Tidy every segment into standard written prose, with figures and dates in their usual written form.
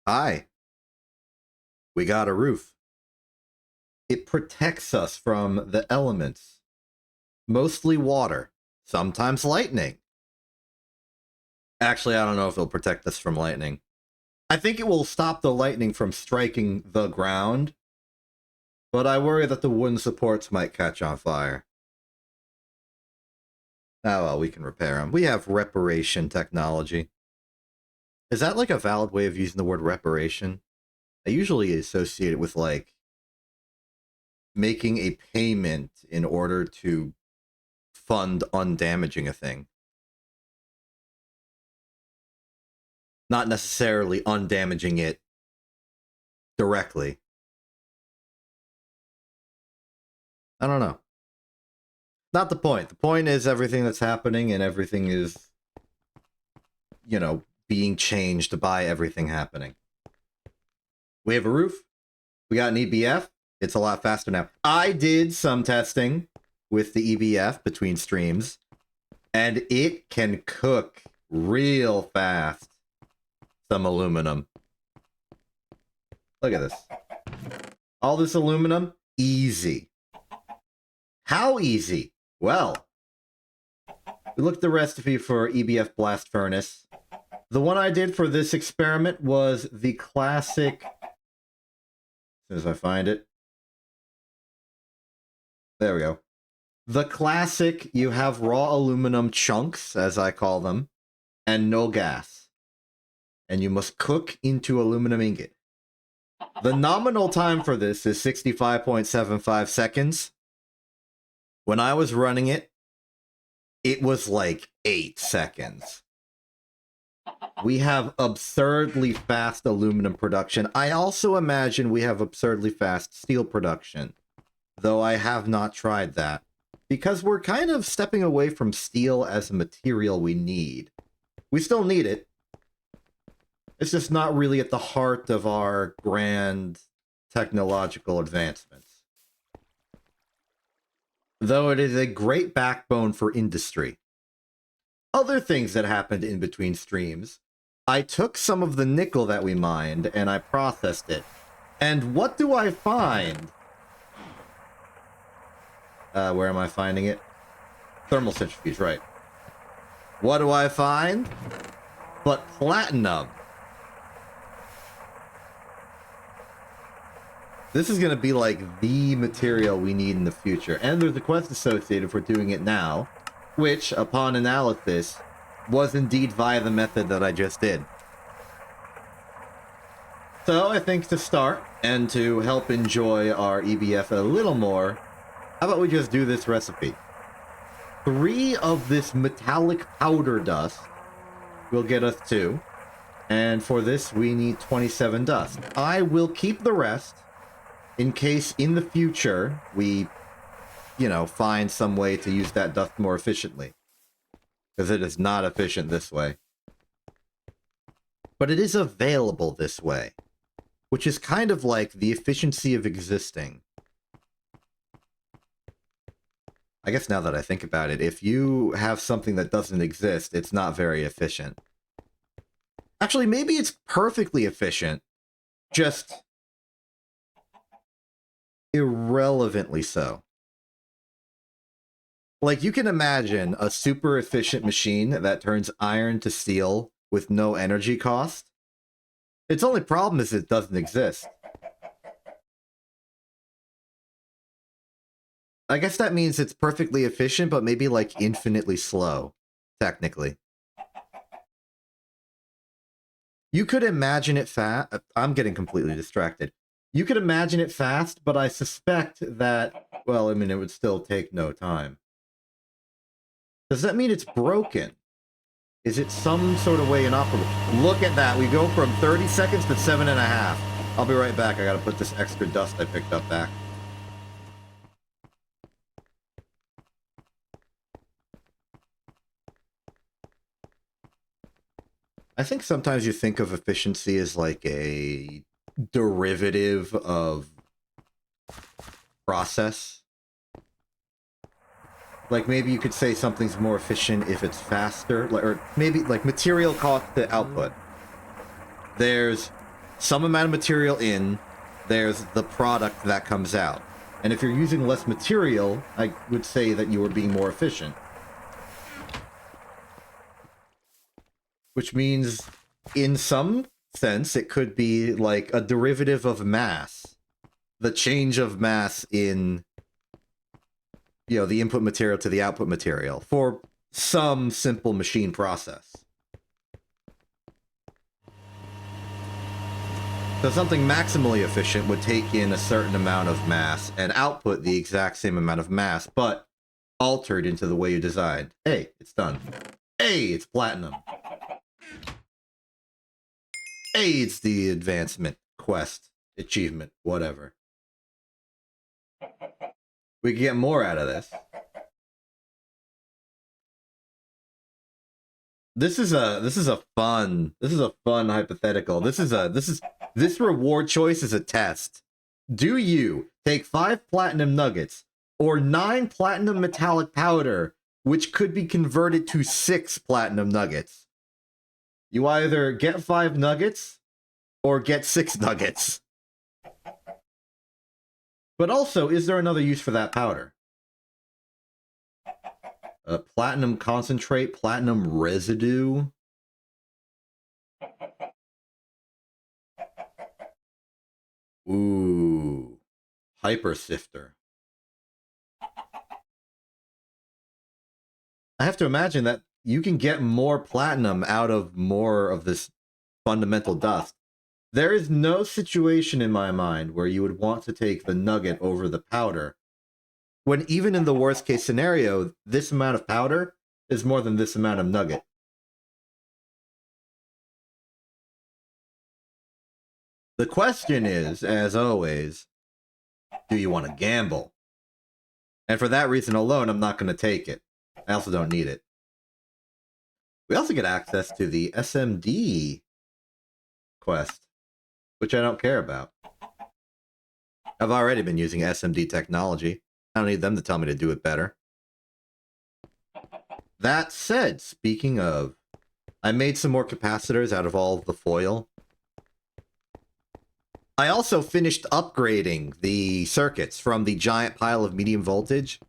Hi, we got a roof. It protects us from the elements, mostly water, sometimes lightning. Actually, I don't know if it'll protect us from lightning. I think it will stop the lightning from striking the ground, but I worry that the wooden supports might catch on fire. Oh well, we can repair them. We have reparation technology. Is that like a valid way of using the word reparation? I usually associate it with like making a payment in order to fund undamaging a thing. Not necessarily undamaging it directly. I don't know. Not the point. The point is everything that's happening and everything is, being changed by everything happening. We have a roof. We got an EBF. It's a lot faster now. I did some testing with the EBF between streams, and it can cook real fast some aluminum. Look at this. All this aluminum, easy. How easy? Well, we looked at the recipe for EBF blast furnace. The one I did for this experiment was the classic. As soon as I find it. There we go. The classic, you have raw aluminum chunks, as I call them, and no gas. And you must cook into aluminum ingot. The nominal time for this is 65.75 seconds. When I was running it, it was like 8 seconds. We have absurdly fast aluminum production. I also imagine we have absurdly fast steel production, though I have not tried that, because we're kind of stepping away from steel as a material we need. We still need it. It's just not really at the heart of our grand technological advancements. Though it is a great backbone for industry. Other things that happened in between streams, I took some of the nickel that we mined and I processed it. And what do I find? Where am I finding it? Thermal centrifuge, right. What do I find? But platinum. This is going to be like the material we need in the future. And there's a quest associated for doing it now, which, upon analysis, was indeed via the method that I just did. So I think to start, and to help enjoy our EBF a little more, how about we just do this recipe? 3 of this metallic powder dust will get us 2. And for this, we need 27 dust. I will keep the rest in case in the future we, find some way to use that dust more efficiently. Because it is not efficient this way. But it is available this way. Which is kind of like the efficiency of existing. I guess now that I think about it, if you have something that doesn't exist, it's not very efficient. Actually, maybe it's perfectly efficient. Just irrelevantly so. Like, you can imagine a super efficient machine that turns iron to steel with no energy cost. Its only problem is it doesn't exist. I guess that means it's perfectly efficient, but maybe, like, infinitely slow, technically. You could imagine it fast. I'm getting completely distracted. You could imagine it fast, but I suspect that, well, I mean, it would still take no time. Does that mean it's broken? Is it some sort of way inoperable? Look at that. We go from 30 seconds to 7.5. I'll be right back. I gotta put this extra dust I picked up back. I think sometimes you think of efficiency as like a derivative of process. Like, maybe you could say something's more efficient if it's faster, or maybe like material cost to output. There's some amount of material in, there's the product that comes out. And if you're using less material, I would say that you are being more efficient. Which means, in some sense, it could be like a derivative of mass. The change of mass in, you know, the input material to the output material for some simple machine process. So something maximally efficient would take in a certain amount of mass and output the exact same amount of mass, but altered into the way you designed. Hey, it's done. Hey, it's platinum. Hey, it's the advancement, quest, achievement, whatever. We can get more out of this. This is a fun hypothetical. This reward choice is a test. Do you take 5 platinum nuggets or 9 platinum metallic powder, which could be converted to 6 platinum nuggets? You either get 5 nuggets or get 6 nuggets. But also, is there another use for that powder? Platinum concentrate, platinum residue. Ooh, hyper sifter. I have to imagine that you can get more platinum out of more of this fundamental dust. There is no situation in my mind where you would want to take the nugget over the powder, when even in the worst case scenario, this amount of powder is more than this amount of nugget. The question is, as always, do you want to gamble? And for that reason alone, I'm not going to take it. I also don't need it. We also get access to the SMD quest, which I don't care about. I've already been using SMD technology. I don't need them to tell me to do it better. That said, speaking of, I made some more capacitors out of all of the foil. I also finished upgrading the circuits from the giant pile of medium voltage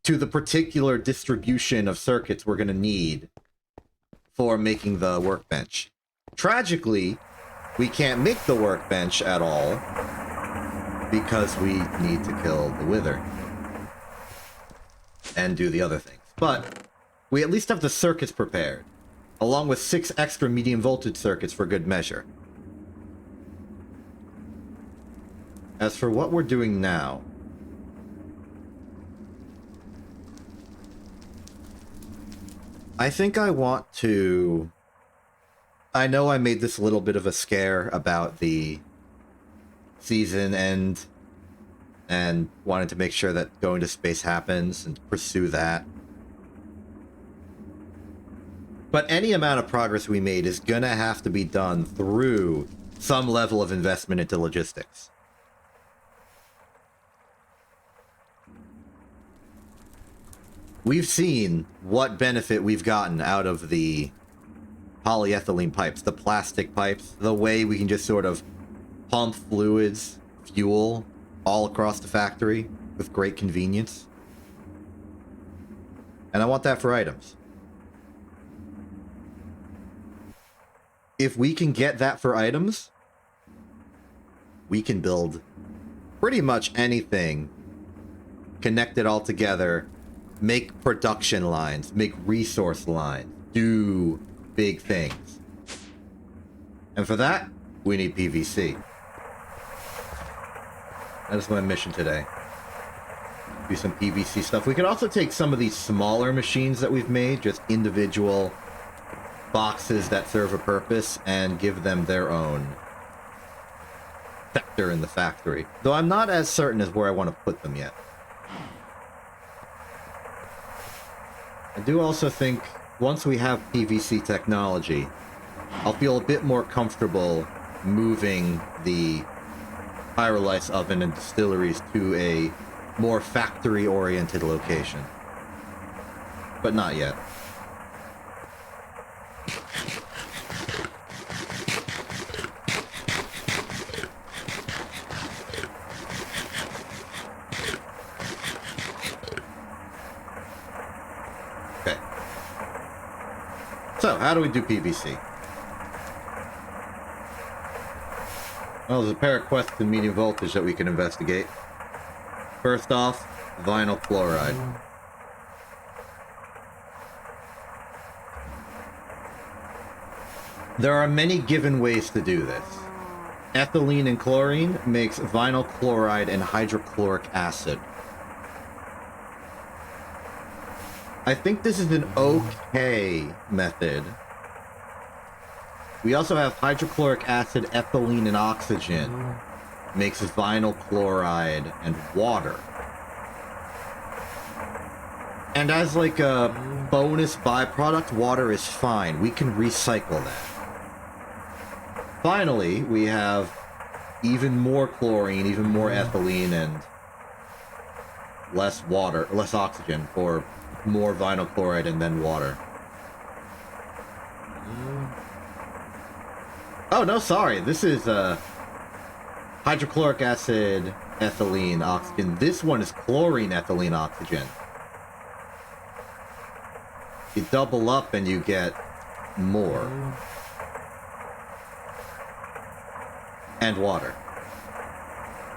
to the particular distribution of circuits we're going to need for making the workbench. Tragically, we can't make the workbench at all because we need to kill the Wither and do the other things. But we at least have the circuits prepared, along with 6 extra medium voltage circuits for good measure. As for what we're doing now, I think I want to... I know I made this a little bit of a scare about the season end and wanted to make sure that going to space happens and pursue that. But any amount of progress we made is gonna have to be done through some level of investment into logistics. We've seen what benefit we've gotten out of the polyethylene pipes, the plastic pipes, the way we can just sort of pump fluids, fuel, all across the factory with great convenience. And I want that for items. If we can get that for items, we can build pretty much anything, connect it all together, make production lines, make resource lines, do big things. And for that, we need PVC. That is my mission today. Do some PVC stuff. We could also take some of these smaller machines that we've made, just individual boxes that serve a purpose, and give them their own sector in the factory. Though I'm not as certain as where I want to put them yet. I do also think once we have PVC technology, I'll feel a bit more comfortable moving the pyrolysis oven and distilleries to a more factory-oriented location. But not yet. So, how do we do PVC? Well, there's a pair of quests in medium voltage that we can investigate. First off, vinyl chloride. There are many given ways to do this. Ethylene and chlorine makes vinyl chloride and hydrochloric acid. I think this is an okay method. We also have hydrochloric acid, ethylene, and oxygen. Makes vinyl chloride and water. And as like a bonus byproduct, water is fine. We can recycle that. Finally, we have even more chlorine, even more ethylene, and less water, less oxygen for more vinyl chloride and then water. Oh, no, sorry. This is hydrochloric acid, ethylene, oxygen. This one is chlorine, ethylene, oxygen. You double up and you get more. And water.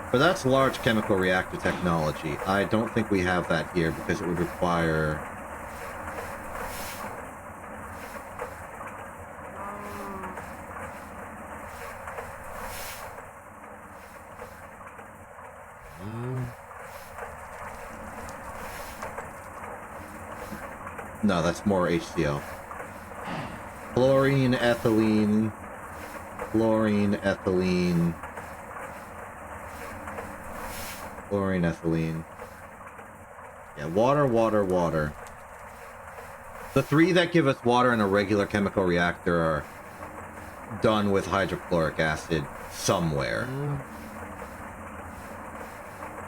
But that's large chemical reactor technology. I don't think we have that here because it would require... No, that's more HCl. Chlorine, ethylene... Chlorine, ethylene... Chlorine, ethylene... Yeah, water, water, water. The three that give us water in a regular chemical reactor are done with hydrochloric acid somewhere.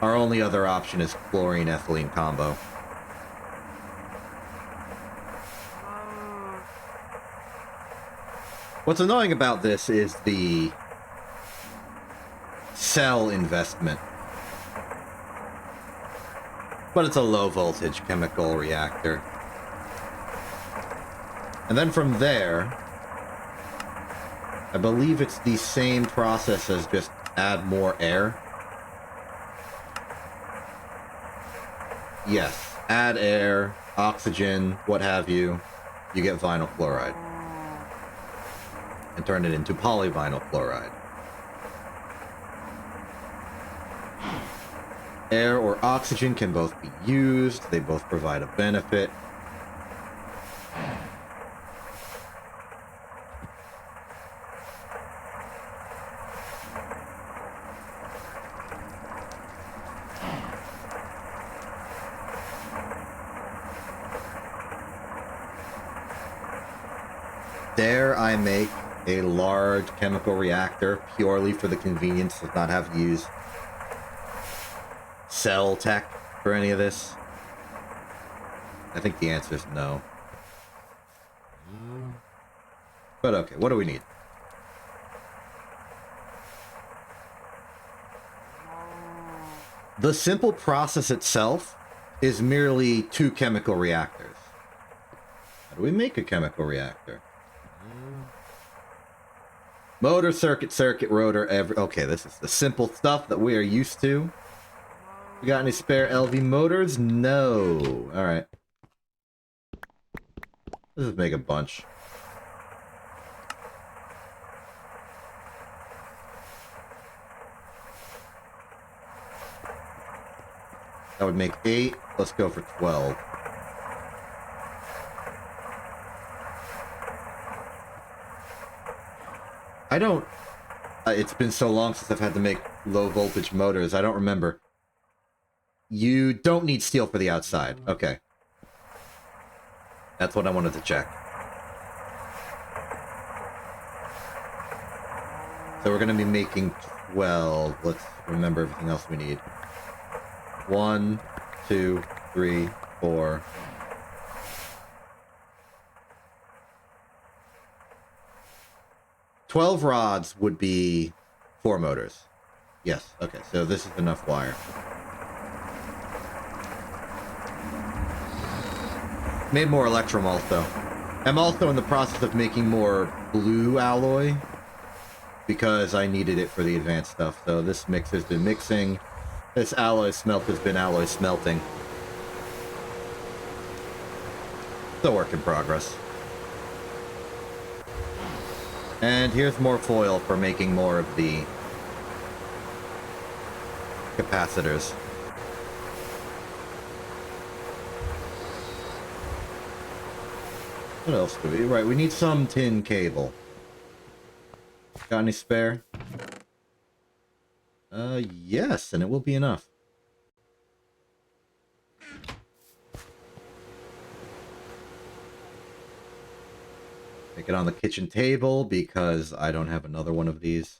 Our only other option is chlorine-ethylene combo. What's annoying about this is the cell investment. But it's a low-voltage chemical reactor. And then from there, I believe it's the same process as just add more air. Yes, add air, oxygen, what have you, you get vinyl chloride. And turn it into polyvinyl chloride. Air or oxygen can both be used, they both provide a benefit. There I make a large chemical reactor purely for the convenience of not having to use cell tech for any of this? I think the answer is no. But okay, what do we need? The simple process itself is merely two chemical reactors. How do we make a chemical reactor? Motor, circuit, rotor, okay, this is the simple stuff that we are used to. We got any spare LV motors? No. Alright. Let's just make a bunch. That would make 8. Let's go for 12. I don't... it's been so long since I've had to make low-voltage motors, I don't remember. You don't need steel for the outside. Okay. That's what I wanted to check. So we're going to be making 12. Let's remember everything else we need. 1, 2, 3, 4... 12 rods would be 4 motors. Yes, okay, so this is enough wire. Made more electromalt, though. I'm also in the process of making more blue alloy because I needed it for the advanced stuff. So this mix has been mixing. This alloy smelt has been alloy smelting. It's a work in progress. And here's more foil for making more of the capacitors. What else do we... Right, we need some tin cable. Got any spare? Yes, and it will be enough. Make it on the kitchen table because I don't have another one of these.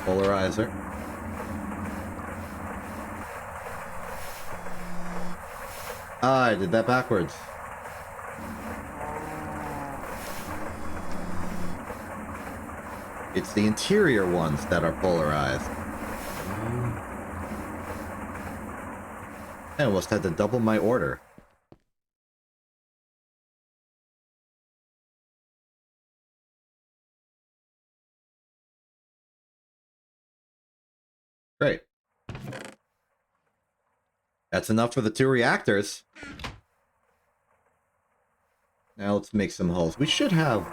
Polarizer. Ah, I did that backwards. It's the interior ones that are polarized. I almost had to double my order. Great. That's enough for the 2 reactors. Now let's make some hulls. We should have...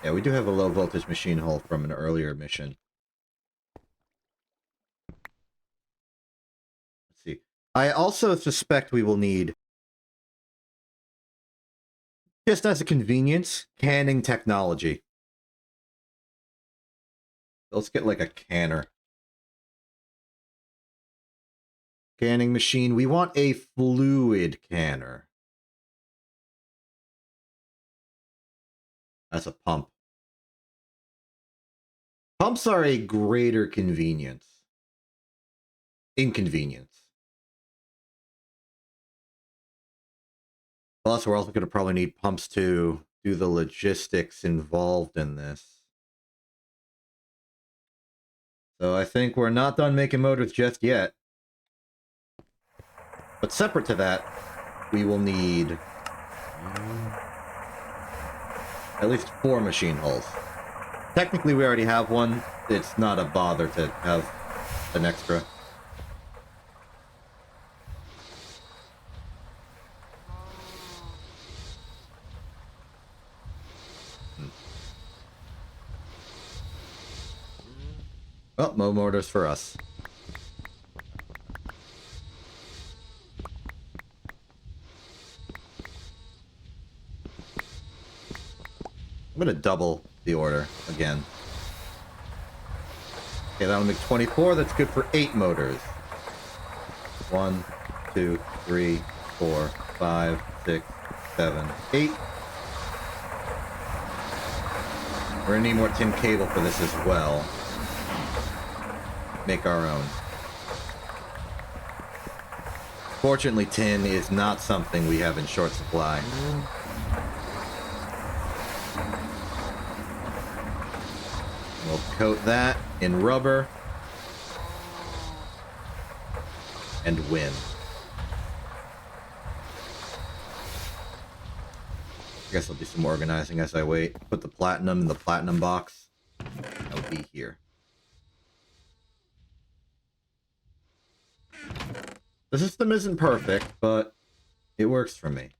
Yeah, we do have a low voltage machine hull from an earlier mission. Let's see. I also suspect we will need, just as a convenience, canning technology. Let's get like a canner. Canning machine. We want a fluid canner. That's a pump. Pumps are a greater convenience. Inconvenience. Plus, we're also going to probably need pumps to do the logistics involved in this. So I think we're not done making motors just yet. But separate to that, we will need at least 4 machine hulls. Technically, we already have one. It's not a bother to have an extra. Well, more motors for us. I'm gonna double the order again. Okay, that'll make 24. That's good for 8 motors. 1, 2, 3, 4, 5, 6, 7, 8. We're gonna need more tin cable for this as well. Make our own. Fortunately, tin is not something we have in short supply. We'll coat that in rubber and win. I guess I'll do some organizing as I wait. Put the platinum in the platinum box. That'll be here. The system isn't perfect, but it works for me.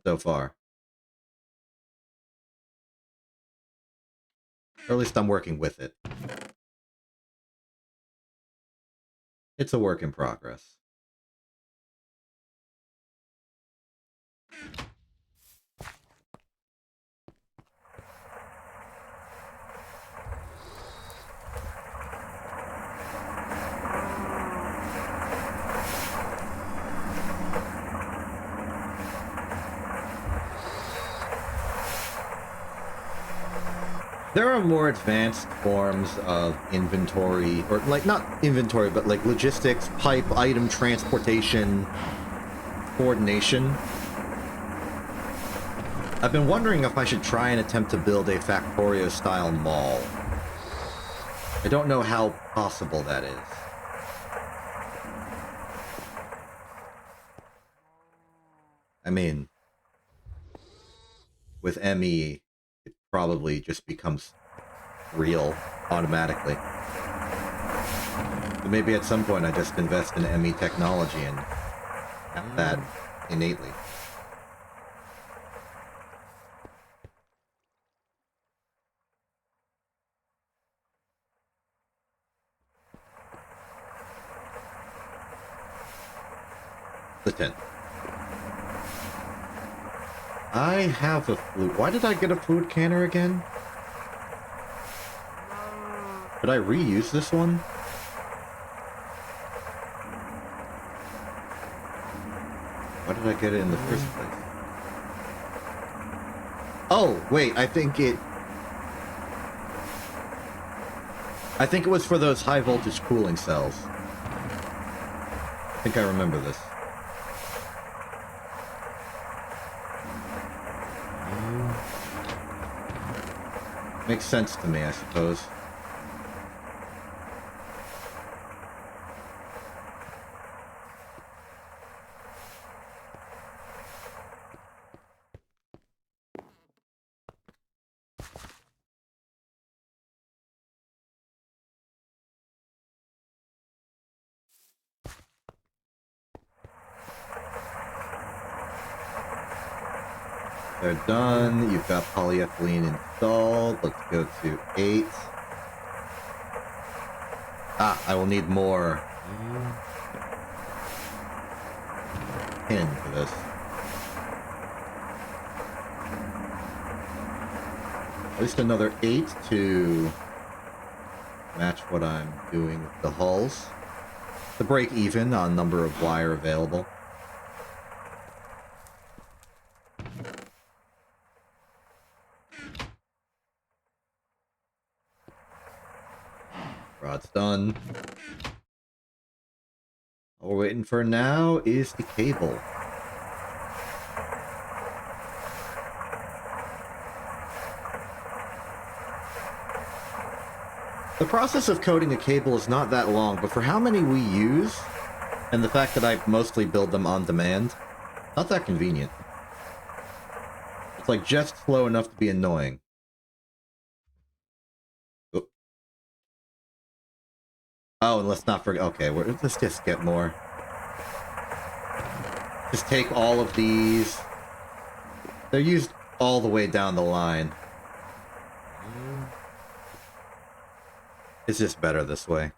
So far. Or at least I'm working with it. It's a work in progress. There are more advanced forms of inventory, or like not inventory, but like logistics, pipe, item transportation, coordination I've been wondering if I should try and attempt to build a Factorio-style mall. I don't know how possible that is. I mean, with ME, it probably just becomes real automatically. But maybe at some point I just invest in ME technology and have that innately. The 10th. I have a flute. Why did I get a food canner again? Did I reuse this one? Why did I get it in the first place? Oh, wait, I think it was for those high voltage cooling cells. I think I remember this. Makes sense to me, I suppose. They're done. You've got polyethylene installed. Let's go to 8. Ah, I will need more tin for this. At least another 8 to match what I'm doing with the hulls. To break even on number of wire available. Rod's done. All we're waiting for now is the cable. The process of coating a cable is not that long, but for how many we use, and the fact that I mostly build them on demand, not that convenient. It's like just slow enough to be annoying. Oh, and let's not forget. Okay, let's just get more. Just take all of these. They're used all the way down the line. It's just better this way.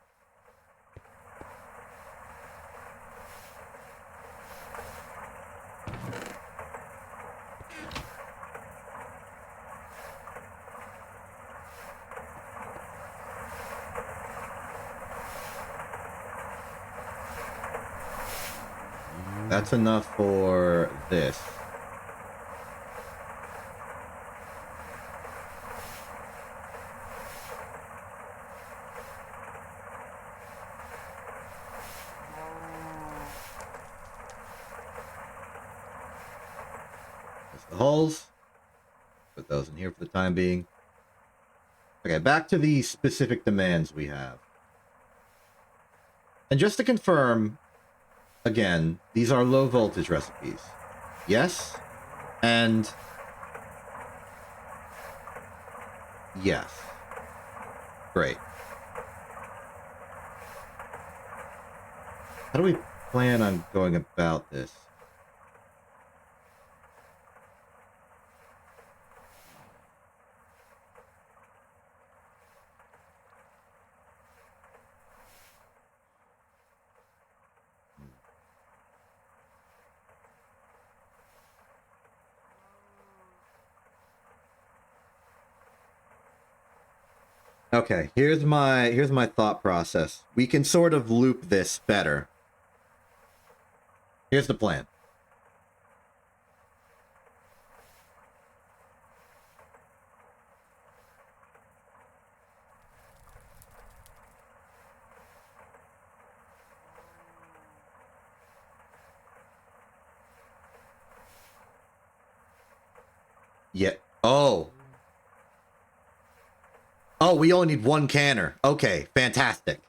That's enough for this. There's the hulls. Put those in here for the time being. Okay, back to the specific demands we have. And just to confirm, again, these are low voltage recipes. Yes, and yes. Great. How do we plan on going about this? Okay, here's my thought process. We can sort of loop this better. Here's the plan. Yeah. Oh. Oh, we only need one canner. Okay, fantastic.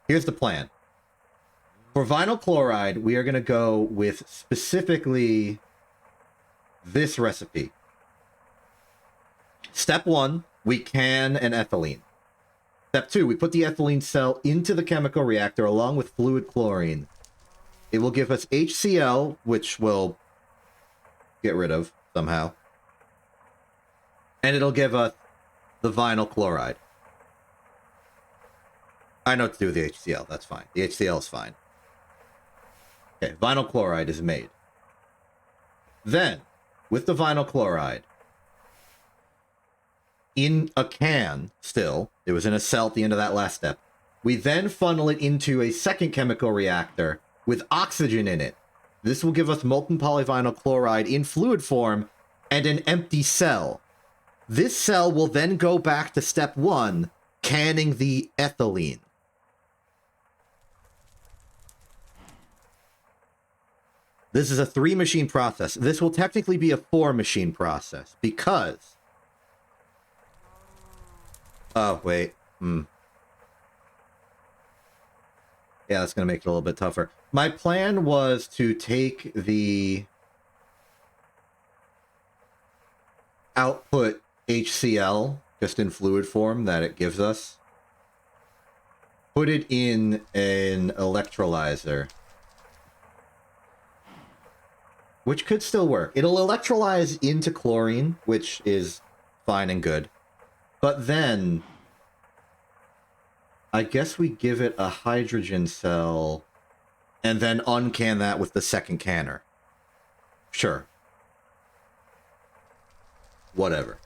Here's the plan. For vinyl chloride, we are going to go with specifically this recipe. Step 1, we can an ethylene. Step 2, we put the ethylene cell into the chemical reactor along with fluid chlorine. It will give us HCl, which we'll get rid of somehow. And it'll give us the vinyl chloride. I know what to do with the HCl, that's fine. The HCl is fine. Okay, vinyl chloride is made. Then, with the vinyl chloride, in a can, still, it was in a cell at the end of that last step, we then funnel it into a second chemical reactor with oxygen in it. This will give us molten polyvinyl chloride in fluid form and an empty cell. This cell will then go back to step 1, canning the ethylene. This is a 3-machine process. This will technically be a 4-machine process because... Oh, wait. Yeah, that's going to make it a little bit tougher. My plan was to take the output HCl, just in fluid form that it gives us, put it in an electrolyzer, which could still work. It'll electrolyze into chlorine, which is fine and good. But then, I guess we give it a hydrogen cell and then uncan that with the second canner. Sure. Whatever.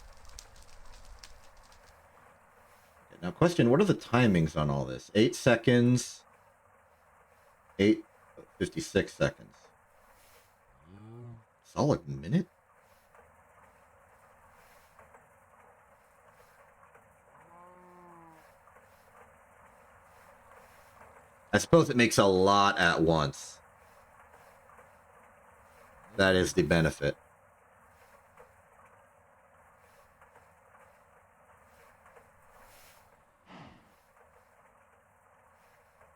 Now, question, what are the timings on all this? 8 seconds. 56 seconds. Solid minute? I suppose it makes a lot at once. That is the benefit.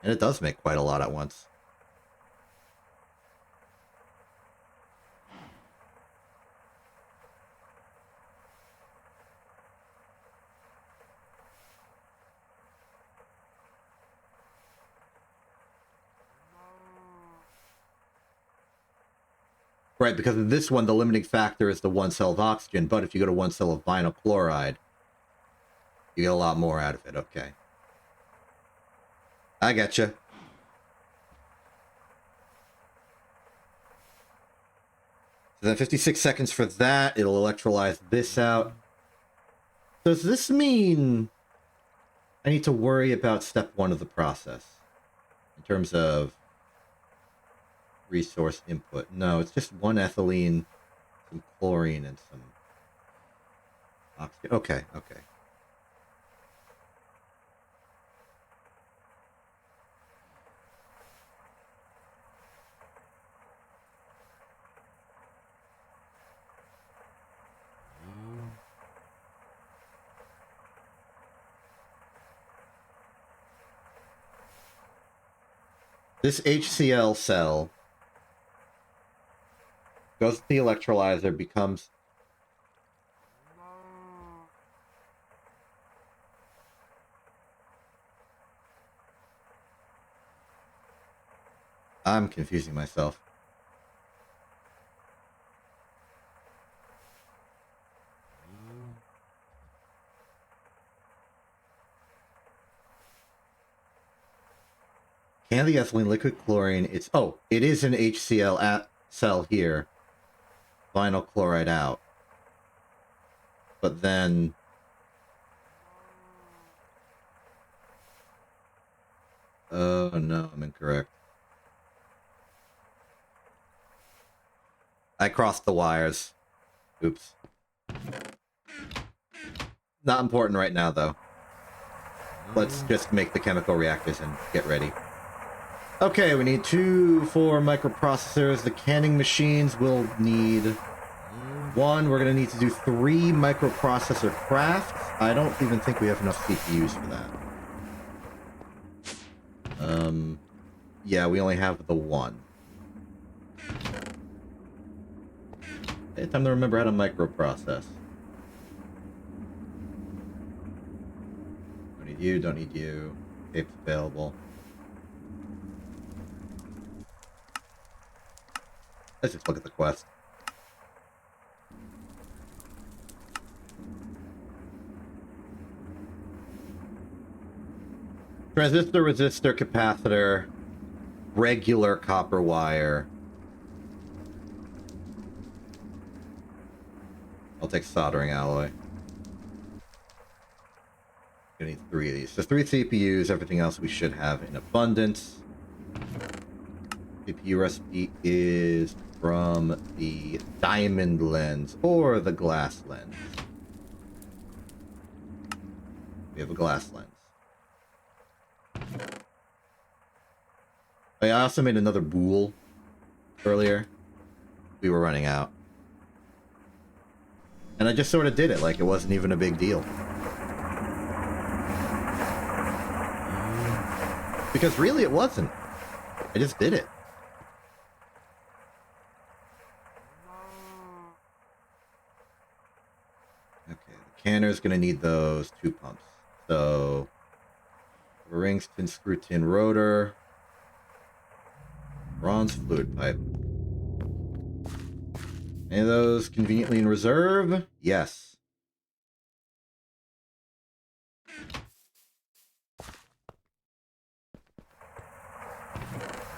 And it does make quite a lot at once. Right, because in this one, the limiting factor is the 1 cell of oxygen, but if you go to 1 cell of vinyl chloride, you get a lot more out of it. Okay. I getcha. So then 56 seconds for that. It'll electrolyze this out. Does this mean I need to worry about step 1 of the process? In terms of resource input. No, it's just 1 ethylene, some chlorine, and some oxygen. Okay, okay. This HCl cell goes to the electrolyzer, becomes... I'm confusing myself. Can the ethylene liquid chlorine, it's... Oh, it is an HCl cell here. Vinyl chloride out. But then... Oh, no, I'm incorrect. I crossed the wires. Oops. Not important right now, though. Let's just make the chemical reactors and get ready. Okay, we need 4 microprocessors. The canning machines will need One, we're going to need to do 3 microprocessor crafts. I don't even think we have enough CPUs for that. Yeah, we only have the 1. Okay, time to remember how to microprocess. Don't need you, don't need you. Tape's available. Let's just look at the quest. Transistor, resistor, capacitor, regular copper wire. I'll take soldering alloy. Gonna need 3 of these. So 3 CPUs, everything else we should have in abundance. CPU recipe is from the diamond lens or the glass lens. We have a glass lens. Oh, yeah, I also made another boule earlier. We were running out. And I just sort of did it like it wasn't even a big deal. Because really it wasn't. I just did it. Okay, the canner's gonna need those 2 pumps. So, rings, tin screw, tin rotor, bronze fluid pipe. Any of those conveniently in reserve? Yes.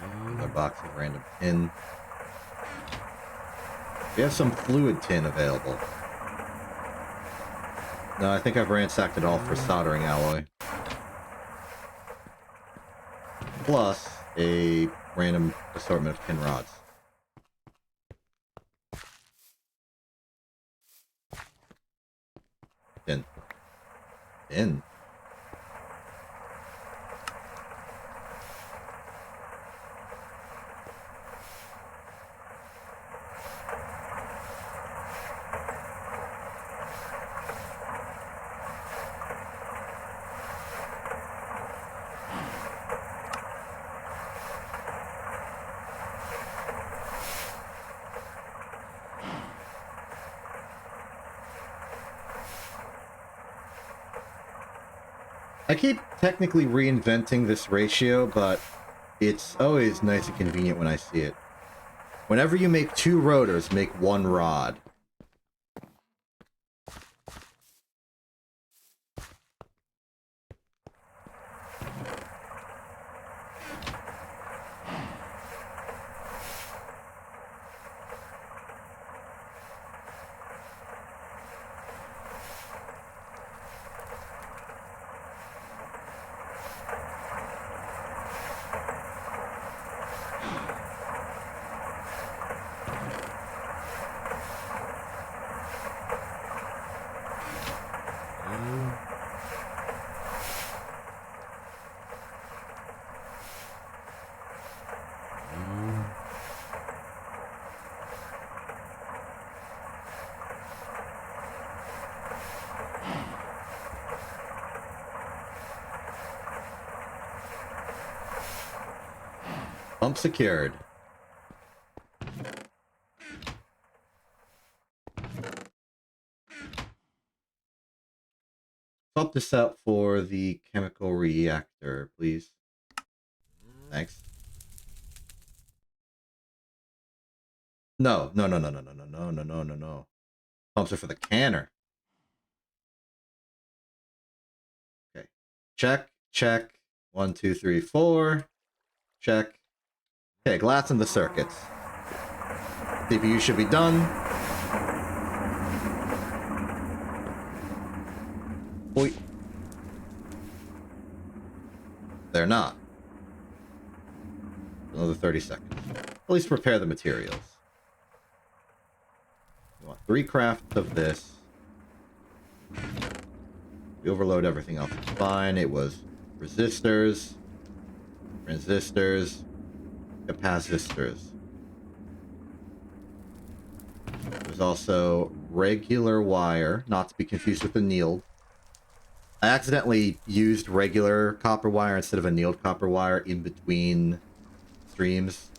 Another box of random tin. We have some fluid tin available. No, I think I've ransacked it all for soldering alloy. Plus a random assortment of tin rods. Tin. Tin. I keep technically reinventing this ratio, but it's always nice and convenient when I see it. Whenever you make 2 rotors, make 1 rod. Pump secured. Swap this out for the chemical reactor, please. Thanks. No. Pumps are for the canner. Okay. Check, check. 1, 2, 3, 4. Check. Okay, glass in the circuits. CPU should be done. Boy. They're not. Another 30 seconds. At least prepare the materials. We want 3 crafts of this. We overload everything else. It's fine. It was resistors, transistors, capacitors. There's also regular wire, not to be confused with annealed. I accidentally used regular copper wire instead of annealed copper wire in between streams.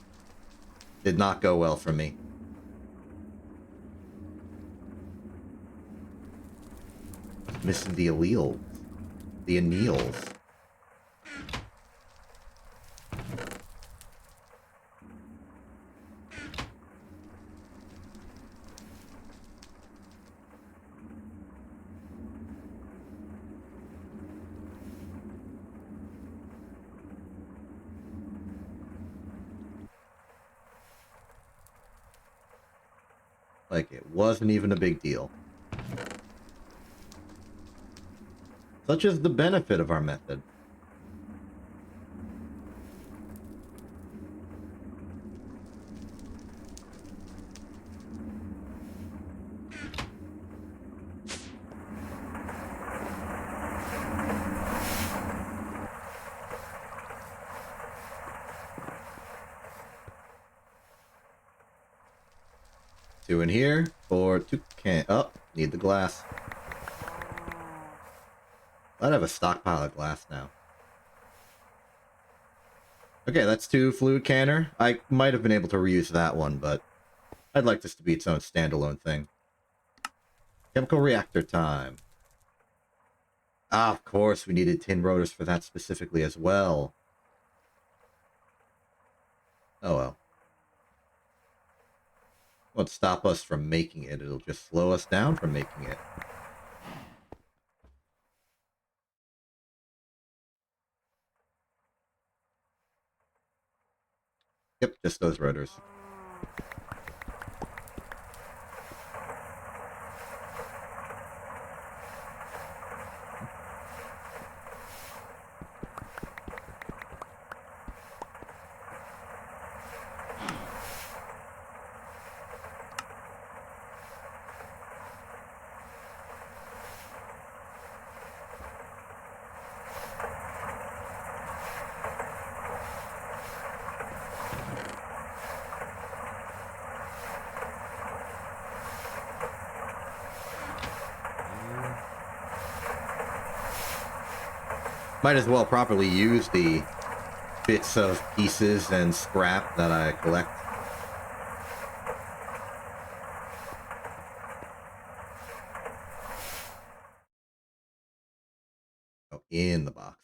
Did not go well for me. Missing the alleles. The anneals. Like, it wasn't even a big deal. Such is the benefit of our method. Two in here, or two can. Oh, need the glass. I'd have a stockpile of glass now. Okay, that's 2 fluid canner. I might have been able to reuse that one, but I'd like this to be its own standalone thing. Chemical reactor time. Ah, of course, we needed tin rotors for that specifically as well. Oh well. Won't stop us from making it. It'll just slow us down from making it. Yep, just those rotors. Might as well properly use the bits of pieces and scrap that I collect. Oh, in the box.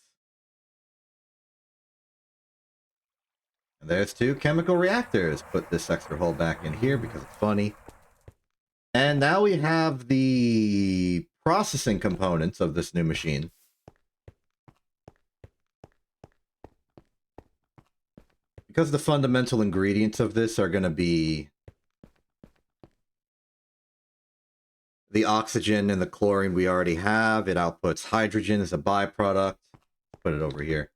And there's 2 chemical reactors. Put this extra hole back in here because it's funny. And now we have the processing components of this new machine. Because the fundamental ingredients of this are going to be the oxygen and the chlorine we already have. It outputs hydrogen as a byproduct. Put it over here.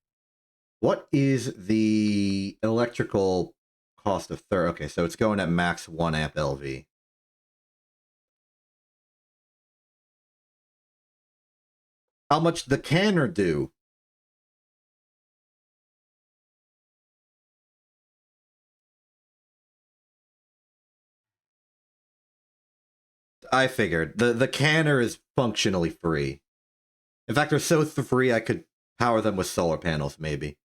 What is the electrical cost of third? Okay, so it's going at max 1 amp LV. How much the canner do? I figured. The canner is functionally free. In fact, they're so free I could power them with solar panels, maybe.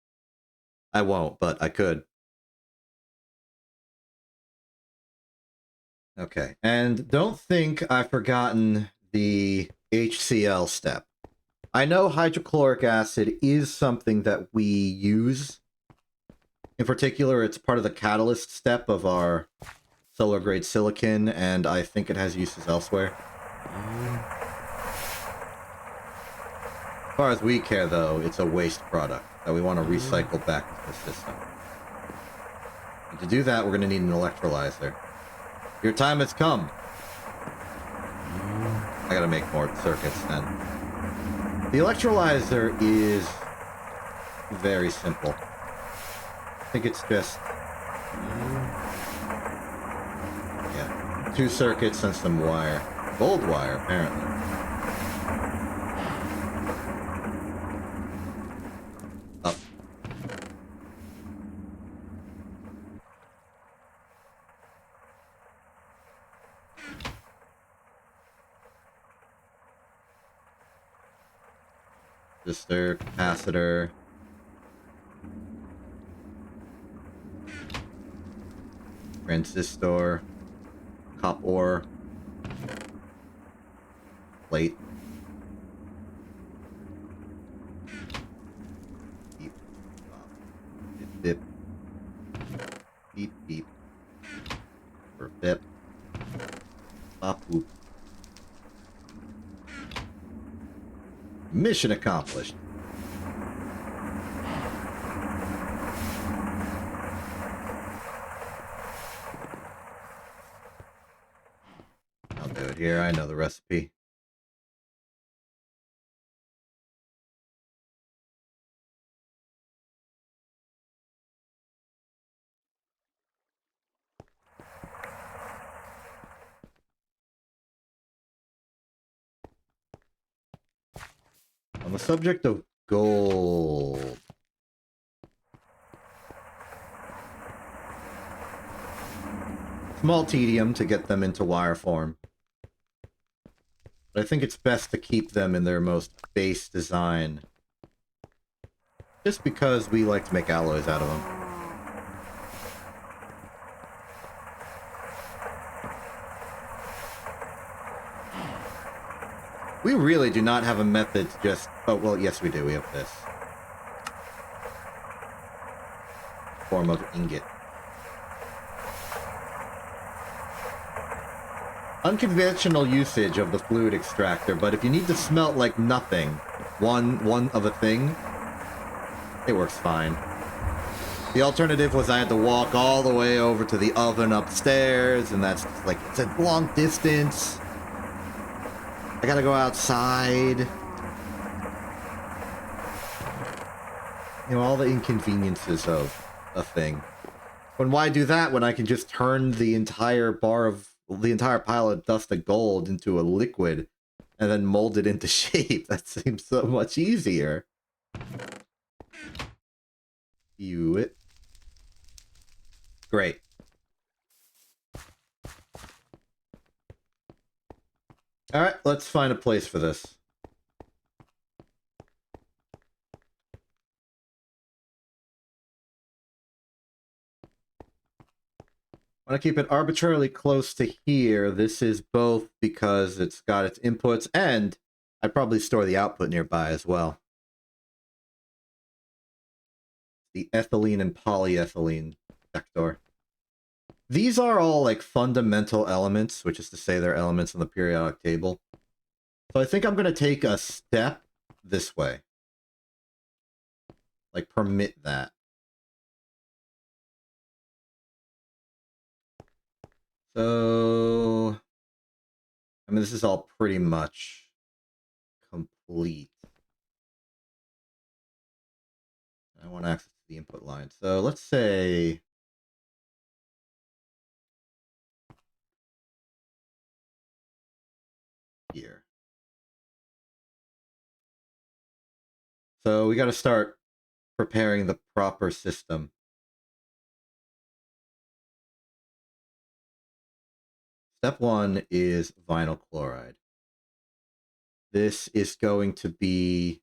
I won't, but I could. Okay, and don't think I've forgotten the HCl step. I know hydrochloric acid is something that we use. In particular, it's part of the catalyst step of our solar grade silicon, and I think it has uses elsewhere. As far as we care, though, it's a waste product that we want to recycle back into the system. And to do that, we're going to need an electrolyzer. Your time has come. I gotta make more circuits then. The electrolyzer is very simple. I think it's just... yeah, 2 circuits and some wire. Gold wire, apparently. Up. Resistor, capacitor. Transistor. Copper. Plate. Beep. Beep. Beep. Beep. Or bip. Bop boop. Mission accomplished. I'll do it here. I know the recipe. On the subject of gold. Small tedium to get them into wire form. But I think it's best to keep them in their most base design. Just because we like to make alloys out of them. We really do not have a method to just... Oh, well, yes we do. We have this. Form of ingot. Unconventional usage of the fluid extractor, but if you need to smelt like nothing, one of a thing, it works fine. The alternative was I had to walk all the way over to the oven upstairs, and that's like, it's a long distance. I gotta go outside. You know, all the inconveniences of a thing. But why do that when I can just turn the entire pile of dust of gold into a liquid and then mold it into shape? That seems so much easier. It. Great. Alright, let's find a place for this. I want to keep it arbitrarily close to here. This is both because it's got its inputs, and I'd probably store the output nearby as well. The ethylene and polyethylene sector. These are all like fundamental elements, which is to say they're elements on the periodic table. So I think I'm going to take a step this way. Like, permit that. So, I mean, this is all pretty much complete. I want access to the input line. So let's say here. So we got to start preparing the proper system. Step one is vinyl chloride. This is going to be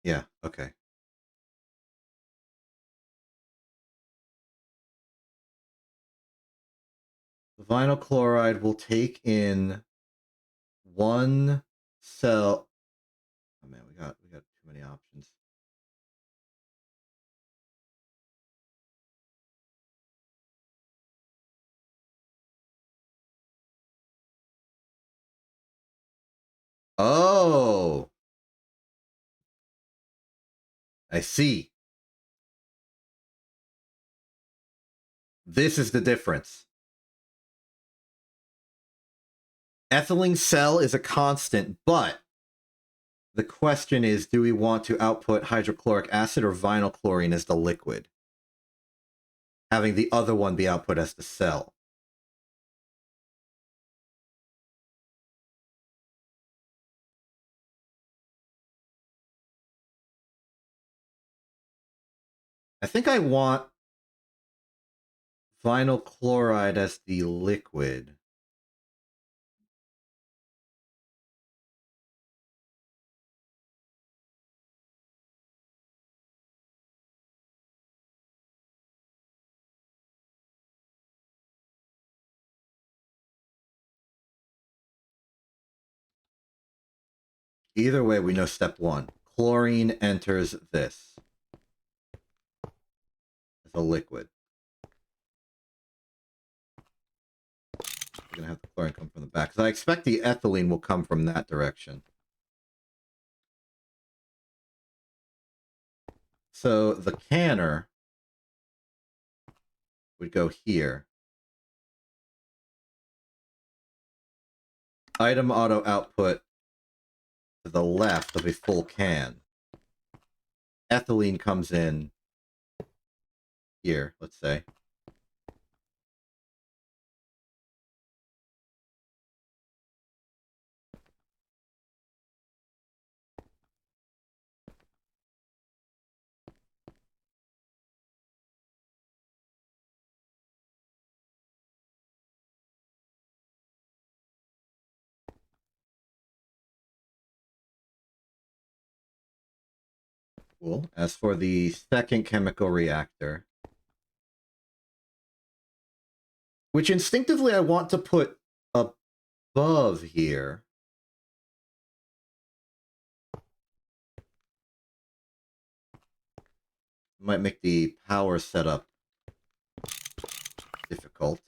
yeah, okay. The vinyl chloride will take in one cell. Oh man, we got too many options. Oh, I see. This is the difference. Ethylene cell is a constant, but the question is, do we want to output hydrochloric acid or vinyl chlorine as the liquid? Having the other one be output as the cell. I think I want vinyl chloride as the liquid. Either way, we know step one. Chlorine enters this as a liquid. We're going to have the chlorine come from the back. Because I expect the ethylene will come from that direction. So the canner would go here. Item auto output to the left of a full can. Ethylene comes in here, let's say. Cool. As for the second chemical reactor, which instinctively I want to put above here. Might make the power setup difficult.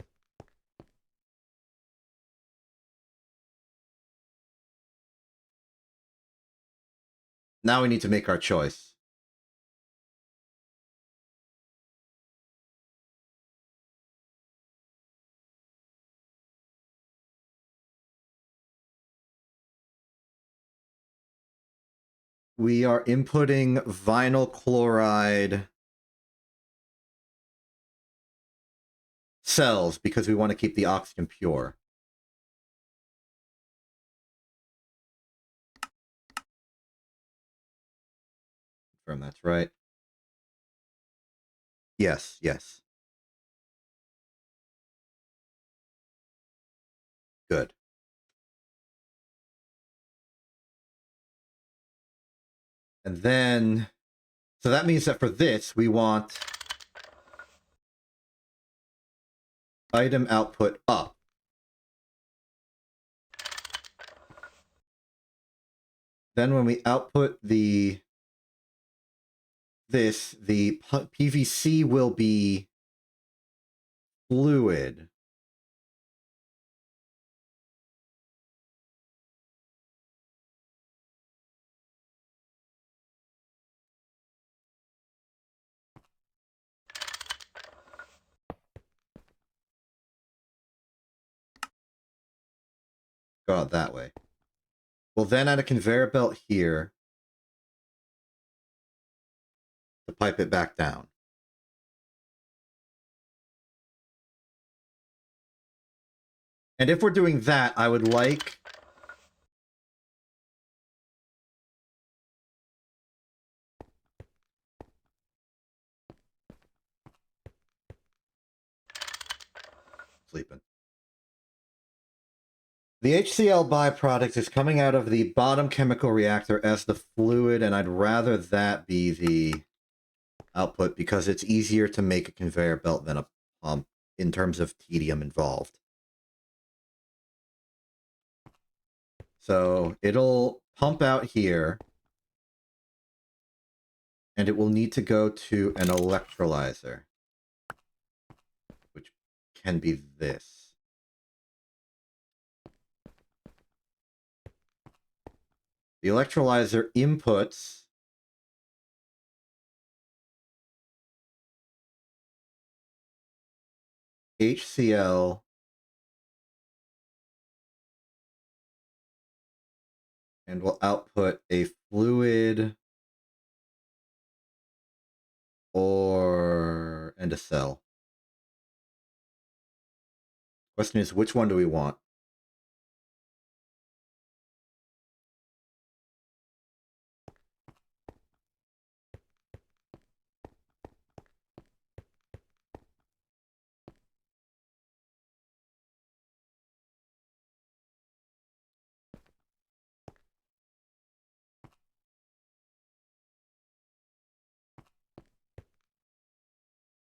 Now we need to make our choice. We are inputting vinyl chloride cells because we want to keep the oxygen pure. Confirm that's right. Yes, yes. Good. And then, so that means that for this, we want item output up. Then when we output the PVC will be fluid. Go out that way. We'll then add a conveyor belt here to pipe it back down. And if we're doing that, I would like sleeping. The HCl byproduct is coming out of the bottom chemical reactor as the fluid, and I'd rather that be the output because it's easier to make a conveyor belt than a pump in terms of tedium involved. So it'll pump out here, and it will need to go to an electrolyzer, which can be this. The electrolyzer inputs HCl and will output a fluid and a cell. Question is, which one do we want?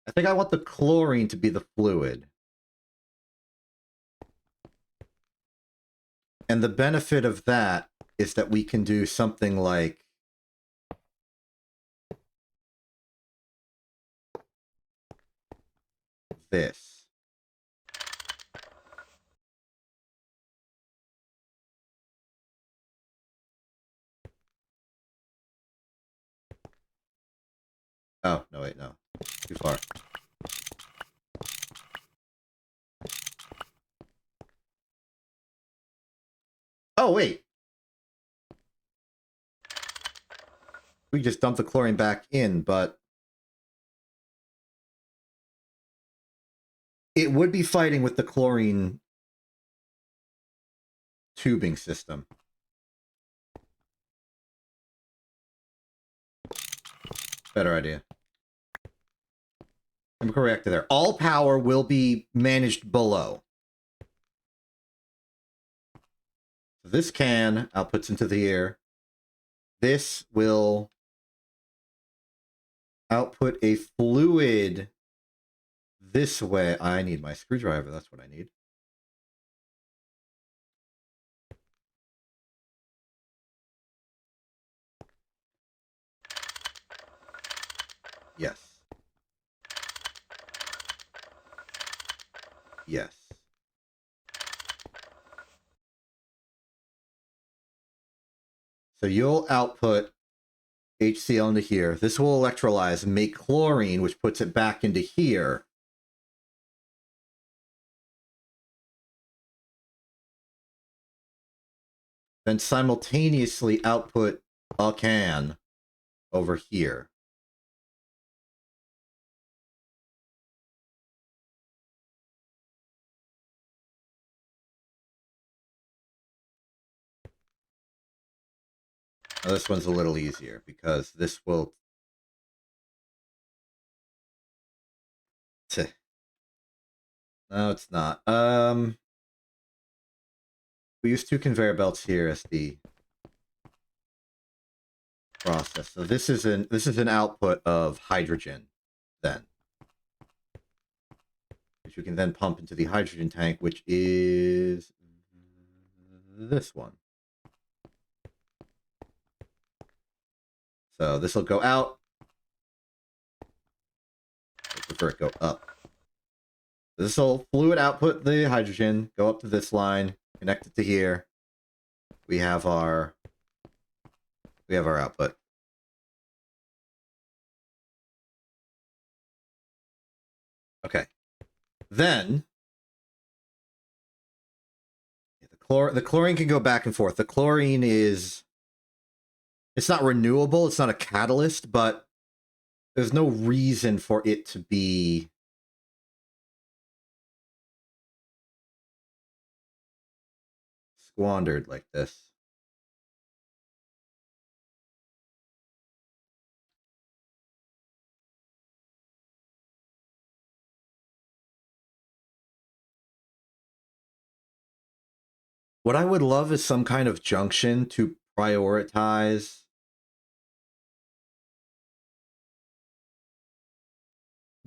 I think I want the chlorine to be the fluid. And the benefit of that is that we can do something like this. Oh, no, wait, no. Too far. Oh, wait. We just dumped the chlorine back in, but it would be fighting with the chlorine tubing system. Better idea. I'm correct there. All power will be managed below. So this can outputs into the air. This will output a fluid this way. I need my screwdriver. That's what I need. Yes. Yes. So you'll output HCl into here. This will electrolyze and make chlorine, which puts it back into here. Then simultaneously output a can over here. Now this one's a little easier because this will... No, it's not. We use 2 conveyor belts here as the process. So this is an output of hydrogen then, which you can then pump into the hydrogen tank, which is this one. So this will go out. I prefer it go up. This will fluid output the hydrogen, go up to this line, connect it to here. We have our output. Okay. Then the chlorine can go back and forth. The chlorine is... It's not renewable, it's not a catalyst, but there's no reason for it to be squandered like this. What I would love is some kind of junction to prioritize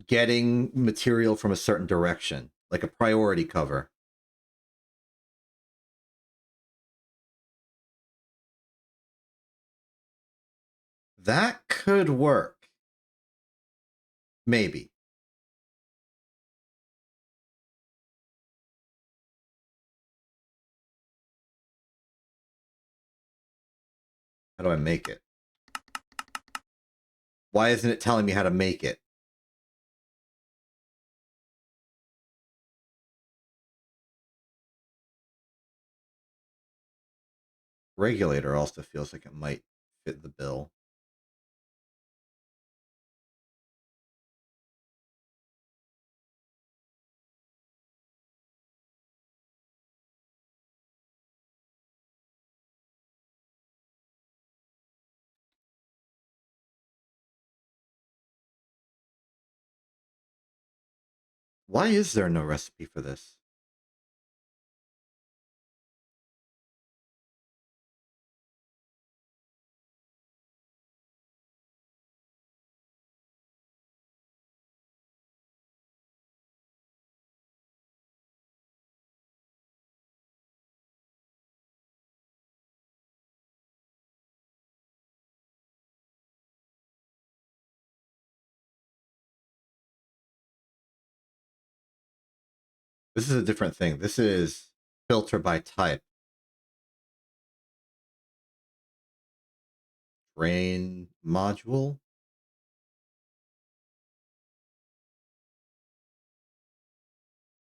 getting material from a certain direction, like a priority cover. That could work. Maybe. How do I make it? Why isn't it telling me how to make it? Regulator also feels like it might fit the bill. Why is there no recipe for this? This is a different thing. This is filter by type. Drain module.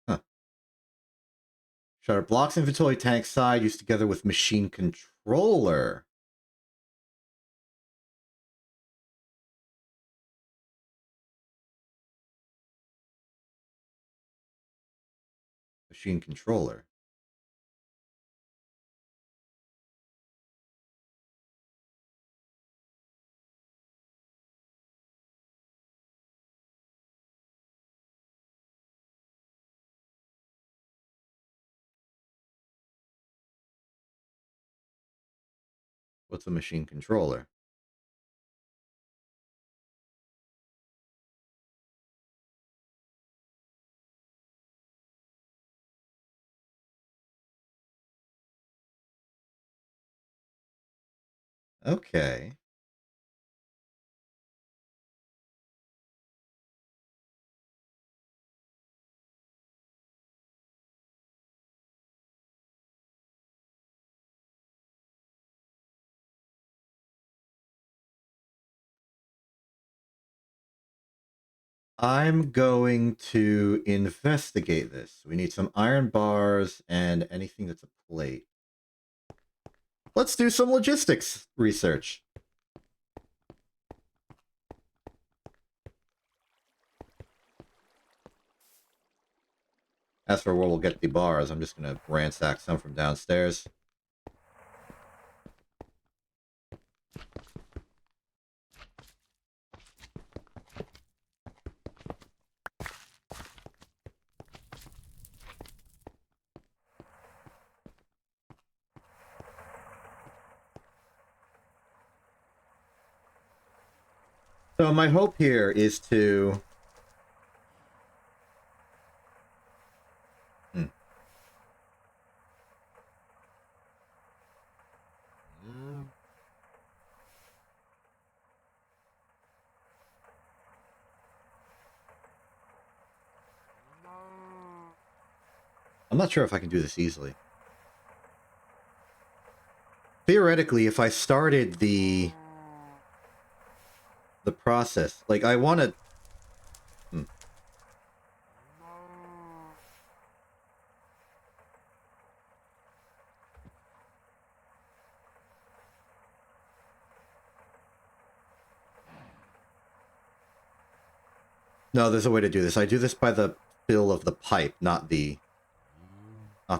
Huh. Shutter blocks inventory tank side used together with machine controller. Machine controller. What's a machine controller? Okay. I'm going to investigate this. We need some iron bars and anything that's a plate. Let's do some logistics research. As for where we'll get the bars, I'm just going to ransack some from downstairs. So my hope here is to... I'm not sure if I can do this easily. Theoretically, if I started the process, like I want to... No, there's a way to do this. I do this by the fill of the pipe, not the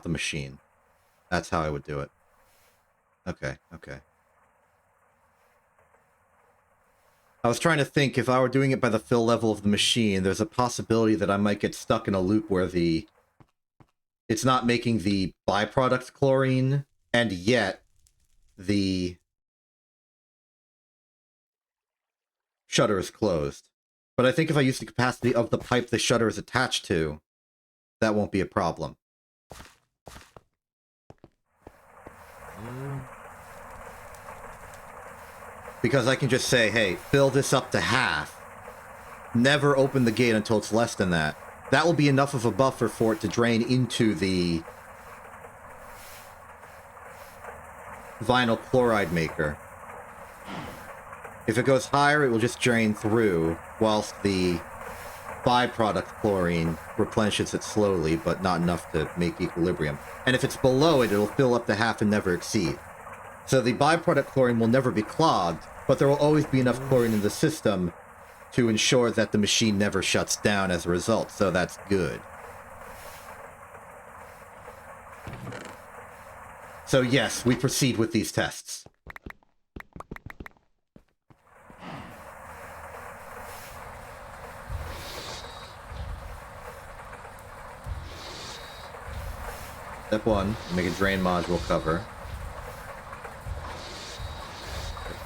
machine. That's how I would do it. Okay, okay. I was trying to think, if I were doing it by the fill level of the machine, there's a possibility that I might get stuck in a loop where it's not making the byproduct chlorine, and yet the shutter is closed. But I think if I use the capacity of the pipe the shutter is attached to, that won't be a problem. Because I can just say, hey, fill this up to half. Never open the gate until it's less than that. That will be enough of a buffer for it to drain into the vinyl chloride maker. If it goes higher, it will just drain through, whilst the byproduct chlorine replenishes it slowly, but not enough to make equilibrium. And if it's below it, it'll fill up to half and never exceed. So the byproduct chlorine will never be clogged, but there will always be enough chlorine in the system to ensure that the machine never shuts down as a result, so that's good. So yes, we proceed with these tests. Step 1, make a drain module cover.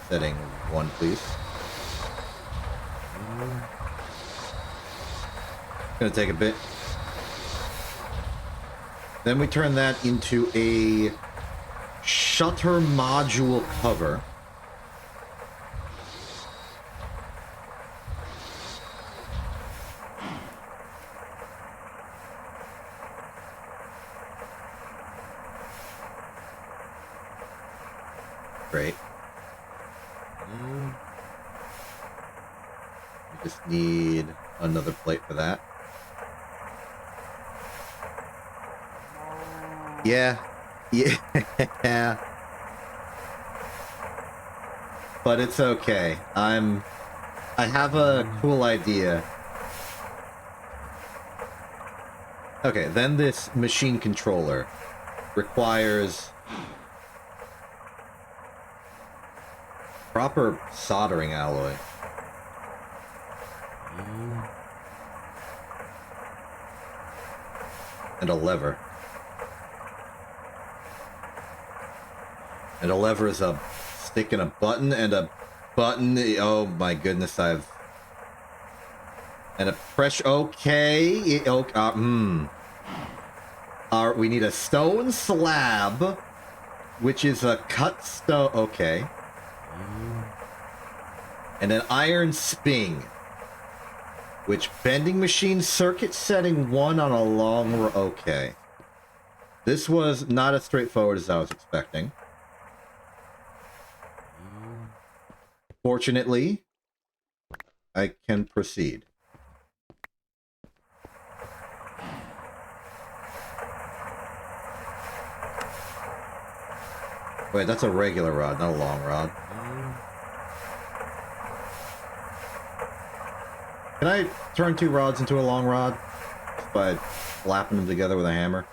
Setting 1, please. Gonna take a bit. Then we turn that into a shutter module cover. Great. We just need another plate for that. Yeah. Yeah. But it's okay. I have a cool idea. Okay, then this machine controller requires proper soldering alloy. And a lever. And a lever is a stick and a button, and a button. Oh my goodness, and a pressure. Okay. We need a stone slab, which is a cut stone. Okay. And an iron sping, which bending machine circuit setting 1 on a long. Okay. This was not as straightforward as I was expecting. Fortunately, I can proceed. Wait, that's a regular rod, not a long rod. Can I turn 2 rods into a long rod? Just by slapping them together with a hammer?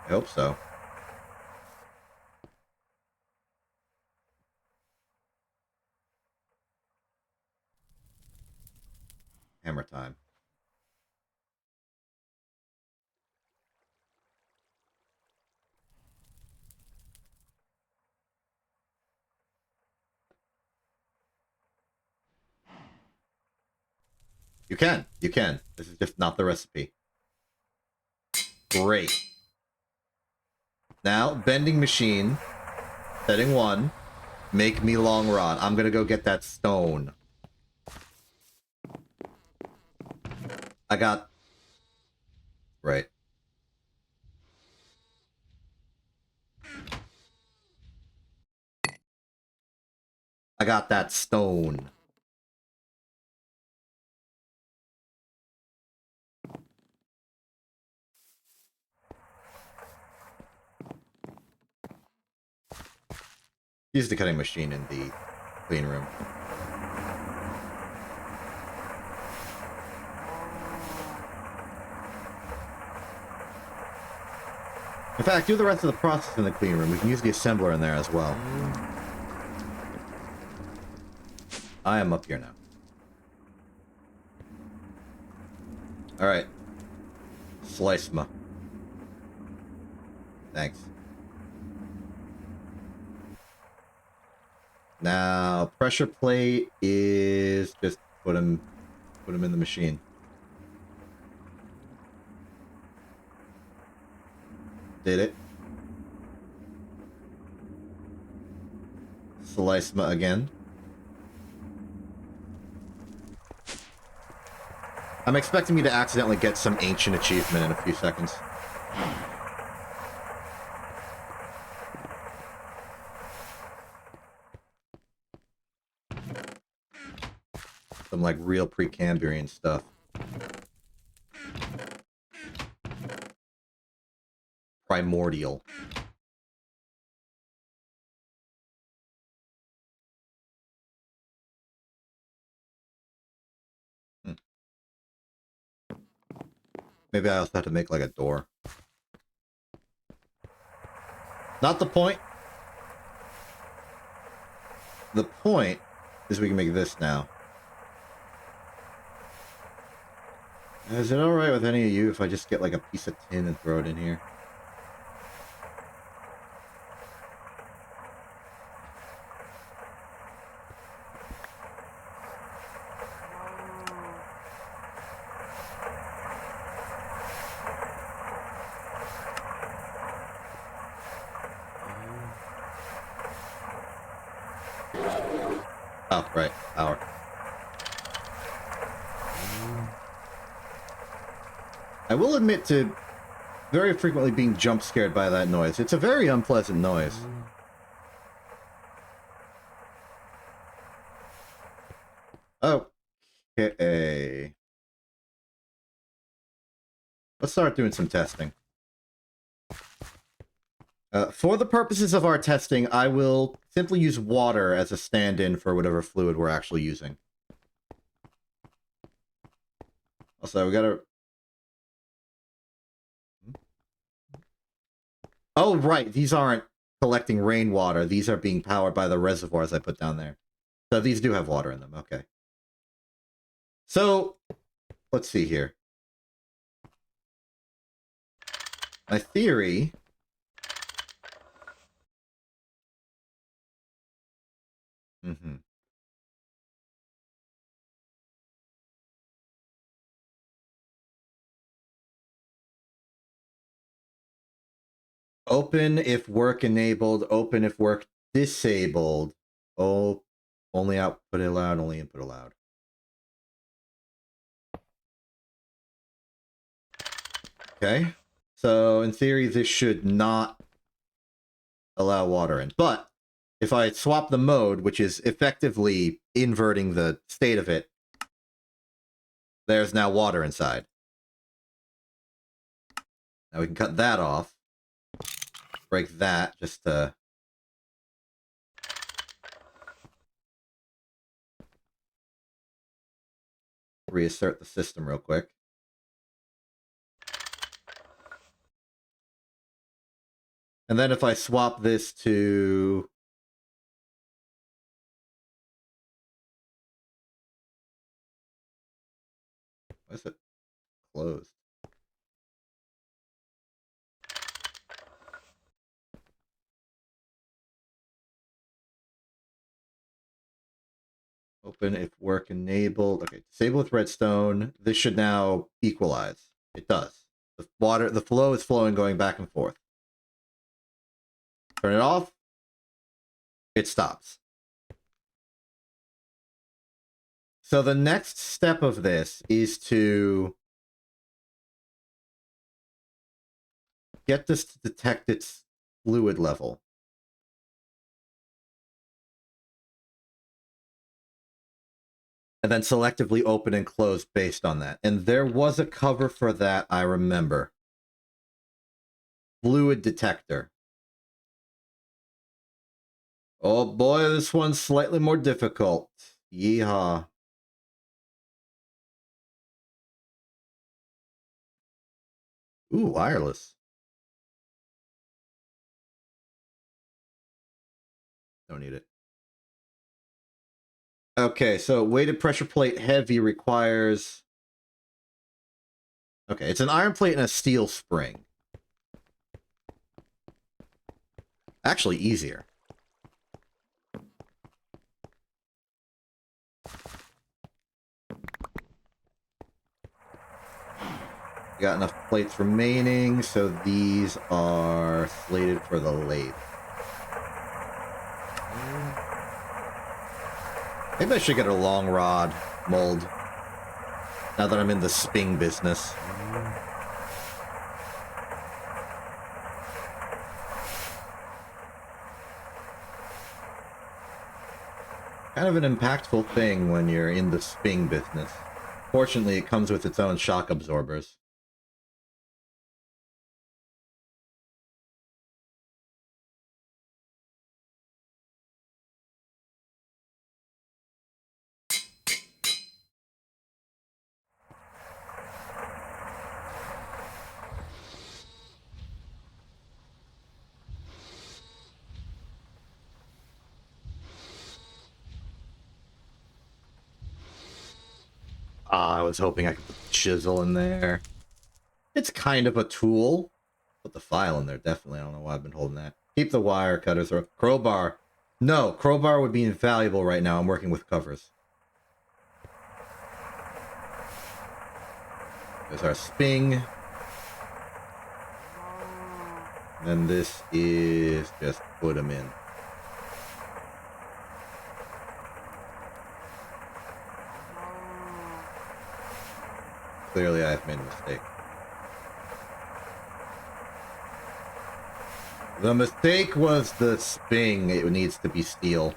I hope so. Hammer time. You can. You can. This is just not the recipe. Great. Now, bending machine. Setting 1. Make me long rod. I'm gonna go get that stone. I got... Right. I got that stone. Use the cutting machine in the clean room. In fact, do the rest of the process in the clean room. We can use the assembler in there as well. I am up here now. Alright. Slice ma. Thanks. Now, pressure plate is just put him in the machine. Did it. Slice ma again. I'm expecting me to accidentally get some ancient achievement in a few seconds. Some, like, real Precambrian stuff. Primordial. Maybe I also have to make, like, a door. Not the point. The point is we can make this now. Is it alright with any of you if I just get, like, a piece of tin and throw it in here? Oh, right. Power. I will admit to very frequently being jump scared by that noise. It's a very unpleasant noise. Let's start doing some testing. For the purposes of our testing, I will simply use water as a stand-in for whatever fluid we're actually using. Also, we gotta... Oh, right. These aren't collecting rainwater. These are being powered by the reservoirs I put down there. So these do have water in them. Okay. So, let's see here. My theory... Mm-hmm. Open if work enabled, open if work disabled. Oh, only output allowed, only input allowed. Okay. So, in theory, this should not allow water in. But, if I swap the mode, which is effectively inverting the state of it, there's now water inside. Now we can cut that off. Break that, just to... reassert the system real quick. And then if I swap this to... Why is it closed? Open if work enabled. Okay, disable with redstone. This should now equalize. It does. The flow is flowing, going back and forth. Turn it off. It stops. So the next step of this is to get this to detect its fluid level. And then selectively open and close based on that. And there was a cover for that, I remember. Fluid detector. Oh boy, this one's slightly more difficult. Yeehaw. Ooh, wireless. Don't need it. Okay, so weighted pressure plate heavy requires... Okay, it's an iron plate and a steel spring. Actually, easier. Got enough plates remaining, so these are slated for the lathe. Maybe I should get a long rod mold, now that I'm in the sping business. Kind of an impactful thing when you're in the sping business. Fortunately, it comes with its own shock absorbers. Ah, I was hoping I could put the chisel in there. It's kind of a tool. Put the file in there, definitely. I don't know why I've been holding that. Keep the wire cutters or crowbar. No, crowbar would be invaluable right now. I'm working with covers. There's our sping. And this is just put them in. Clearly, I've made a mistake. The mistake was the sping. It needs to be steel.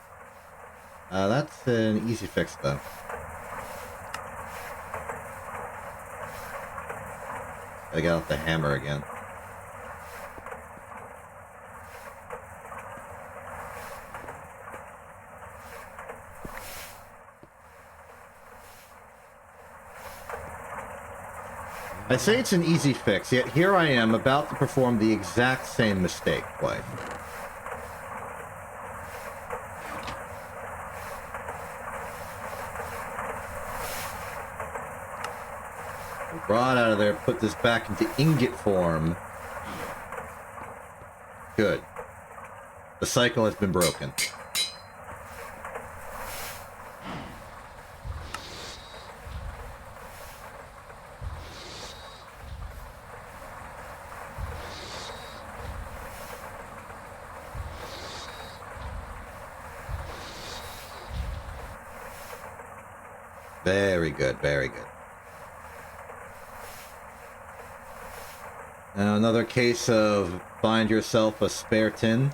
That's an easy fix, though. I got out the hammer again. I say it's an easy fix, yet here I am about to perform the exact same mistake twice. Rod out of there, put this back into ingot form. Good. The cycle has been broken. Very good, very good. Now another case of find yourself a spare tin.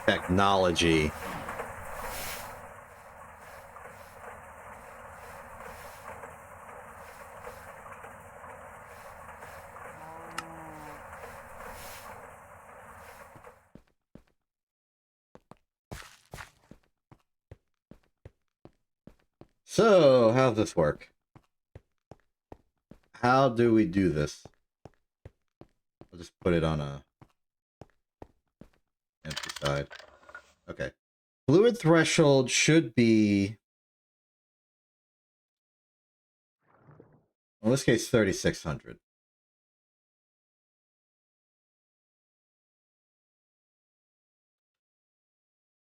Technology. So, how's this work? How do we do this? I'll just put it on a empty side. Okay. Fluid threshold should be, well, in this case, 3,600.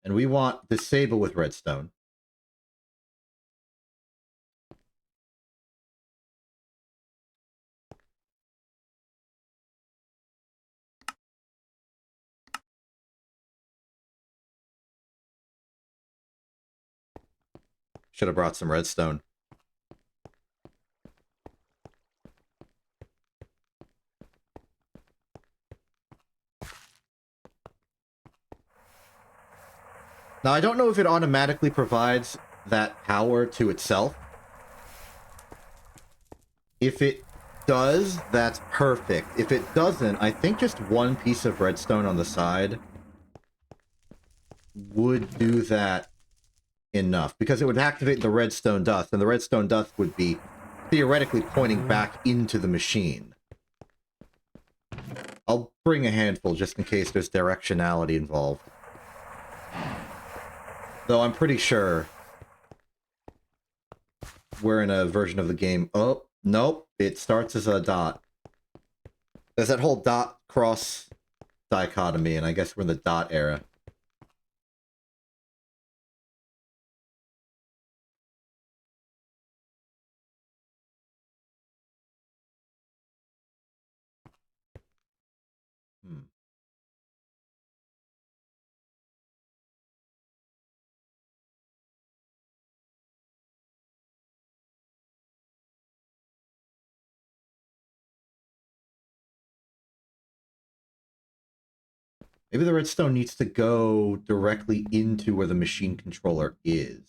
And we want disable with redstone. Should have brought some redstone. Now, I don't know if it automatically provides that power to itself. If it does, that's perfect. If it doesn't, I think just one piece of redstone on the side would do that enough, because it would activate the redstone dust, and the redstone dust would be theoretically pointing back into the machine. I'll bring a handful just in case there's directionality involved. Though I'm pretty sure we're in a version of the game. Oh, nope. It starts as a dot. There's that whole dot cross dichotomy, and I guess we're in the dot era. Maybe the redstone needs to go directly into where the machine controller is.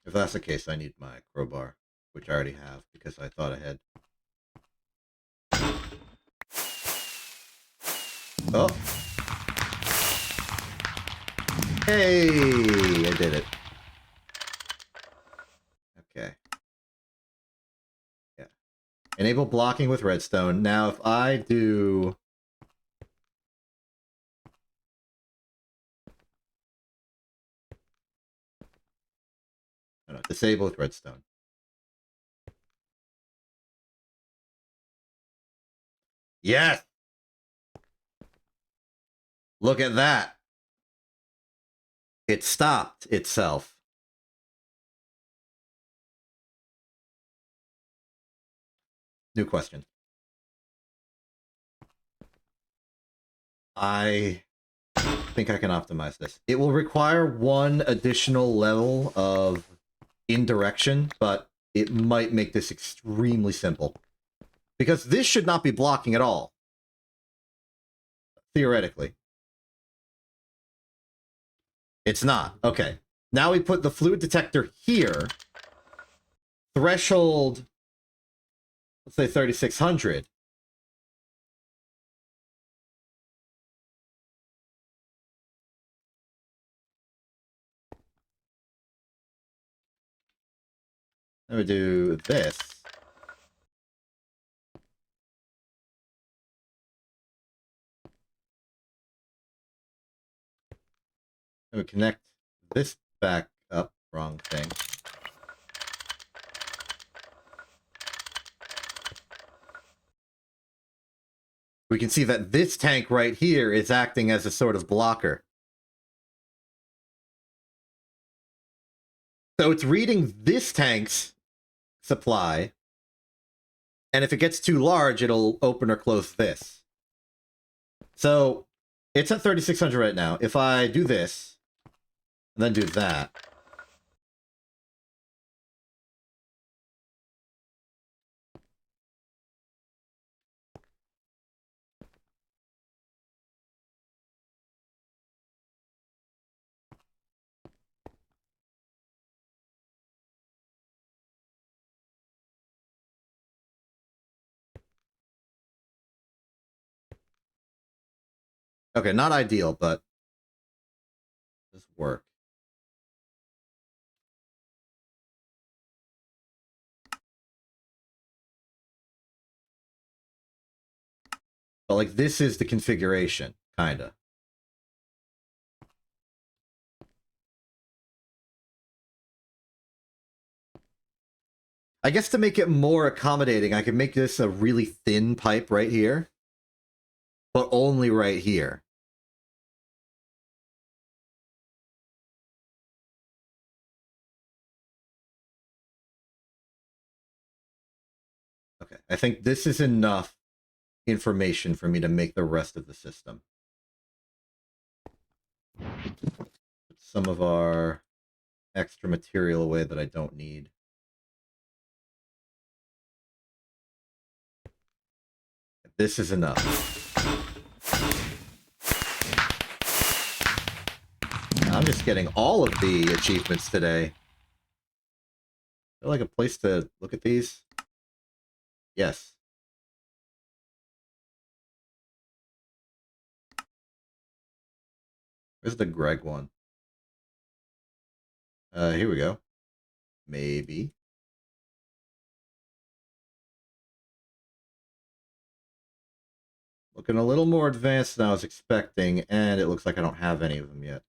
If that's the case, I need my crowbar, which I already have because I thought ahead. Oh! Hey! I did it. Okay. Yeah. Enable blocking with redstone. Now, if I do... No, disable with redstone. Yes! Look at that! It stopped itself. New question. I think I can optimize this. It will require one additional level of indirection, but it might make this extremely simple. Because this should not be blocking at all. Theoretically. It's not. Okay. Now we put the fluid detector here. Threshold, let's say 3600. Then we do this. Then we connect this back up. Wrong thing. We can see that this tank right here is acting as a sort of blocker. So it's reading this tank's supply, and if it gets too large, it'll open or close this. So it's at 3600 right now. If I do this, and then do that, okay, not ideal, but this work. But like this is the configuration, kinda. I guess to make it more accommodating, I could make this a really thin pipe right here, but only right here. Okay, I think this is enough information for me to make the rest of the system. Put some of our extra material away that I don't need. This is enough. I'm just getting all of the achievements today. Is there like a place to look at these? Yes. Where's the Greg one? Here we go. Maybe. Looking a little more advanced than I was expecting, and it looks like I don't have any of them yet.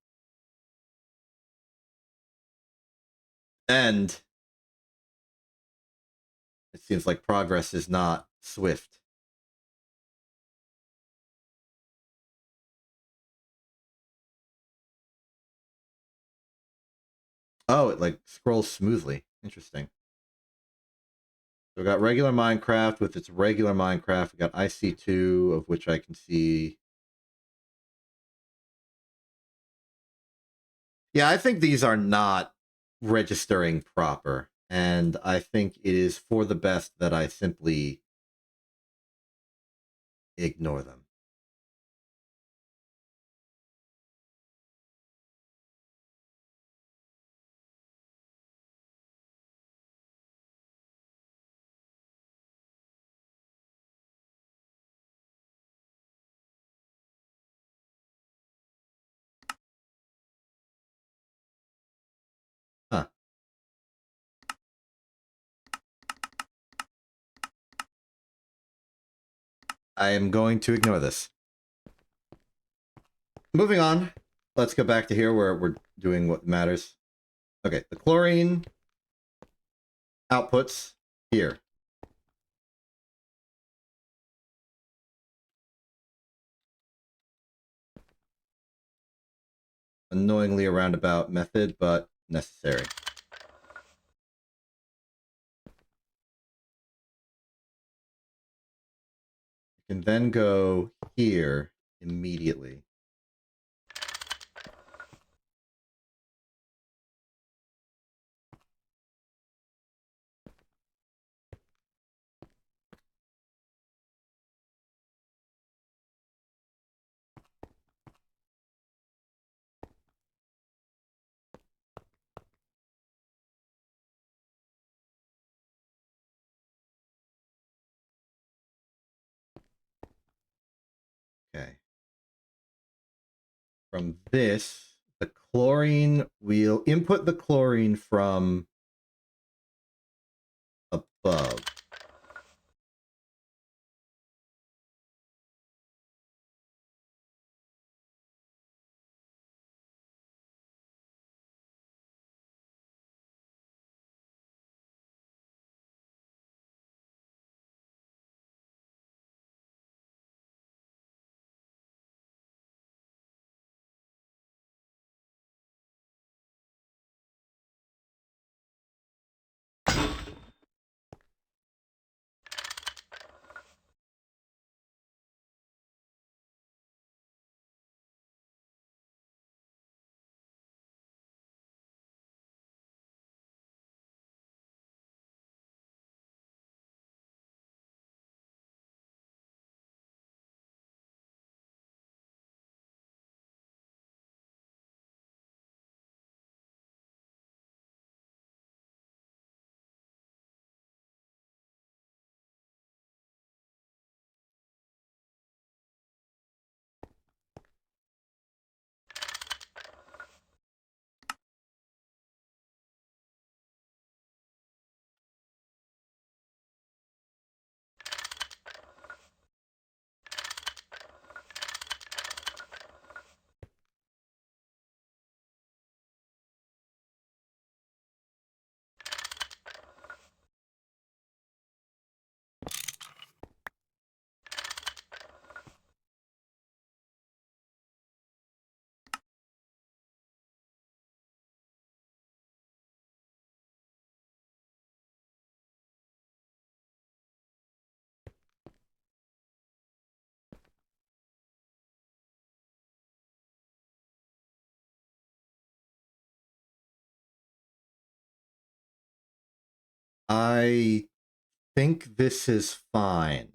And it seems like progress is not swift. Oh, it like scrolls smoothly. Interesting. So we got regular Minecraft with its regular Minecraft. We got IC2, of which I can see. Yeah, I think these are not registering proper. And I think it is for the best that I simply ignore them. Huh. I am going to ignore this. Moving on. Let's go back to here where we're doing what matters. Okay, the chlorine outputs here. Annoyingly a roundabout method, but necessary. You can then go here immediately. Okay. From this, the chlorine, we'll input the chlorine from above. I think this is fine.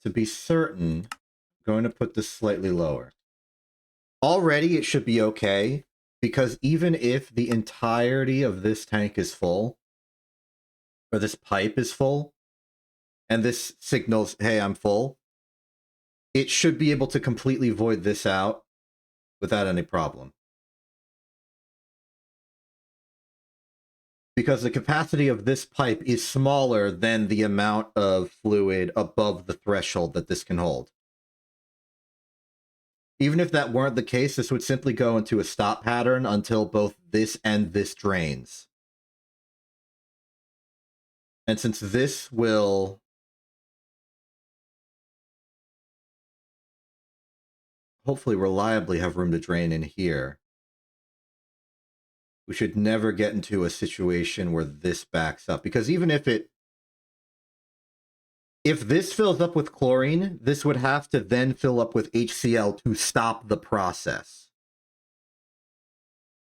To be certain, I'm going to put this slightly lower. Already it should be okay, because even if the entirety of this tank is full, or this pipe is full, and this signals, hey, I'm full, it should be able to completely void this out without any problem. Because the capacity of this pipe is smaller than the amount of fluid above the threshold that this can hold. Even if that weren't the case, this would simply go into a stop pattern until both this and this drains. And since this will hopefully reliably have room to drain in here, we should never get into a situation where this backs up. Because even if this fills up with chlorine, this would have to then fill up with HCl to stop the process.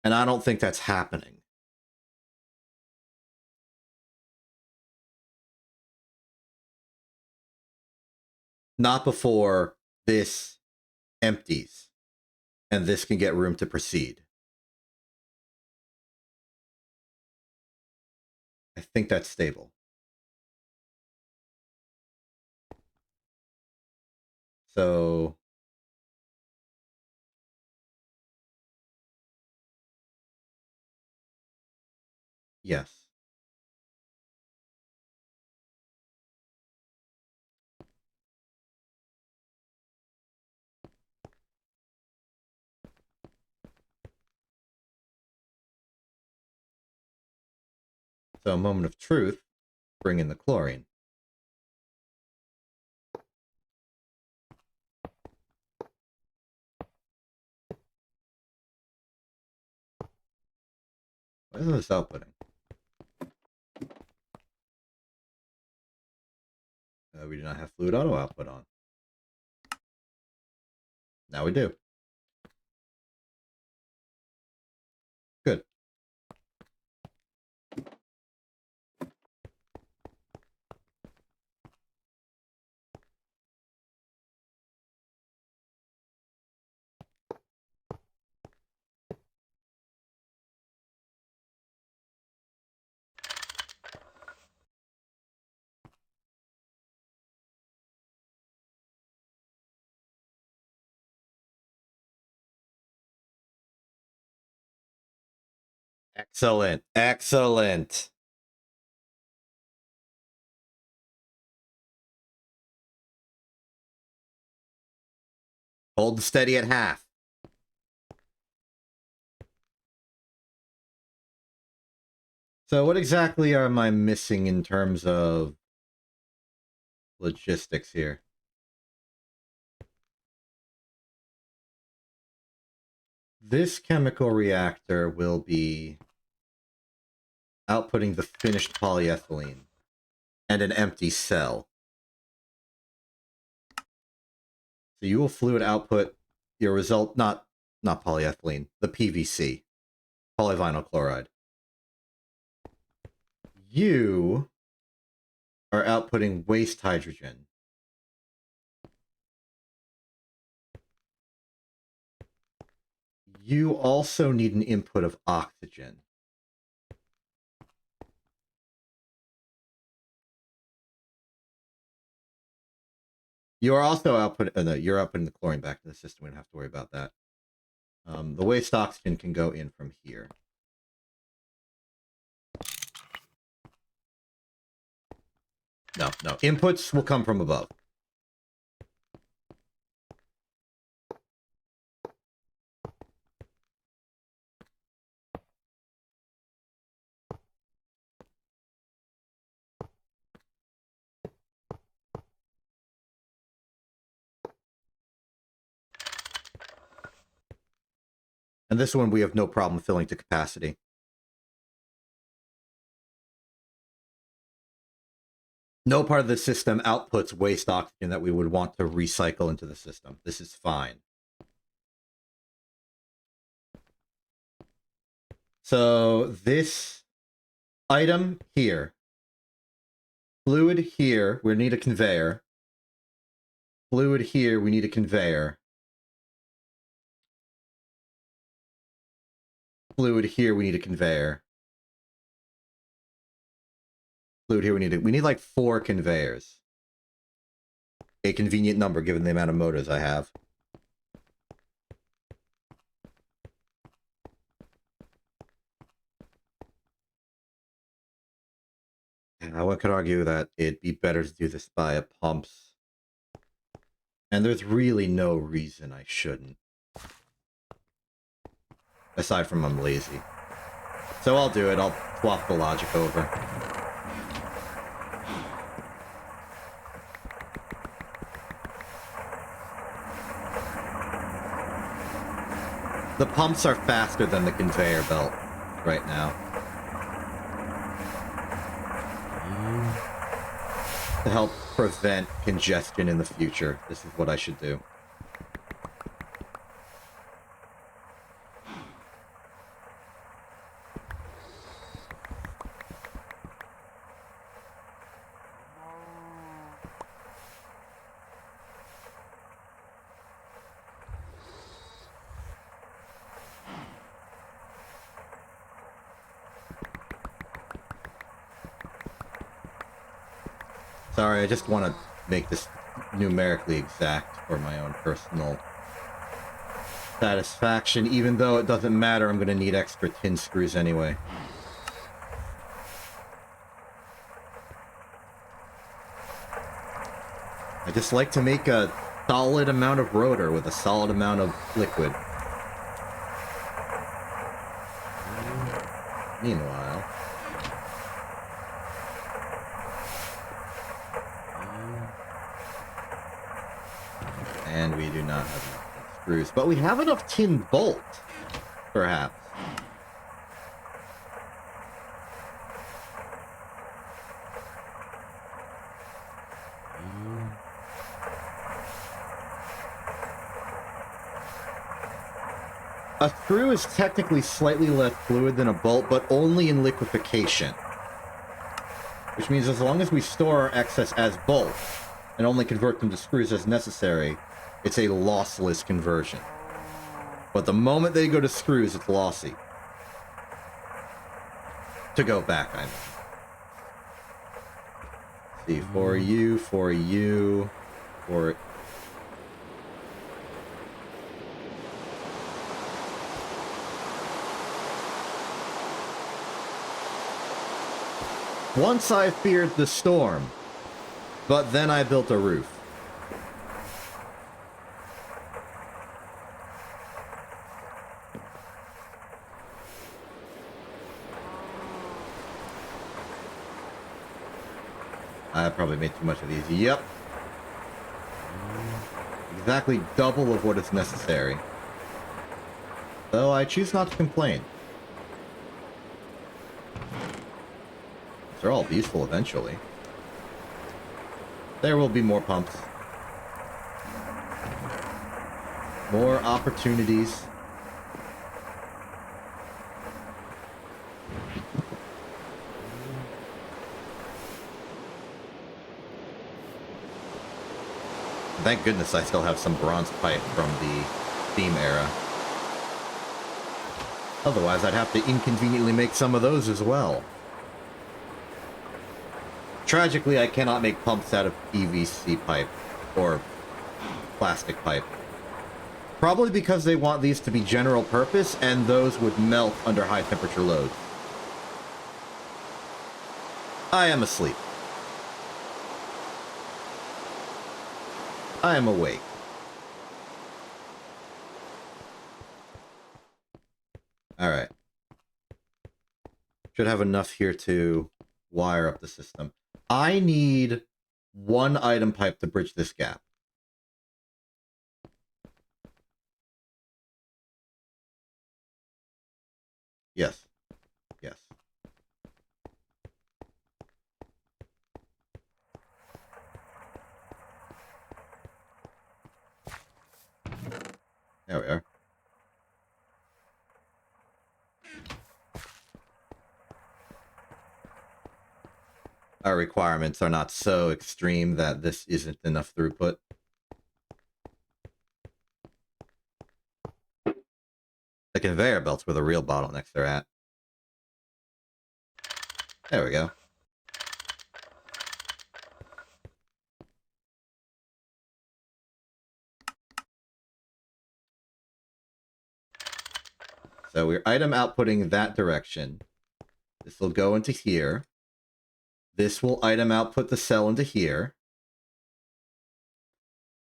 And I don't think that's happening. Not before this empties and this can get room to proceed. I think that's stable. So yes. So a moment of truth, bring in the chlorine. What is this outputting? We do not have fluid auto output on. Now we do. Good. Excellent. Excellent. Hold steady at half. So what exactly am I missing in terms of logistics here? This chemical reactor will be outputting the finished polyethylene and an empty cell. So you will fluid output your result, not polyethylene, the PVC, polyvinyl chloride. You are outputting waste hydrogen. You also need an input of oxygen. You are also outputting, no, you're outputting the chlorine back to the system. We don't have to worry about that. The waste oxygen can go in from here. No. Inputs will come from above. And this one we have no problem filling to capacity. No part of the system outputs waste oxygen that we would want to recycle into the system. This is fine. So this item here, fluid here, we need a conveyor. Fluid here, we need a conveyor. Fluid here, we need a conveyor. Fluid here, we need like 4 conveyors. A convenient number given the amount of motors I have. One could argue that it'd be better to do this via pumps. And there's really no reason I shouldn't. Aside from I'm lazy. So I'll do it. I'll swap the logic over. The pumps are faster than the conveyor belt right now. To help prevent congestion in the future, this is what I should do. Sorry, I just want to make this numerically exact for my own personal satisfaction. Even though it doesn't matter, I'm going to need extra tin screws anyway. I just like to make a solid amount of rotor with a solid amount of liquid. Meanwhile... And we do not have enough screws. But we have enough tin bolts, perhaps. A screw is technically slightly less fluid than a bolt, but only in liquefaction. Which means as long as we store our excess as bolts, and only convert them to screws as necessary, it's a lossless conversion. But the moment they go to screws, it's lossy. To go back, I mean. See, for you, for... Once I feared the storm, but then I built a roof. I probably made too much of these. Yep. Exactly double of what is necessary. Though I choose not to complain. They're all useful eventually. There will be more pumps. More opportunities. Thank goodness I still have some bronze pipe from the theme era. Otherwise, I'd have to inconveniently make some of those as well. Tragically, I cannot make pumps out of PVC pipe or plastic pipe. Probably because they want these to be general purpose, and those would melt under high temperature loads. I am asleep. I am awake. Alright. Should have enough here to wire up the system. I need one item pipe to bridge this gap. Yes. Yes. There we are. Our requirements are not so extreme that this isn't enough throughput. The conveyor belt's where the real bottlenecks are at. There we go. So we're item outputting that direction. This will go into here. This will item output the cell into here.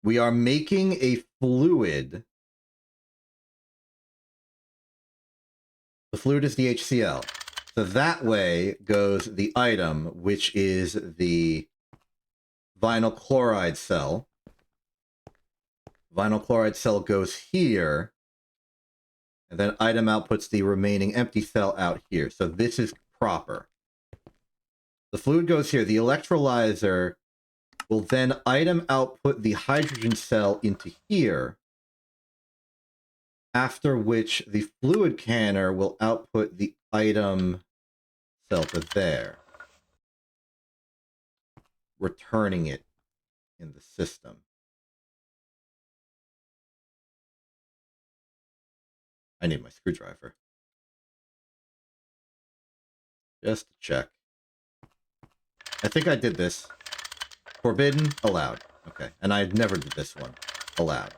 We are making a fluid. The fluid is the HCl. So that way goes the item, which is the vinyl chloride cell. Vinyl chloride cell goes here. And then item outputs the remaining empty cell out here. So this is proper. The fluid goes here. The electrolyzer will then item output the hydrogen cell into here. After which the fluid canner will output the item cell to there. Returning it in the system. I need my screwdriver. Just to check. I think I did this. Forbidden, allowed. Okay, and I never did this one. Allowed.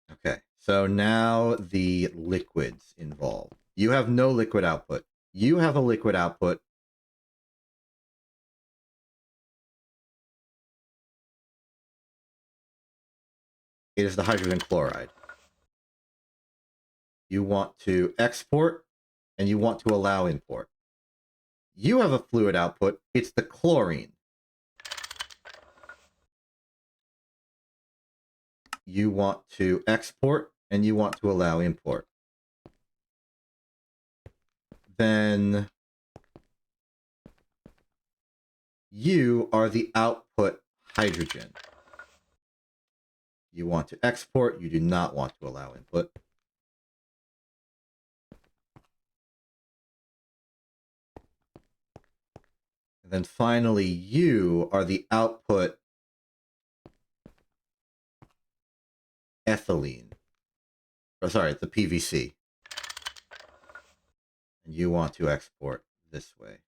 Okay, so now the liquids involved. You have no liquid output. You have a liquid output. It is the hydrogen chloride. You want to export, and you want to allow import. You have a fluid output. It's the chlorine. You want to export, and you want to allow import. Then you are the output hydrogen. You want to export. You do not want to allow input. And then finally, you are the output ethylene. Or sorry, the PVC. And you want to export this way.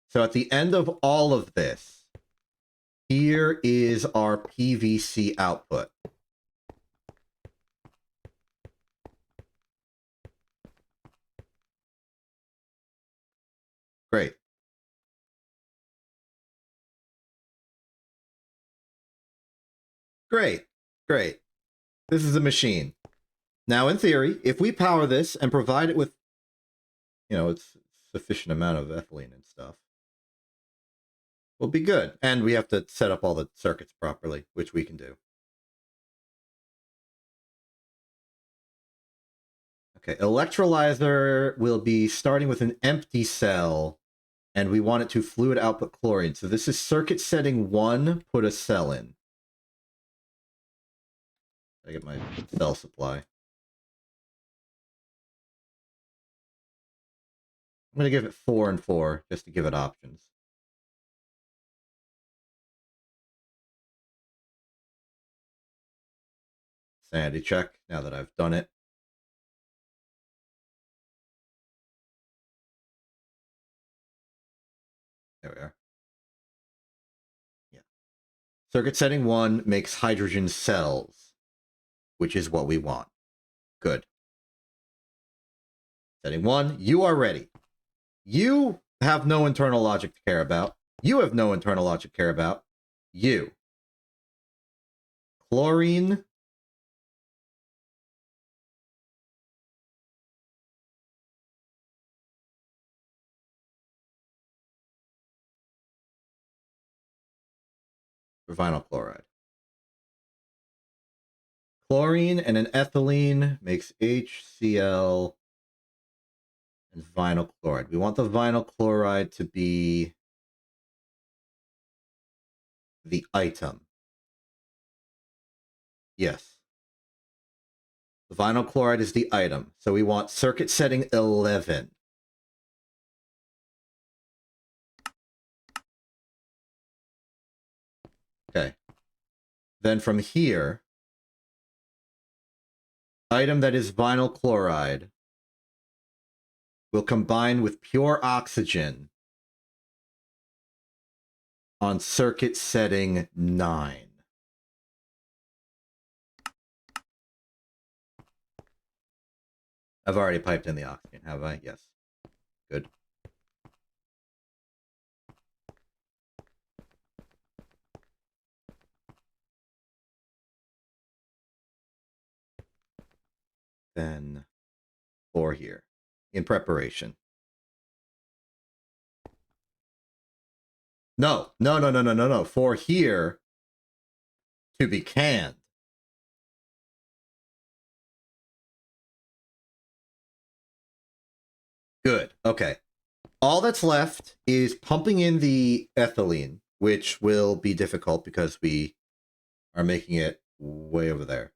So at the end of all of this, here is our PVC output. Great. Great. Great. This is a machine. Now, in theory, if we power this and provide it with, you know, it's sufficient amount of ethylene and stuff, we'll be good. And we have to set up all the circuits properly, which we can do. Okay, electrolyzer will be starting with an empty cell, and we want it to fluid output chlorine. So this is circuit setting 1, put a cell in. I get my cell supply. I'm going to give it 4 and 4, just to give it options. Sanity check, now that I've done it. There we are. Yeah. Circuit setting 1 makes hydrogen cells, which is what we want. Good. Setting 1, you are ready. You have no internal logic to care about. You have no internal logic to care about. You. Chlorine. For vinyl chloride. Chlorine and an ethylene makes HCl and vinyl chloride. We want the vinyl chloride to be the item. Yes. The vinyl chloride is the item. So we want circuit setting 11. Okay. Then from here, item that is vinyl chloride will combine with pure oxygen on circuit setting 9. I've already piped in the oxygen, have I? Yes. Good. Then 4 here in preparation. No. 4 here to be canned. Good. Okay. All that's left is pumping in the ethylene, which will be difficult because we are making it way over there.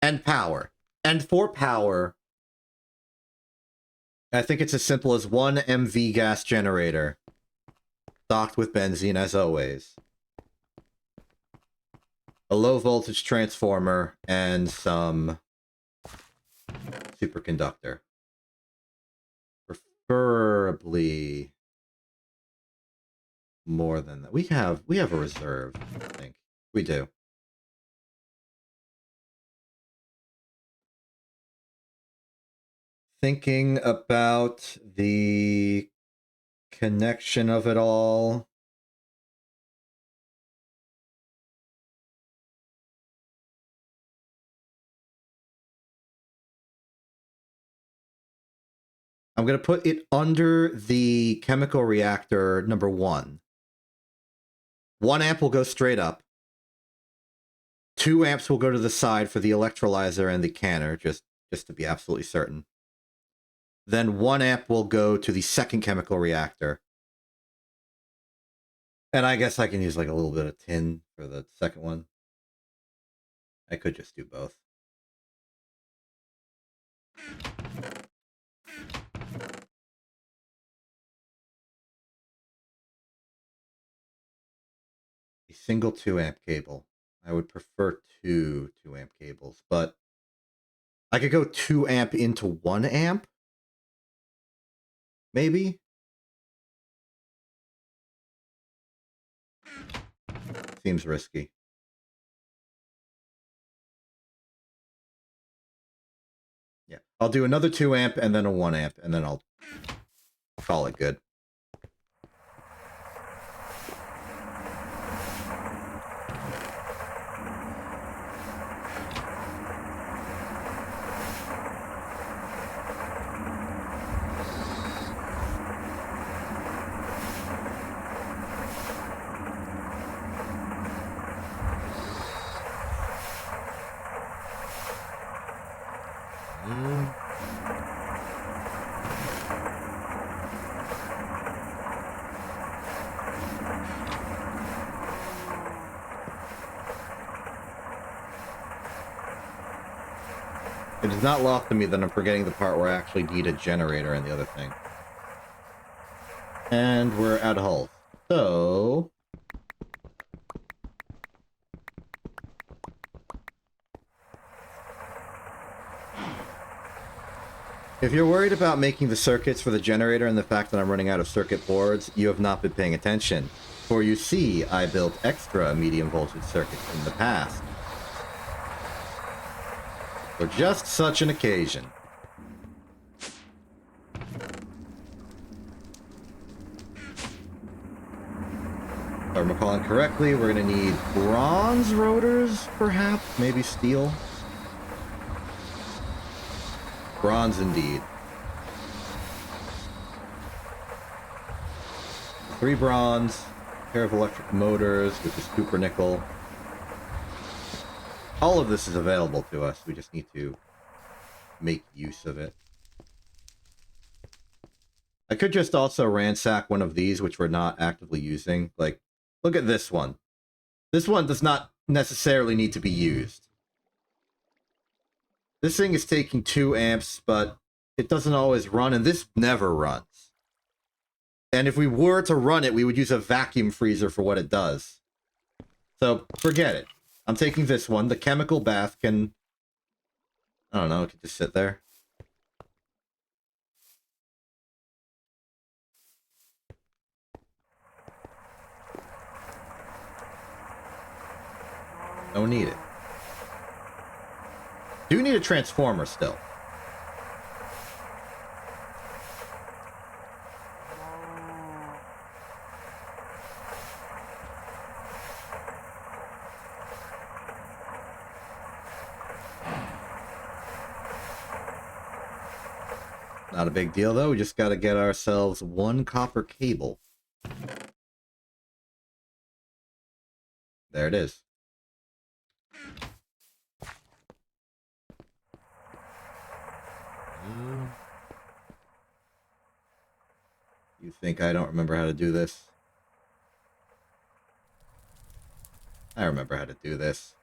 And power. And for power, I think it's as simple as 1 MV gas generator stocked with benzene, as always. A low voltage transformer and some superconductor. Preferably more than that. We have a reserve, I think. We do. Thinking about the connection of it all. I'm going to put it under the chemical reactor number 1. 1 amp will go straight up. 2 amps will go to the side for the electrolyzer and the canner, just to be absolutely certain. Then 1 amp will go to the second chemical reactor. And I guess I can use like a little bit of tin for the second one. I could just do both. A single 2-amp cable. I would prefer two 2-amp cables, but I could go 2-amp into 1-amp? Maybe? Seems risky. Yeah, I'll do another 2-amp and then a 1-amp, and then I'll call it good. It is not lost to me that I'm forgetting the part where I actually need a generator and the other thing. And we're out of hulls. So... if you're worried about making the circuits for the generator and the fact that I'm running out of circuit boards, you have not been paying attention. For you see, I built extra medium voltage circuits in the past. For just such an occasion. If I'm recalling correctly, we're going to need bronze rotors, perhaps? Maybe steel? Bronze indeed. 3 bronze, a pair of electric motors, which is super nickel. All of this is available to us. We just need to make use of it. I could just also ransack one of these, which we're not actively using. Like, look at this one. This one does not necessarily need to be used. This thing is taking 2 amps, but it doesn't always run, and this never runs. And if we were to run it, we would use a vacuum freezer for what it does. So, forget it. I'm taking this one. The chemical bath can... I don't know, it can just sit there. Don't need it. Do need a transformer still. Not a big deal, though. We just got to get ourselves 1 copper cable. There it is. You think I don't remember how to do this? I remember how to do this.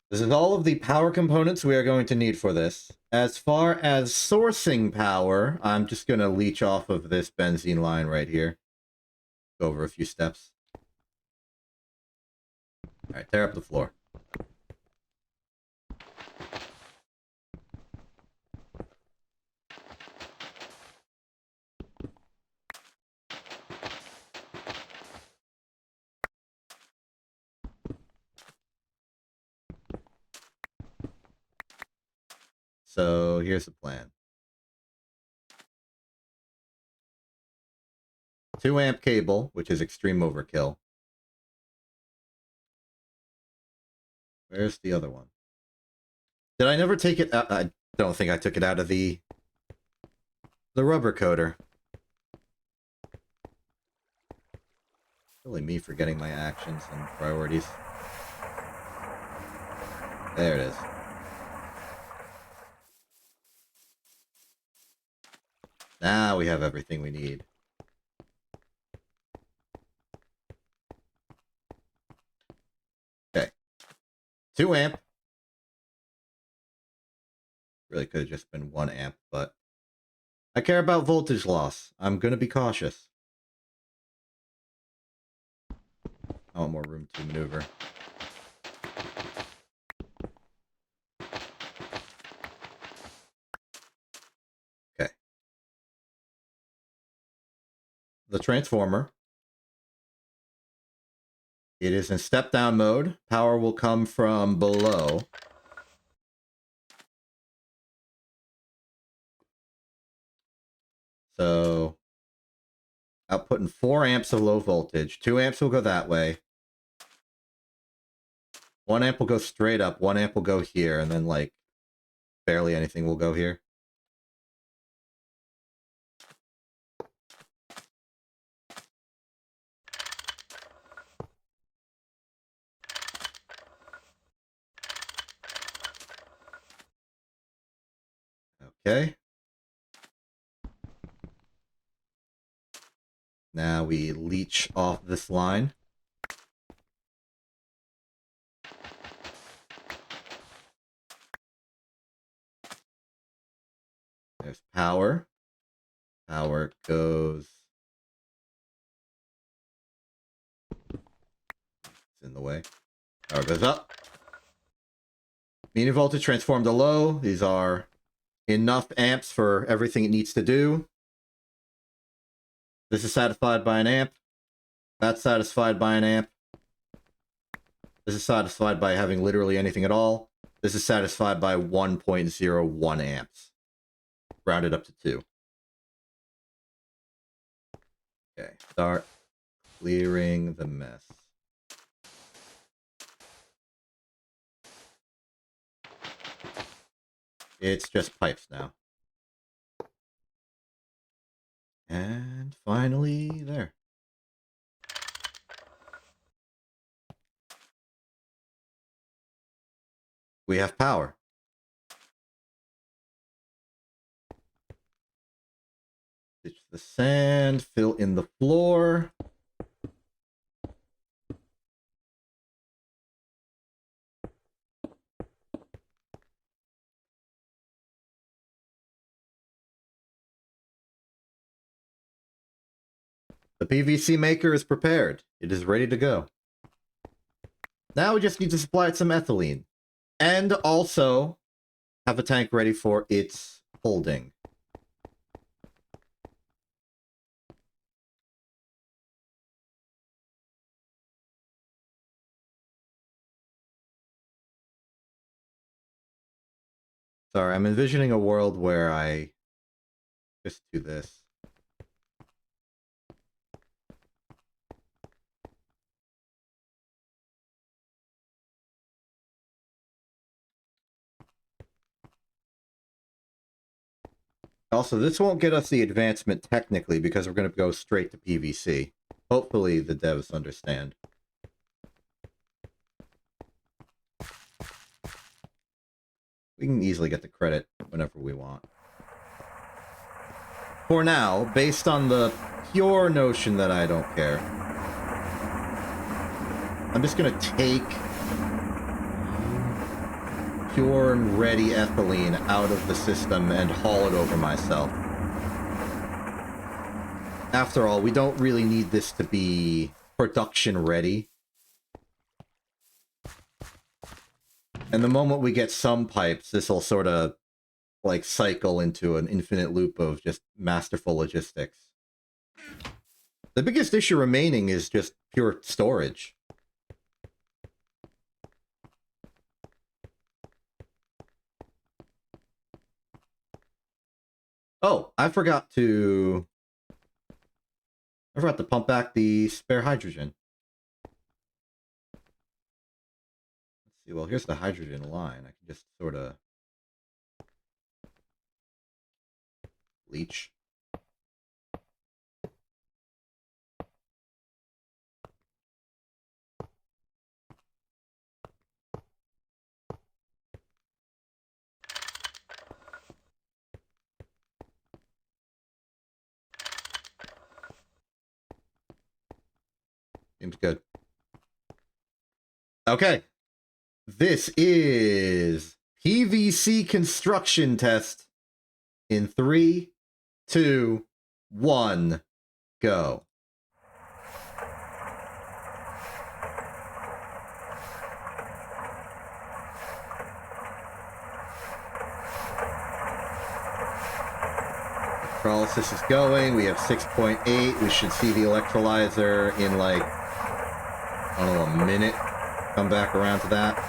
This is all of the power components we are going to need for this. As far as sourcing power, I'm just going to leech off of this benzene line right here. Go over a few steps. Alright, tear up the floor. So here's the plan. 2 amp cable, which is extreme overkill. Where's the other one? Did I never take it out? I don't think I took it out of the rubber coater. Really me forgetting my actions and priorities. There it is. Now we have everything we need. Okay. 2 amp. Really could have just been 1 amp, but I care about voltage loss. I'm going to be cautious. I want more room to maneuver. Okay. The transformer. It is in step-down mode. Power will come from below. So, outputting 4 amps of low voltage. 2 amps will go that way. 1 amp will go straight up. 1 amp will go here, and then, like, barely anything will go here. Okay. Now we leech off this line. There's power. Power goes... It's in the way. Power goes up. Medium voltage transformed to low. These are enough amps for everything it needs to do. This is satisfied by an amp. That's satisfied by an amp. This is satisfied by having literally anything at all. This is satisfied by 1.01 amps. Rounded up to 2. Okay, start clearing the mess. It's just pipes now. And finally, there. We have power. Ditch the sand, fill in the floor. The PVC maker is prepared. It is ready to go. Now we just need to supply it some ethylene. And also have a tank ready for its holding. Sorry, I'm envisioning a world where I just do this. Also, this won't get us the advancement technically because we're going to go straight to PVC. Hopefully the devs understand. We can easily get the credit whenever we want. For now, based on the pure notion that I don't care, I'm just going to take pure and ready ethylene out of the system and haul it over myself. After all, we don't really need this to be production ready. And the moment we get some pipes, this will sort of like cycle into an infinite loop of just masterful logistics. The biggest issue remaining is just pure storage. Oh, I forgot to pump back the spare hydrogen. Let's see, well, here's the hydrogen line. I can just sort of leach. Seems good. Okay. This is PVC construction test in 3, 2, 1, go. Electrolysis is going. We have 6.8. We should see the electrolyzer in like, I don't know, a minute. Come back around to that.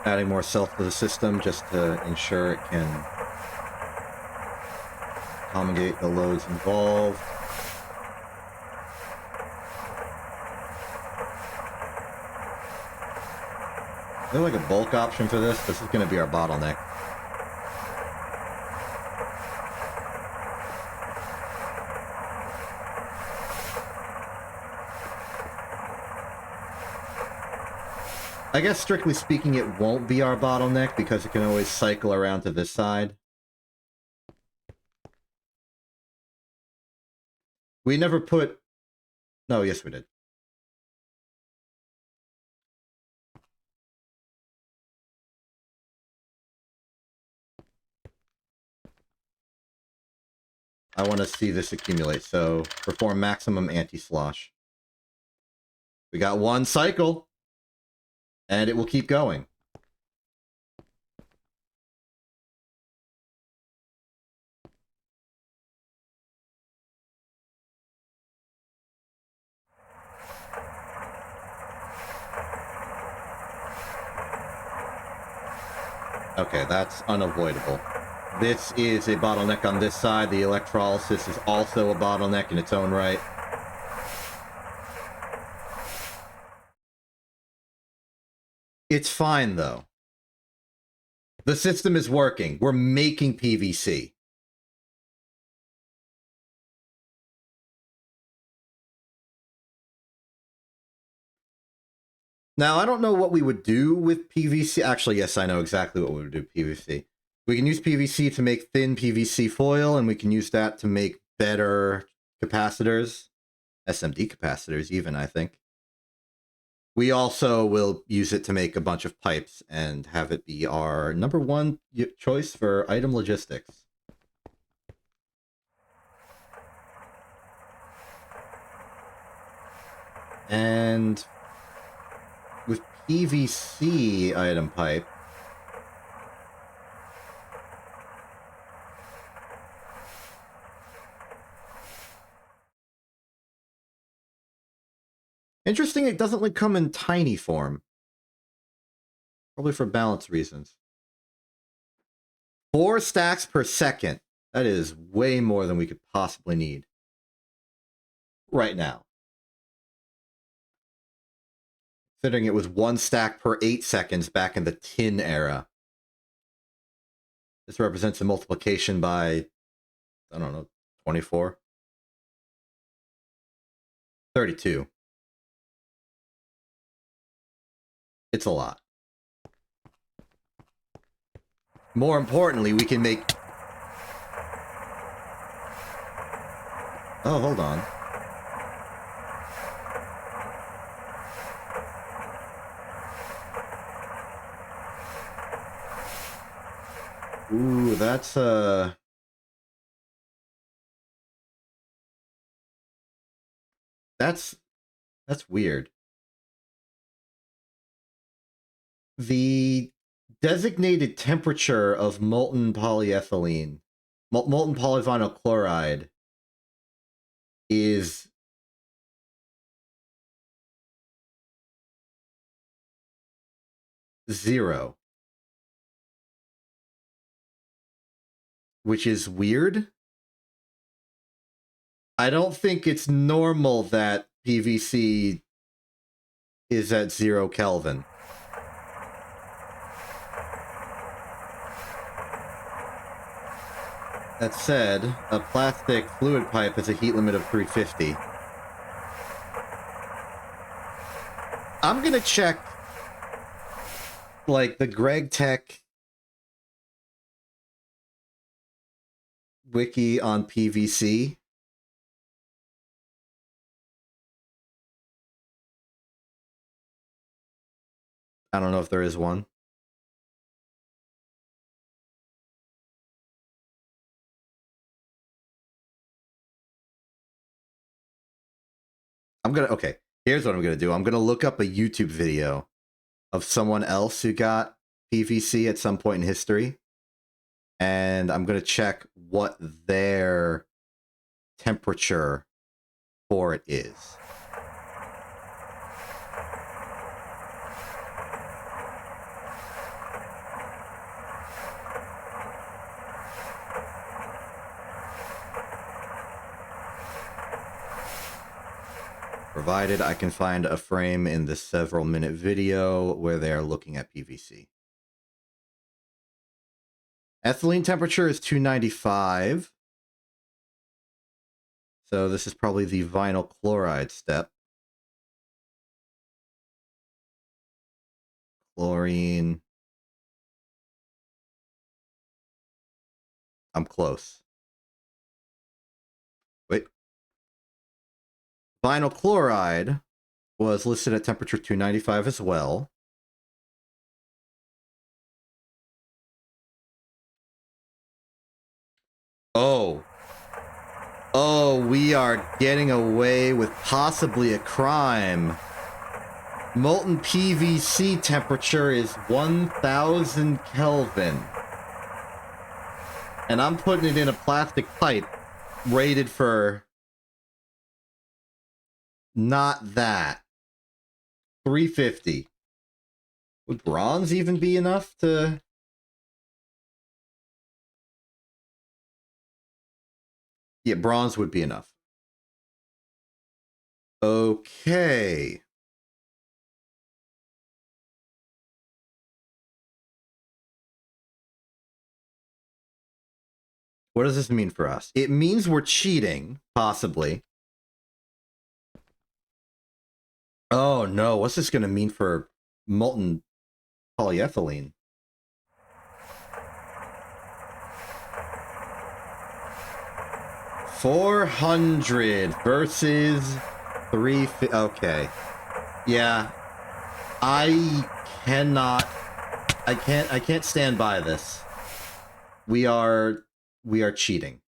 Adding more self to the system just to ensure it can accommodate the loads involved. Is there like a bulk option for this? This is going to be our bottleneck. I guess strictly speaking, it won't be our bottleneck because it can always cycle around to this side. We never put... No, yes we did. I want to see this accumulate, so perform maximum anti-slosh. We got one cycle, and it will keep going. Okay, that's unavoidable. This is a bottleneck on this side. The electrolysis is also a bottleneck in its own right. It's fine, though. The system is working. We're making PVC. Now, I don't know what we would do with PVC. Actually, yes, I know exactly what we would do with PVC. We can use PVC to make thin PVC foil, and we can use that to make better capacitors. SMD capacitors, even, I think. We also will use it to make a bunch of pipes and have it be our #1 choice for item logistics. And with PVC item pipe, interesting, it doesn't like come in tiny form. Probably for balance reasons. 4 stacks per second. That is way more than we could possibly need. Right now. Considering it was 1 stack per 8 seconds back in the tin era. This represents a multiplication by, I don't know, 24? 32. It's a lot. More importantly, we can make... Oh, hold on. Ooh, that's weird. The designated temperature of molten polyethylene, molten polyvinyl chloride, is 0. Which is weird. I don't think it's normal that PVC is at 0 Kelvin. That said, a plastic fluid pipe has a heat limit of 350. I'm gonna check, like, the Greg Tech wiki on PVC. I don't know if there is one. Okay, here's what I'm gonna do. I'm gonna look up a YouTube video of someone else who got PVC at some point in history, and I'm gonna check what their temperature for it is. Provided I can find a frame in this several-minute video where they are looking at PVC. Ethylene temperature is 295. So this is probably the vinyl chloride step. Chlorine. I'm close. Wait. Vinyl chloride was listed at temperature 295 as well. Oh, we are getting away with possibly a crime. Molten PVC temperature is 1000 Kelvin. And I'm putting it in a plastic pipe rated for not that. 350. Would bronze even be enough to... Yeah, bronze would be enough. Okay. What does this mean for us? It means we're cheating, possibly. Oh no, what's this going to mean for molten polyethylene? $400 versus 350. Okay. Yeah. I can't stand by this. We are cheating.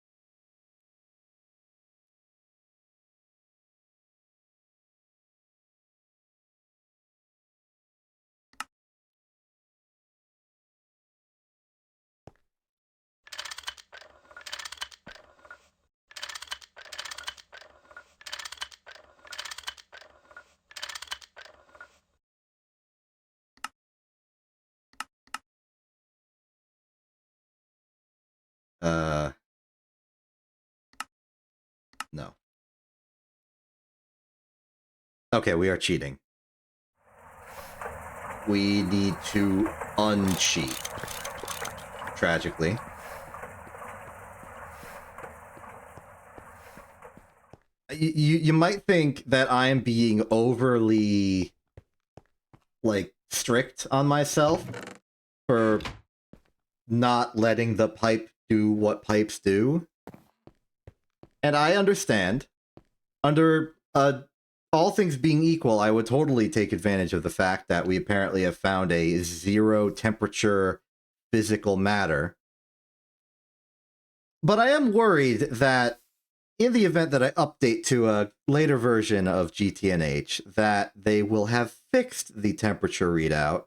No. Okay, we are cheating. We need to uncheat. Tragically. You might think that I am being overly, like, strict on myself for not letting the pipe do what pipes do. And I understand. Under all things being equal, I would totally take advantage of the fact that we apparently have found a 0 temperature physical matter. But I am worried that in the event that I update to a later version of GTNH, that they will have fixed the temperature readout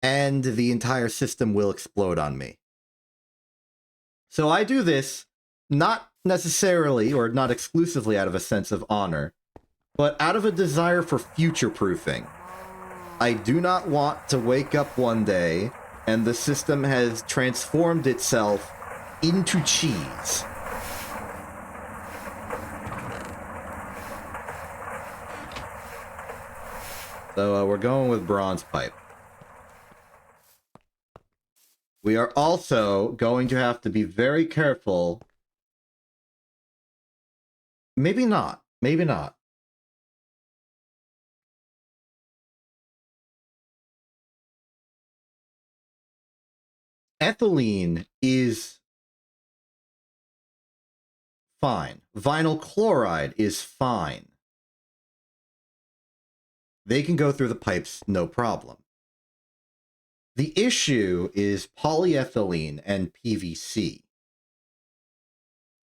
and the entire system will explode on me. So I do this not necessarily or not exclusively out of a sense of honor, but out of a desire for future-proofing. I do not want to wake up one day and the system has transformed itself into cheese. So we're going with bronze pipe. We are also going to have to be very careful. Maybe not. Maybe not. Ethylene is fine. Vinyl chloride is fine. They can go through the pipes, no problem. The issue is polyethylene and PVC.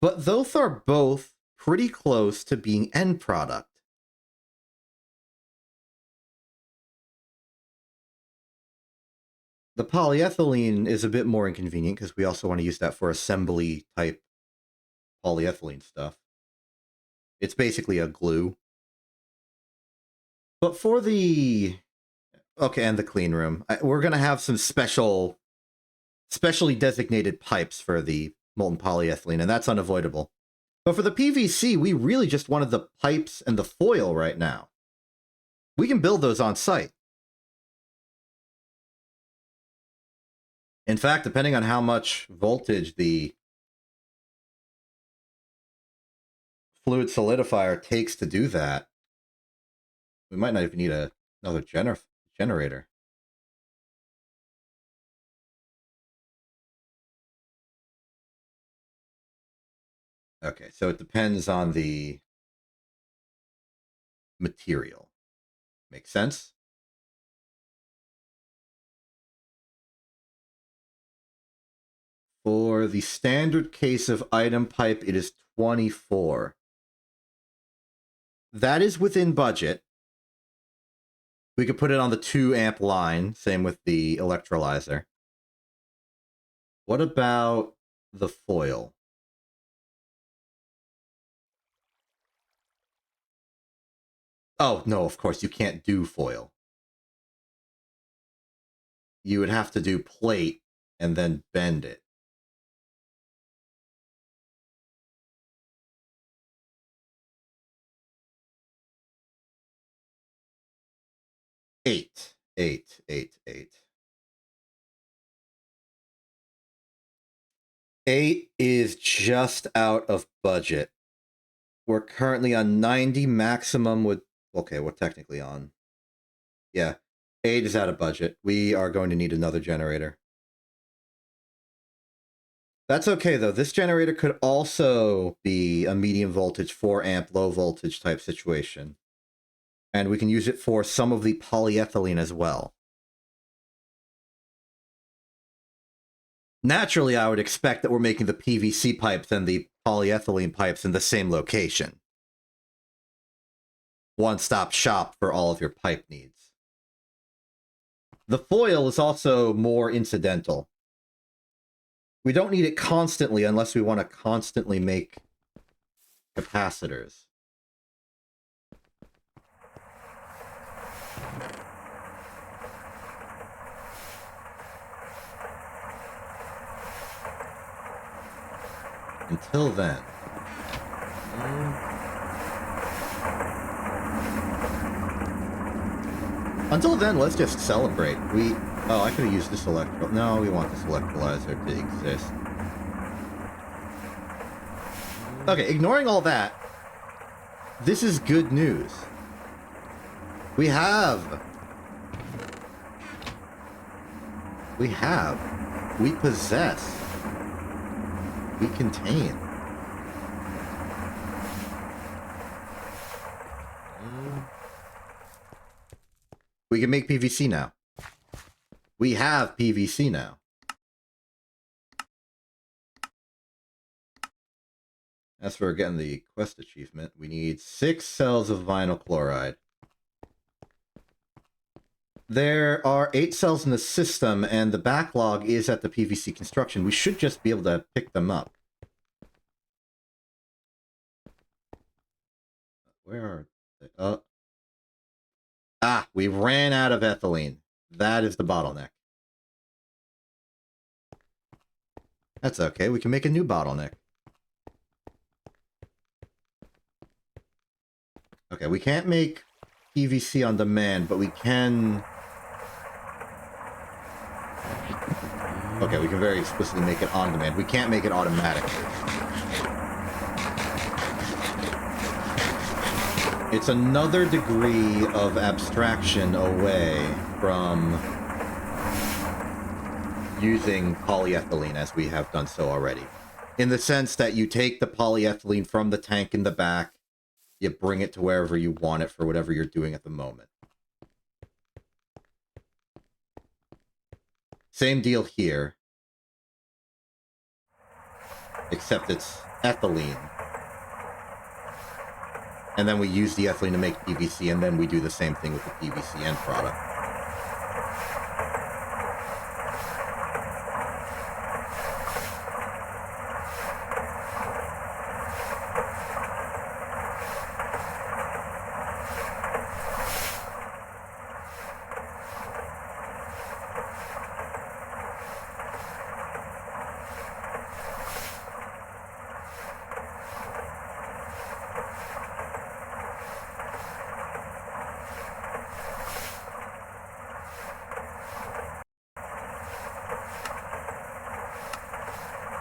But those are both pretty close to being end product. The polyethylene is a bit more inconvenient because we also want to use that for assembly type polyethylene stuff. It's basically a glue. But for the... Okay, and the clean room. We're going to have some specially designated pipes for the molten polyethylene, and that's unavoidable. But for the PVC, we really just wanted the pipes and the foil right now. We can build those on site. In fact, depending on how much voltage the fluid solidifier takes to do that, we might not even need another generator. Okay, so it depends on the material. Makes sense? For the standard case of item pipe, it is 24. That is within budget. We could put it on the 2 amp line, same with the electrolyzer. What about the foil? Oh, no, of course, you can't do foil. You would have to do plate and then bend it. Eight. Eight is just out of budget. We're currently on 90 maximum with... Okay, we're technically on. Yeah, 8 is out of budget. We are going to need another generator. That's okay, though. This generator could also be a medium voltage, 4 amp, low voltage type situation. And we can use it for some of the polyethylene as well. Naturally, I would expect that we're making the PVC pipes and the polyethylene pipes in the same location. One-stop shop for all of your pipe needs. The foil is also more incidental. We don't need it constantly unless we want to constantly make capacitors. Until then. Until then, let's just celebrate. Oh, I could have used this No, we want this electrolyzer to exist. Okay, ignoring all that, this is good news. We possess. We contain. We can make PVC now. We have PVC now. As for getting the quest achievement, we need 6 cells of vinyl chloride. There are 8 cells in the system, and the backlog is at the PVC construction. We should just be able to pick them up. Where are they? We ran out of ethylene. That is the bottleneck. That's okay. We can make a new bottleneck. Okay, we can't make PVC on demand, but we can... Okay, we can very explicitly make it on demand. We can't make it automatically. It's another degree of abstraction away from using polyethylene as we have done so already. In the sense that you take the polyethylene from the tank in the back, you bring it to wherever you want it for whatever you're doing at the moment. Same deal here. Except it's ethylene. And then we use the ethylene to make PVC, and then we do the same thing with the PVC end product.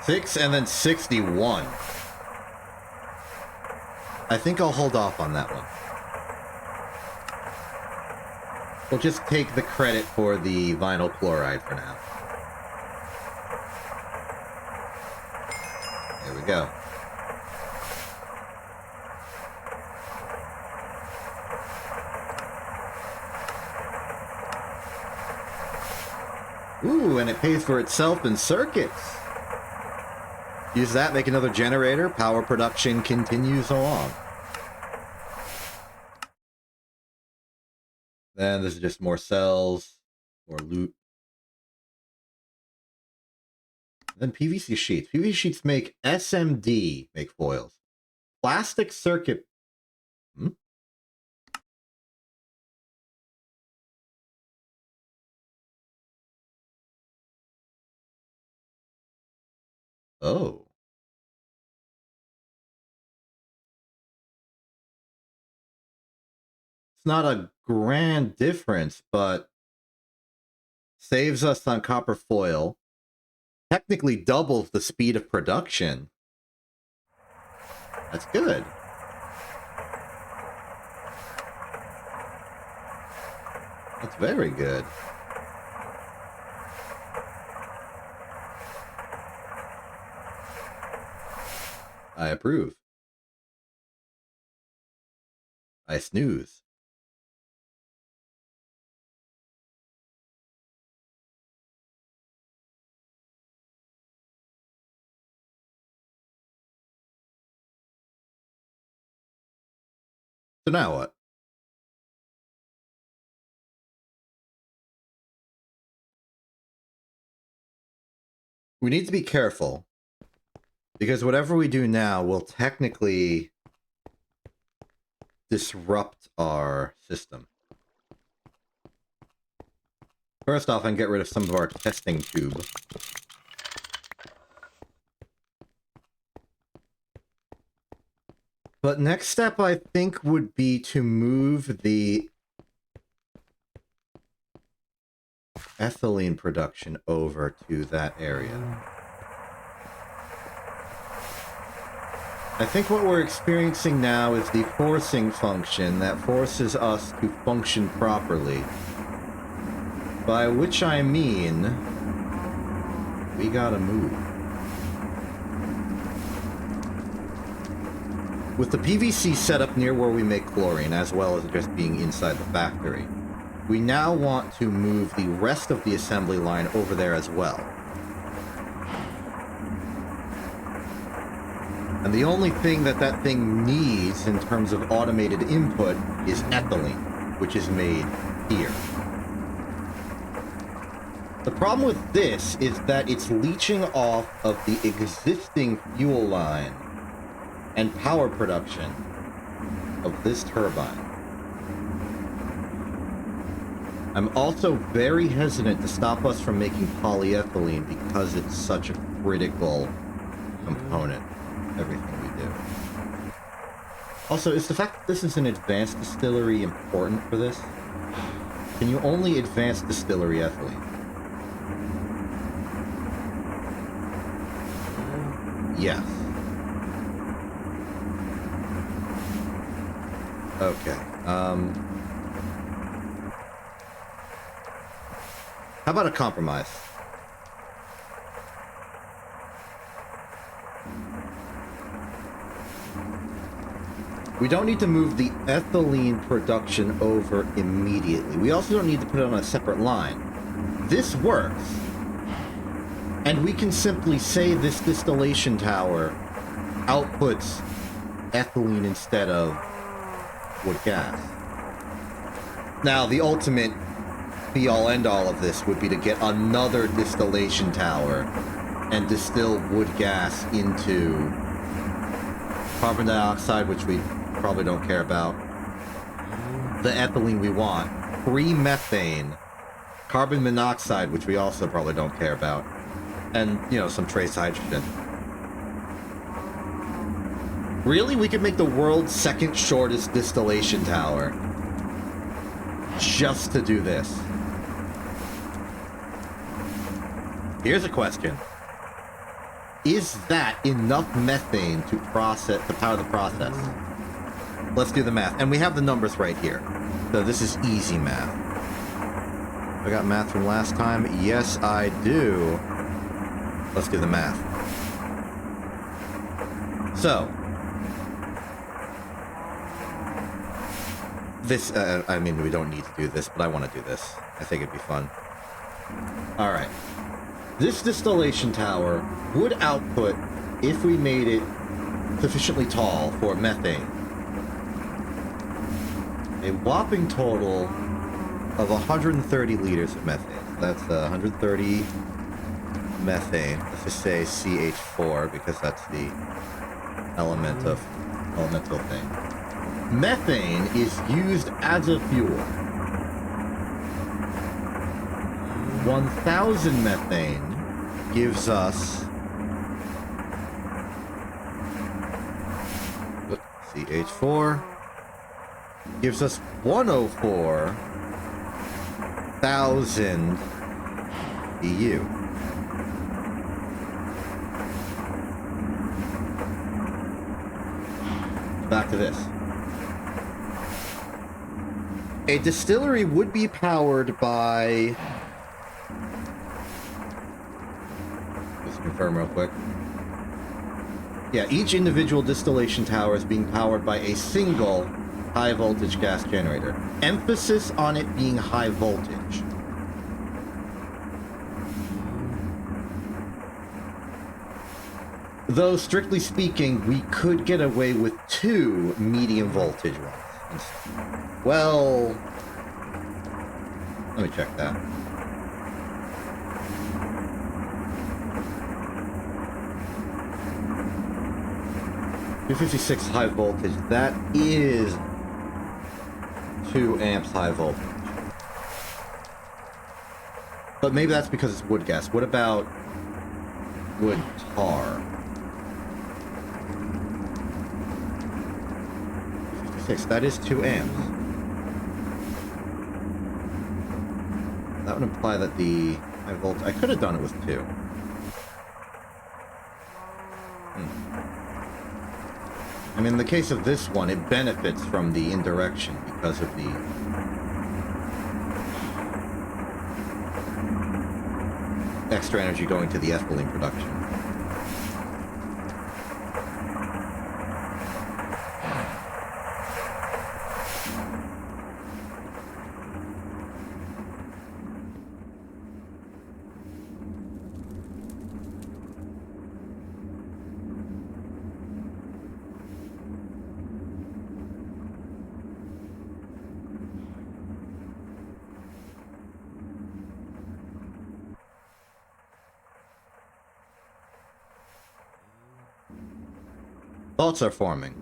Six and then 61. I think I'll hold off on that one. We'll just take the credit for the vinyl chloride for now. There we go. Ooh, and it pays for itself in circuits. Use that, make another generator, power production continues along. Then this is just more cells, more loot. Then PVC sheets. PVC sheets make SMD, make foils. Plastic circuit. Oh. It's not a grand difference, but saves us on copper foil. Technically doubles the speed of production. That's good. That's very good. I approve. I snooze. So now what? We need to be careful, because whatever we do now will technically disrupt our system. First off, I can get rid of some of our testing tube. But next step, I think, would be to move the ethylene production over to that area. I think what we're experiencing now is the forcing function that forces us to function properly. By which I mean, we gotta move. With the PVC set up near where we make chlorine, as well as just being inside the factory, we now want to move the rest of the assembly line over there as well. And the only thing that that thing needs in terms of automated input is ethylene, which is made here. The problem with this is that it's leaching off of the existing fuel line and power production of this turbine. I'm also very hesitant to stop us from making polyethylene because it's such a critical component of everything we do. Also, is the fact that this is an advanced distillery important for this? Can you only advanced distillery ethylene? Yes. Okay. How about a compromise? We don't need to move the ethylene production over immediately. We also don't need to put it on a separate line. This works. And we can simply say this distillation tower outputs ethylene instead of wood gas. Now, the ultimate be-all end-all of this would be to get another distillation tower and distill wood gas into carbon dioxide, which we probably don't care about, the ethylene we want, free methane, carbon monoxide, which we also probably don't care about, and, you know, some trace hydrogen. Really? We could make the world's second shortest distillation tower just to do this. Here's a question. Is that enough methane to power the process? Let's do the math. And we have the numbers right here. So this is easy math. I got math from last time? Yes, I do. Let's do the math. So, this, I mean, we don't need to do this, but I want to do this. I think it'd be fun. Alright. This distillation tower would output, if we made it sufficiently tall for methane, a whopping total of 130 liters of methane. That's 130 methane. Let's just say CH4 because that's the elemental thing. Methane is used as a fuel. 1,000 methane gives us CH4 gives us 104,000 EU. Back to this. A distillery would be powered by... Just confirm real quick. Yeah, each individual distillation tower is being powered by a single high voltage gas generator. Emphasis on it being high voltage. Though, strictly speaking, we could get away with 2 medium voltage ones. Well, let me check that. .256 high voltage, that is 2 amps high voltage. But maybe that's because it's wood gas. What about wood tar? 256, that is 2 amps. That would imply that the high voltage... I could have done it with 2. I mean, in the case of this one, it benefits from the indirection because of the extra energy going to the ethylene production. Thoughts are forming.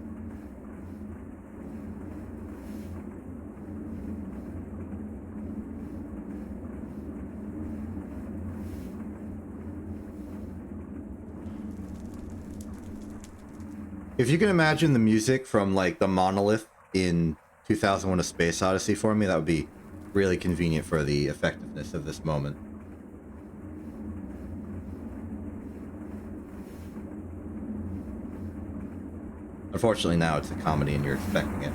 If you can imagine the music from, like, the monolith in 2001: A Space Odyssey for me, that would be really convenient for the effectiveness of this moment. Unfortunately, now it's a comedy and you're expecting it.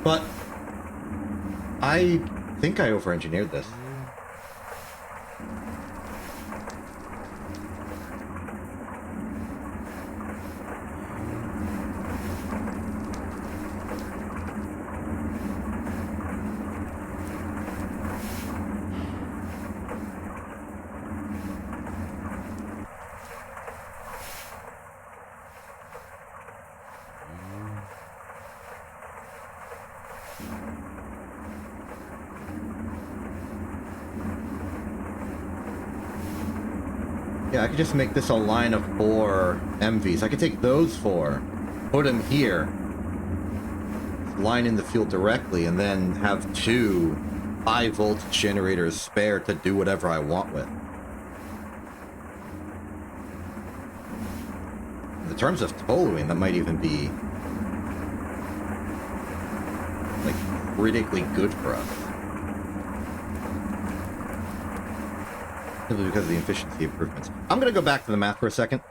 But I think I over-engineered this. Yeah, I could just make this a line of 4 MVs. I could take those 4, put them here, line in the fuel directly, and then have 2 high-voltage generators spare to do whatever I want with. In the terms of tolling, that might even be, like, critically good for us. Simply because of the efficiency improvements. I'm going to go back to the math for a second.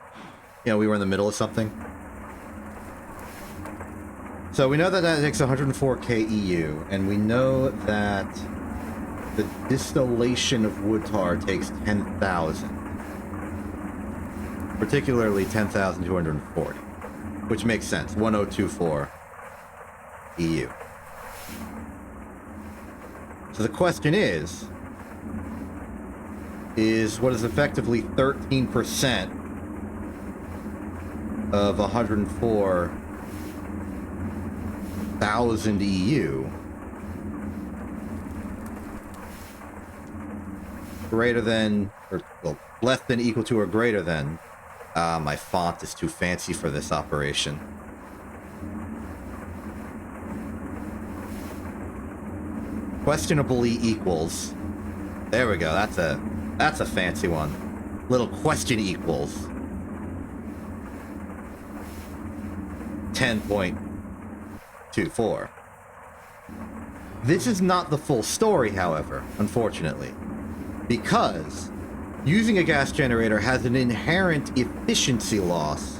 You know, we were in the middle of something. So we know that that takes 104 KEU, and we know that the distillation of wood tar takes 10,000. Particularly 10,240. Which makes sense. 1024 EU. So the question is what is effectively 13% of 104,000 EU greater than, or well, less than, equal to, or greater than. My font is too fancy for this operation. Questionably equals. There we go. That's a fancy one. Little question equals 10.24. This is not the full story, however, unfortunately, because using a gas generator has an inherent efficiency loss.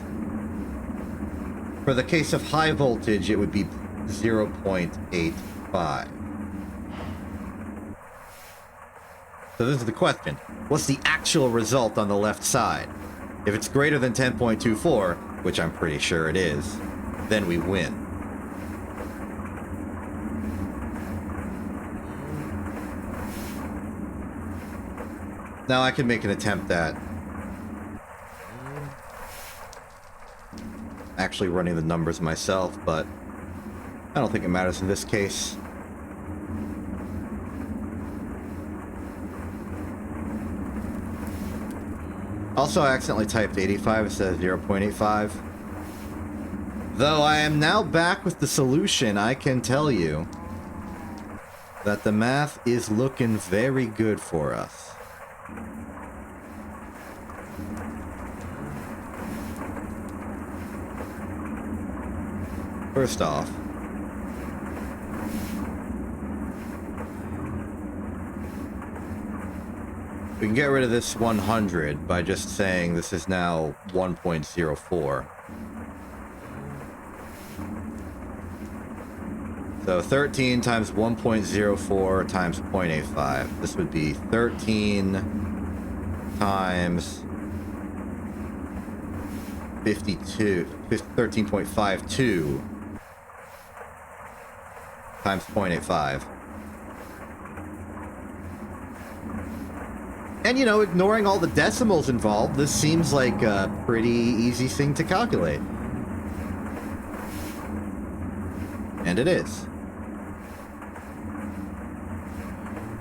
For the case of high voltage, it would be 0.85. So this is the question. What's the actual result on the left side? If it's greater than 10.24, which I'm pretty sure it is, then we win. Now I can make an attempt at actually running the numbers myself, but I don't think it matters in this case. Also, I accidentally typed 85 instead of 0.85. Though I am now back with the solution, I can tell you that the math is looking very good for us. First off, we can get rid of this 100 by just saying this is now 1.04. So 13 times 1.04 times 0.85. This would be 13 times 13.52 times 0.85. And, you know, ignoring all the decimals involved, this seems like a pretty easy thing to calculate. And it is.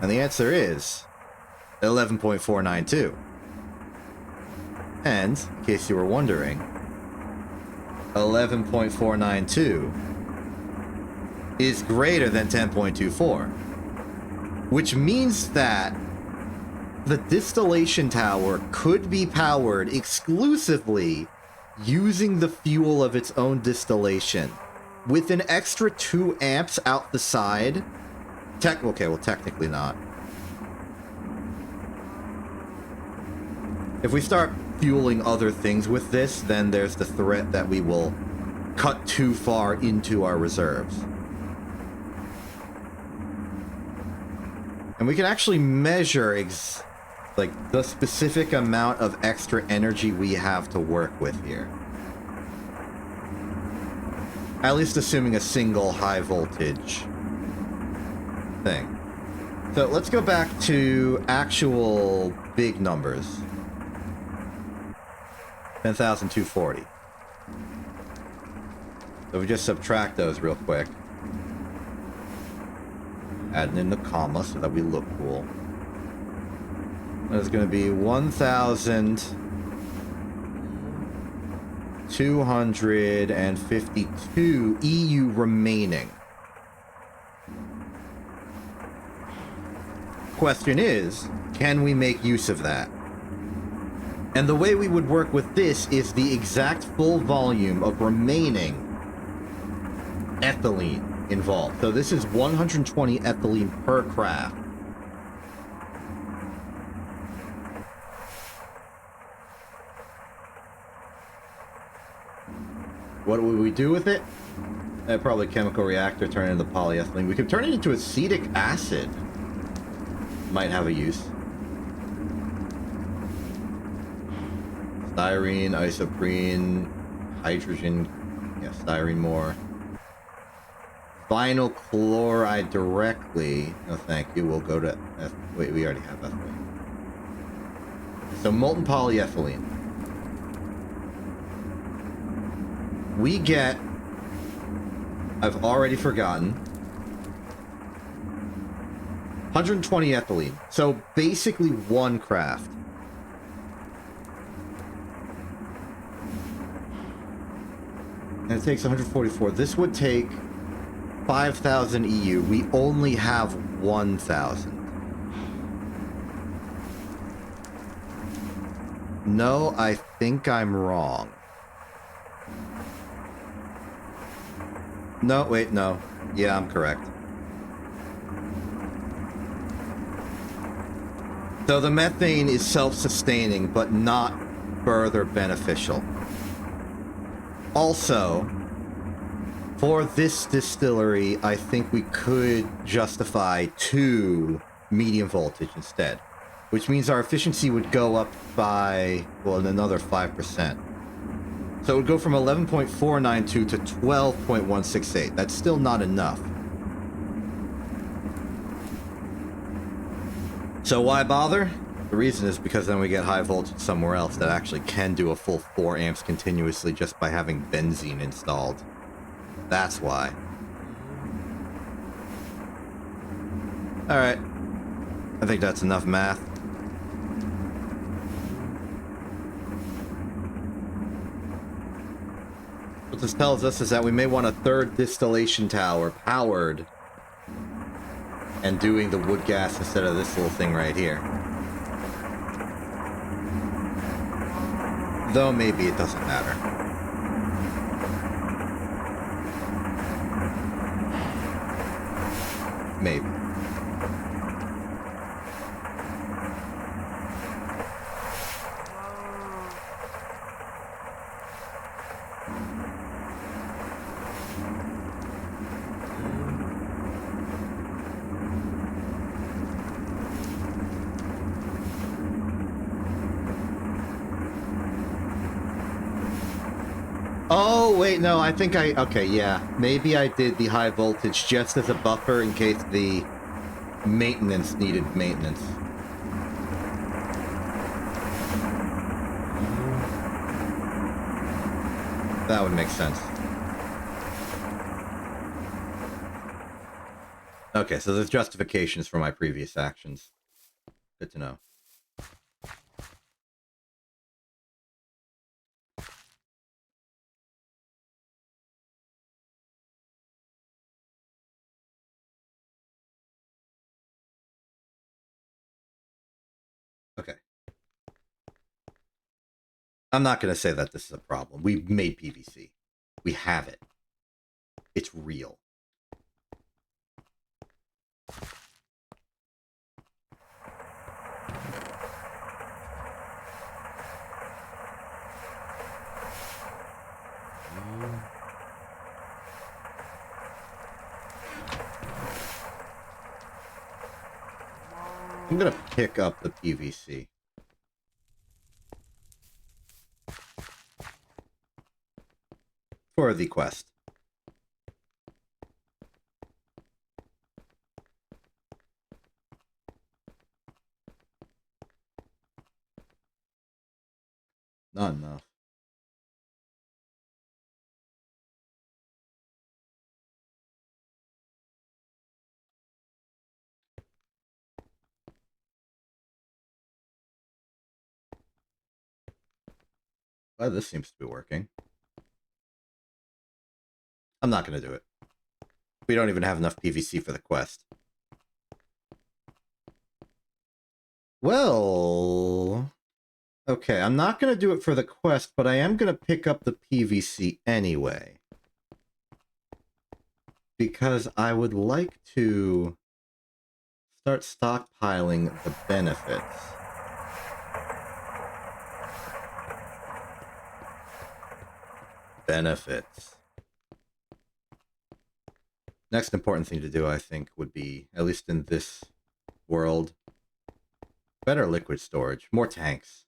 And the answer is 11.492. And, in case you were wondering, 11.492 is greater than 10.24. Which means that the distillation tower could be powered exclusively using the fuel of its own distillation. With an extra 2 amps out the side... Okay, well, technically not. If we start fueling other things with this, then there's the threat that we will cut too far into our reserves. And we can actually measure like the specific amount of extra energy we have to work with here. At least assuming a single high voltage thing. So let's go back to actual big numbers. 10,240. So we just subtract those real quick. Adding in the comma so that we look cool. That's going to be 1,252 EU remaining. Question is, can we make use of that? And the way we would work with this is the exact full volume of remaining ethylene involved. So this is 120 ethylene per craft. What would we do with it? Probably chemical reactor, turn it into polyethylene. We could turn it into acetic acid. Might have a use. Styrene, isoprene, hydrogen. Yeah, styrene more. Vinyl chloride directly. No, thank you. We'll go to... Wait, we already have ethylene. So molten polyethylene. We get... I've already forgotten. 120 ethylene. So basically one craft. And it takes 144. This would take 5,000 EU. We only have 1,000. No, I think I'm wrong. No, wait, no. Yeah, I'm correct. So the methane is self-sustaining, but not further beneficial. Also, for this distillery, I think we could justify 2 medium voltage instead, which means our efficiency would go up by, well, another 5%. So it would go from 11.492 to 12.168. That's still not enough. So why bother? The reason is because then we get high voltage somewhere else that actually can do a full 4 amps continuously just by having benzene installed. That's why. Alright. I think that's enough math. What this tells us is that we may want a 3rd distillation tower powered and doing the wood gas instead of this little thing right here. Though maybe it doesn't matter. Maybe. Oh, wait, no, I think okay, yeah. Maybe I did the high voltage just as a buffer in case the maintenance needed maintenance. That would make sense. Okay, so there's justifications for my previous actions. Good to know. Okay. I'm not going to say that this is a problem. We've made PVC. We have it. It's real. I'm going to pick up the PVC. For the quest. Not enough. Oh, this seems to be working. I'm not going to do it. We don't even have enough PVC for the quest. Well... Okay, I'm not going to do it for the quest, but I am going to pick up the PVC anyway. Because I would like to start stockpiling the benefits. Benefits. Next important thing to do, I think, would be, at least in this world, better liquid storage. More tanks.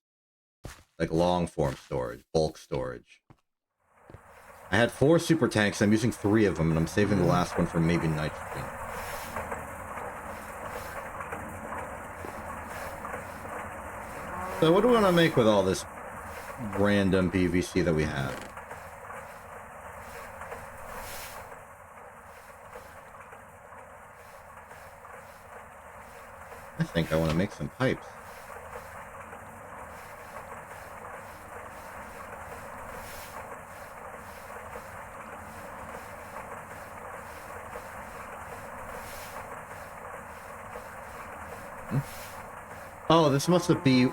Like long-form storage, bulk storage. I had 4 super tanks, I'm using 3 of them, and I'm saving the last one for maybe nitrogen. So what do we want to make with all this random PVC that we have? I think I want to make some pipes. Oh, this must have been...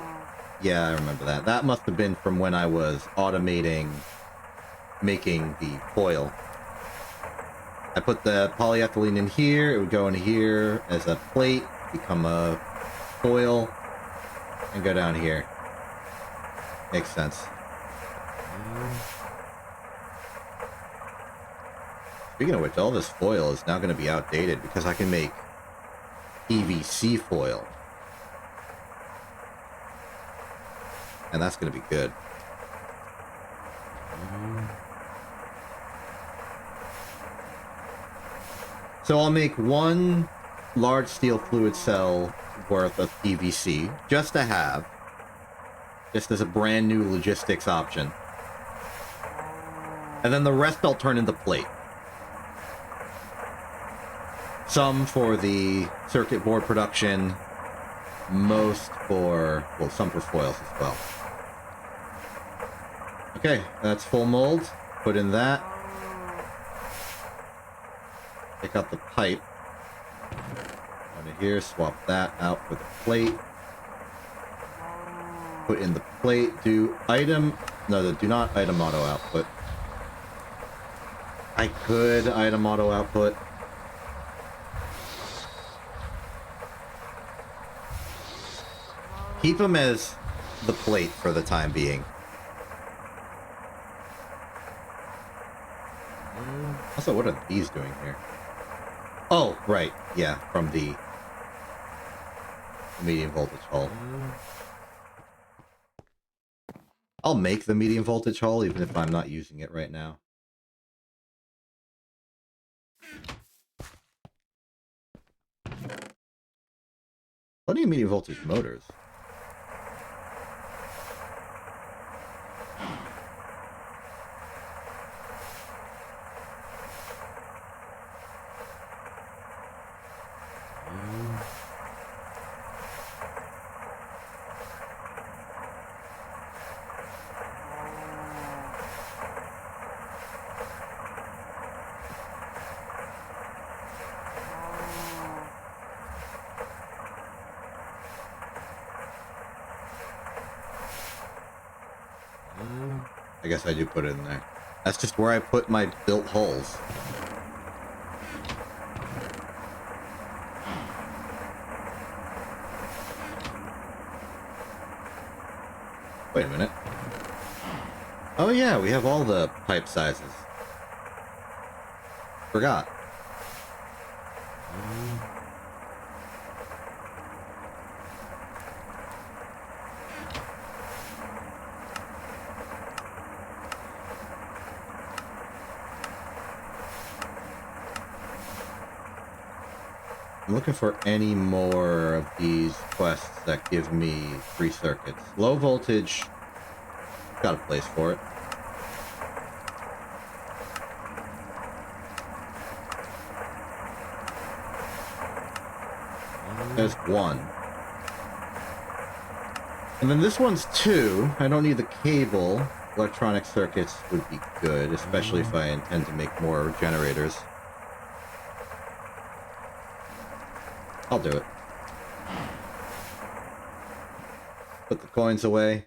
Yeah, I remember that. That must have been from when I was automating making the foil. I put the polyethylene in here, it would go in here as a plate, become a foil, and go down here. Makes sense. Speaking of which, all this foil is now going to be outdated because I can make PVC foil. And that's going to be good. So I'll make 1 large steel fluid cell worth of PVC, just to have. Just as a brand new logistics option. And then the rest I'll turn into plate. Some for the circuit board production. Most for... well, some for foils as well. Okay, that's full mold. Put in that. Pick out the pipe. Under here, swap that out for the plate. Put in the plate. Do item... no, do not item auto output. I could item auto output. Keep them as the plate for the time being. Also, what are these doing here? Oh, right. Yeah, from the medium voltage hull. I'll make the medium voltage hull even if I'm not using it right now. Plenty of medium voltage motors. I guess I do put it in there. That's just where I put my built holes. Wait a minute. Oh yeah, we have all the pipe sizes. Forgot. I'm looking for any more of these quests that give me free circuits. Low voltage, got a place for it. There's one. And then this one's two. I don't need the cable. Electronic circuits would be good, especially if I intend to make more generators. I'll do it. Put the coins away.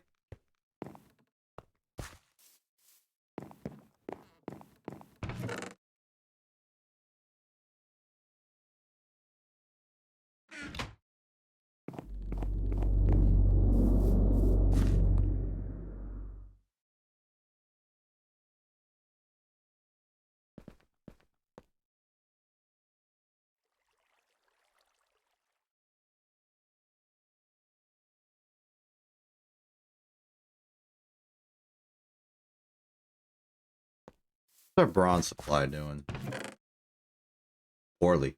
What's our bronze supply doing? Poorly.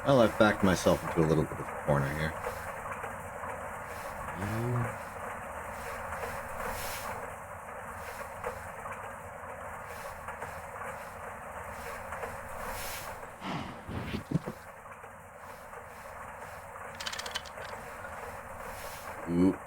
Well, I've backed myself into a little bit of a corner here. Oops.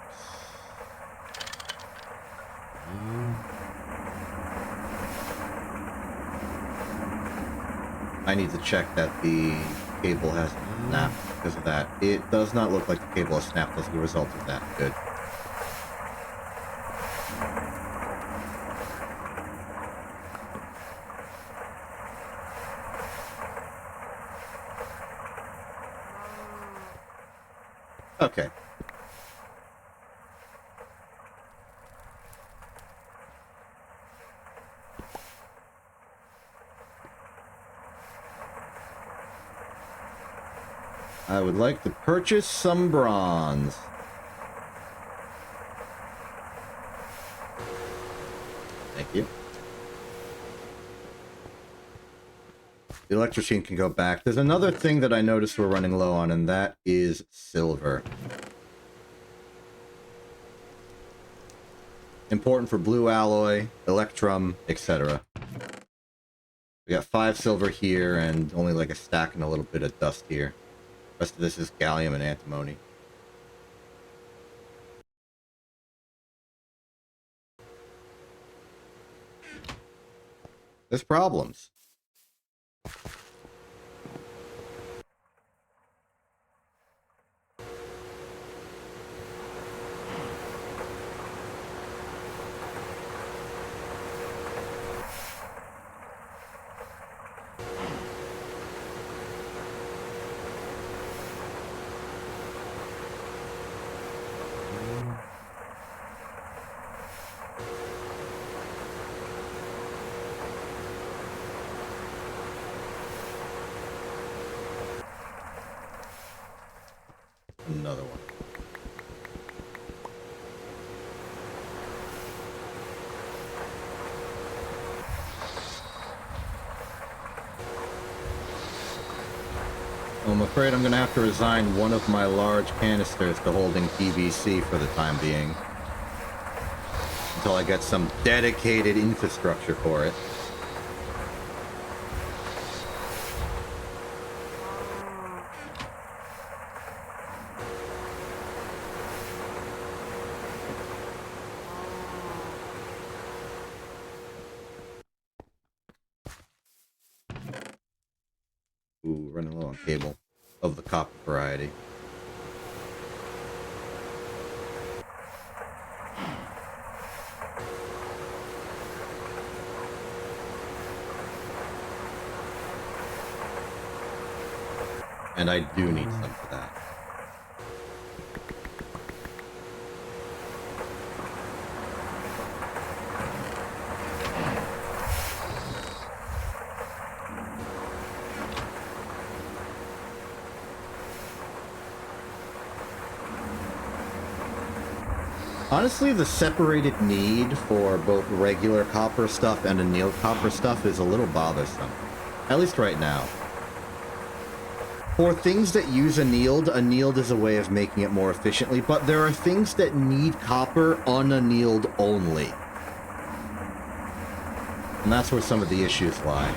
I need to check that the cable hasn't snapped because of that. It does not look like the cable has snapped as a result of that. Good. Okay. I would like to purchase some bronze. Thank you. The electrician can go back. There's another thing that I noticed we're running low on, and that is silver. Important for blue alloy, electrum, etc. We got 5 silver here, and only like a stack and a little bit of dust here. The rest of this is gallium and antimony. There's problems. Another one. I'm afraid I'm going to have to resign one of my large canisters to holding PVC for the time being. Until I get some dedicated infrastructure for it. Ooh, running low on cable of the copper variety. And I do need some for that. Honestly, the separated need for both regular copper stuff and annealed copper stuff is a little bothersome. At least right now. For things that use annealed is a way of making it more efficiently, but there are things that need copper unannealed only. And that's where some of the issues lie.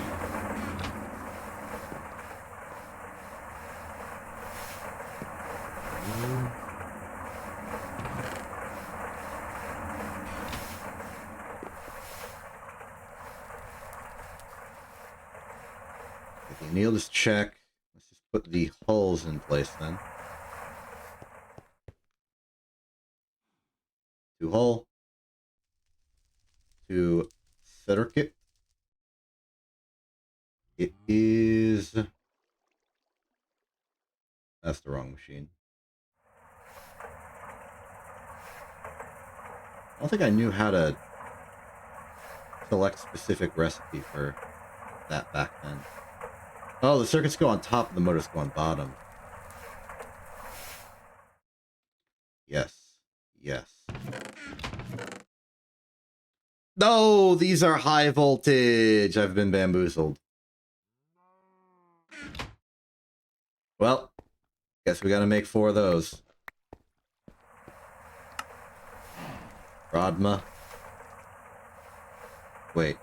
The annealed is check. Let's just put the hulls in place then. 2 hull. 2 circuit. It is... That's the wrong machine. I don't think I knew how to select specific recipe for that back then. Oh, the circuits go on top, the motors go on bottom. Yes. Yes. No, these are high voltage. I've been bamboozled. Well, guess we gotta make 4 of those. Rodma. Wait.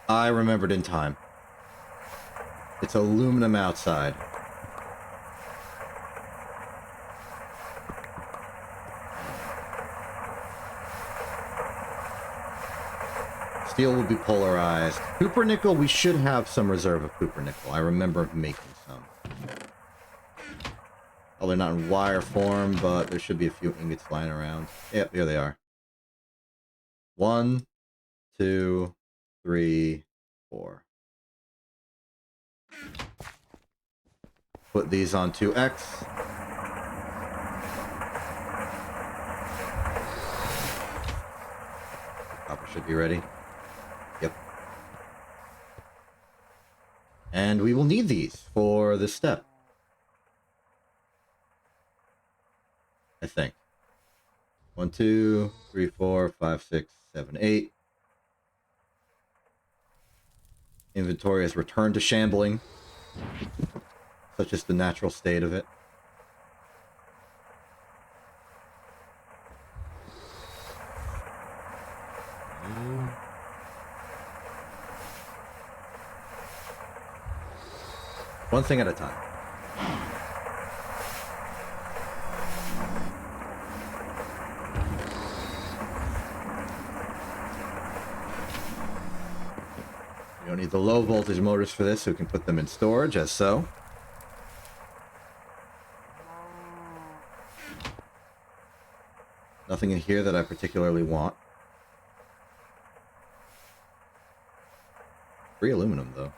I remembered in time. It's aluminum outside. Steel will be polarized. Cooper nickel, we should have some reserve of cooper nickel. I remember making some. Oh, they're not in wire form, but there should be a few ingots lying around. Yep, here they are. 1, 2, 3, 4. Put these on 2X. Copper should be ready. Yep. And we will need these for this step. I think. 1, 2, 3, 4, 5, 6, 7, 8. Inventory has returned to shambling. Such is the natural state of it. One thing at a time. We don't need the low voltage motors for this, so we can put them in storage, as so. Nothing in here that I particularly want. Free aluminum, though.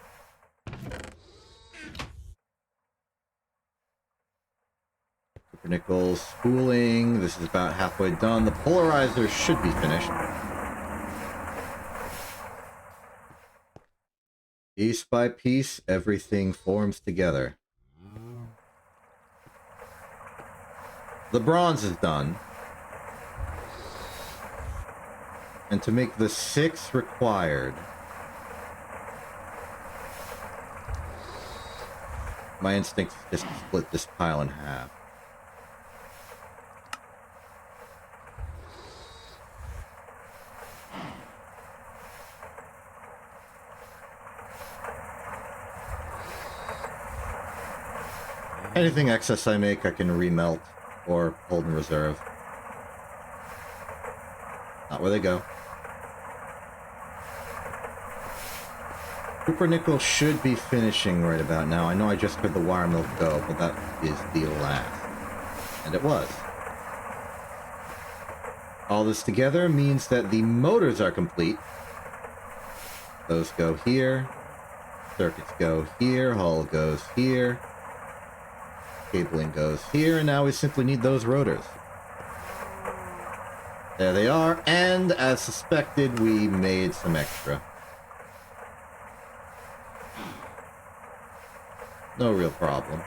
Copper nickel spooling. This is about halfway done. The polarizer should be finished. Piece by piece, everything forms together. The bronze is done. And to make the 6 required, my instinct is just to split this pile in half. Anything excess I make, I can remelt or hold in reserve. Not where they go. Pumpernickel should be finishing right about now. I know I just heard the wire mill go, but that is the last. And it was. All this together means that the motors are complete. Those go here. Circuits go here. Hull goes here. Cabling goes here. And now we simply need those rotors. There they are. And as suspected, we made some extra. No real problem.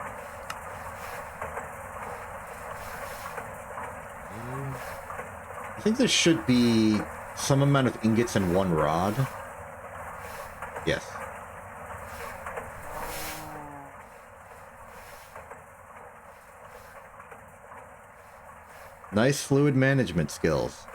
I think there should be some amount of ingots in one rod. Yes. Nice fluid management skills.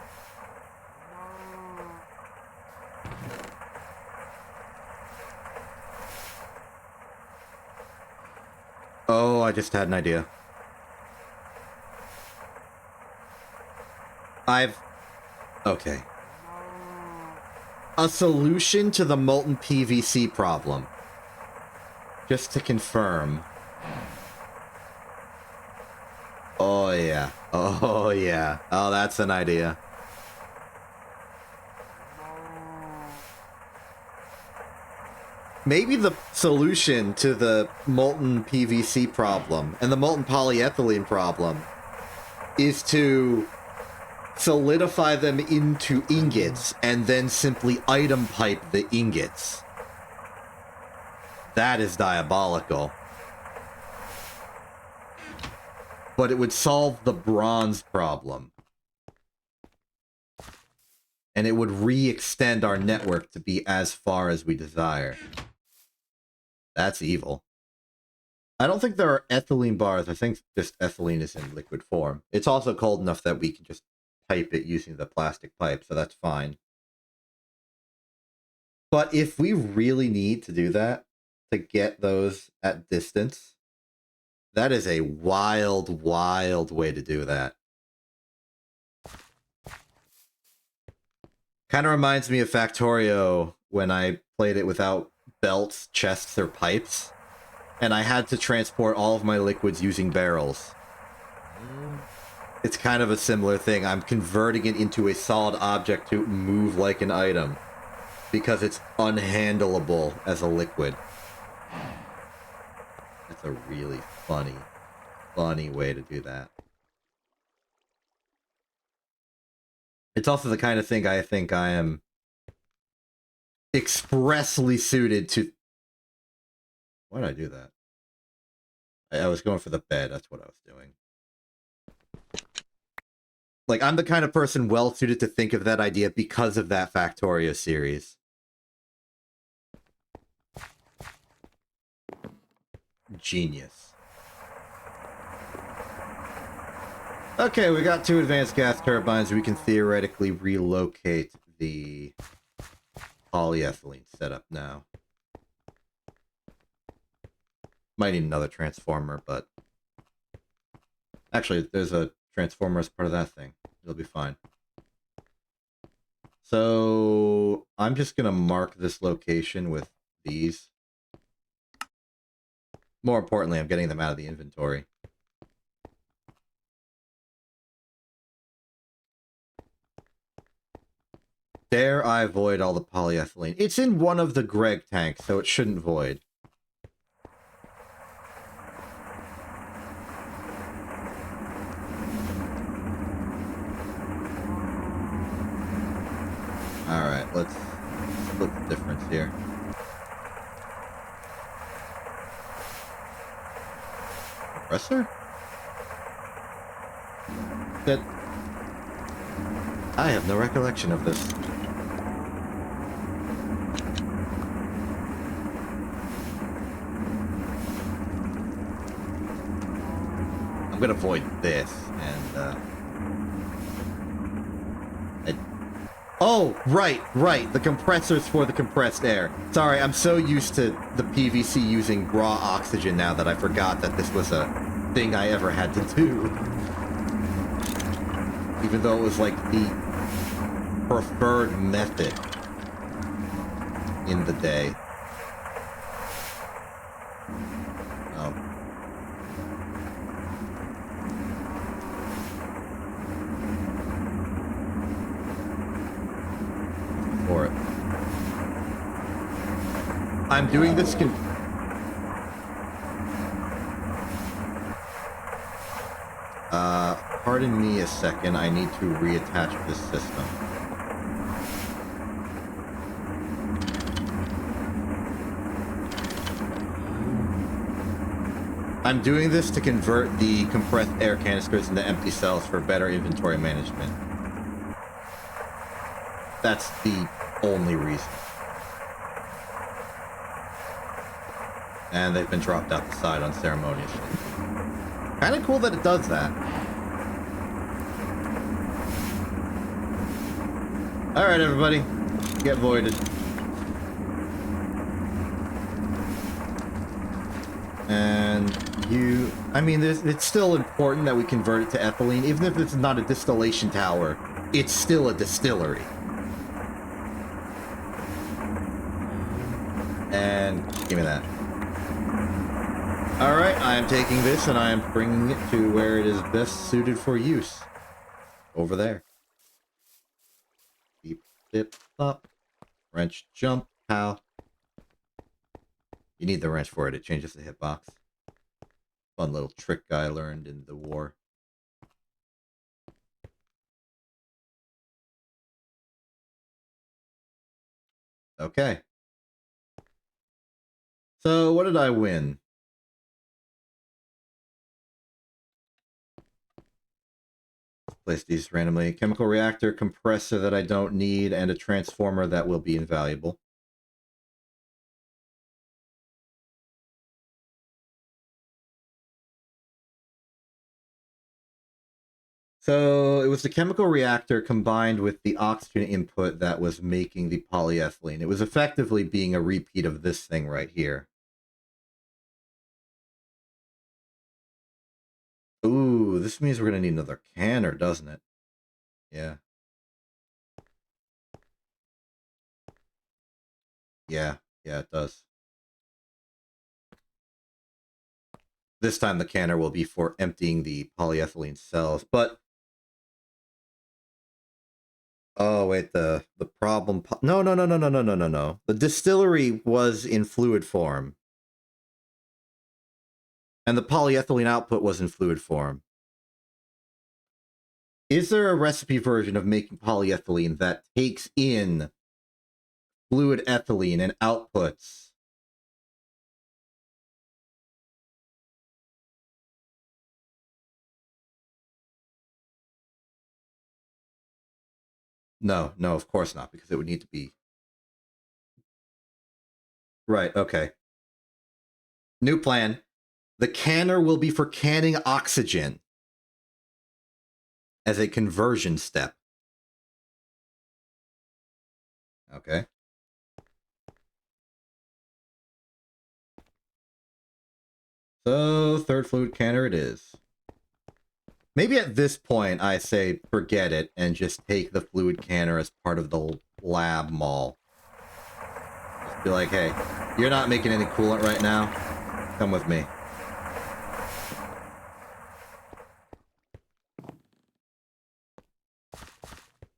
Oh, I just had an idea. Okay. A solution to the molten PVC problem. Just to confirm. Oh, yeah. Oh, yeah. Oh, that's an idea. Maybe the solution to the molten PVC problem and the molten polyethylene problem is to solidify them into ingots and then simply item pipe the ingots. That is diabolical. But it would solve the bronze problem. And it would re-extend our network to be as far as we desire. That's evil. I don't think there are ethylene bars. I think just ethylene is in liquid form. It's also cold enough that we can just pipe it using the plastic pipe, so that's fine. But if we really need to do that, to get those at distance, that is a wild, wild way to do that. Kind of reminds me of Factorio when I played it without belts, chests, or pipes, and I had to transport all of my liquids using barrels. It's kind of a similar thing. I'm converting it into a solid object to move like an item because it's unhandleable as a liquid. That's a really funny way to do that. It's also the kind of thing I think I am expressly suited to... Why did I do that? I was going for the bed, that's what I was doing. Like, I'm the kind of person well-suited to think of that idea because of that Factorio series. Genius. Okay, we got 2 advanced gas turbines. We can theoretically relocate the polyethylene setup now. Might need another transformer, but... Actually, there's a transformer as part of that thing. It'll be fine. So, I'm just gonna mark this location with these. More importantly, I'm getting them out of the inventory. Dare I void all the polyethylene? It's in one of the Greg tanks, so it shouldn't void. Alright, let's split the difference here. Compressor? That... I have no recollection of this. I'm gonna void this, and, Oh, right, the compressors for the compressed air. Sorry, I'm so used to the PVC using raw oxygen now that I forgot that this was a thing I ever had to do. Even though it was like the preferred method in the day. I'm doing this pardon me a second. I need to reattach this system. I'm doing this to convert the compressed air canisters into empty cells for better inventory management. That's the only reason. And they've been dropped out the side unceremoniously. Kind of cool that it does that. Alright, everybody. Get voided. And you... I mean, it's still important that we convert it to ethylene. Even if it's not a distillation tower, it's still a distillery. And give me that. Alright, I am taking this and I am bringing it to where it is best suited for use. Over there. Beep, dip, up. Wrench, jump, pow. You need the wrench for it. It changes the hitbox. Fun little trick I learned in the war. Okay. So, what did I win? Place these randomly. Chemical reactor, compressor that I don't need, and a transformer that will be invaluable. So it was the chemical reactor combined with the oxygen input that was making the polyethylene. It was effectively being a repeat of this thing right here. Ooh, this means we're going to need another canner, doesn't it? Yeah. Yeah, it does. This time the canner will be for emptying the polyethylene cells, but... Oh, wait, the problem... No. The distillery was in fluid form. And the polyethylene output was in fluid form. Is there a recipe version of making polyethylene that takes in fluid ethylene and outputs? No, of course not, because it would need to be... Right, okay. New plan. The canner will be for canning oxygen as a conversion step. Okay. So, third fluid canner it is. Maybe at this point I say forget it and just take the fluid canner as part of the lab mall. Just be like, hey, you're not making any coolant right now. Come with me.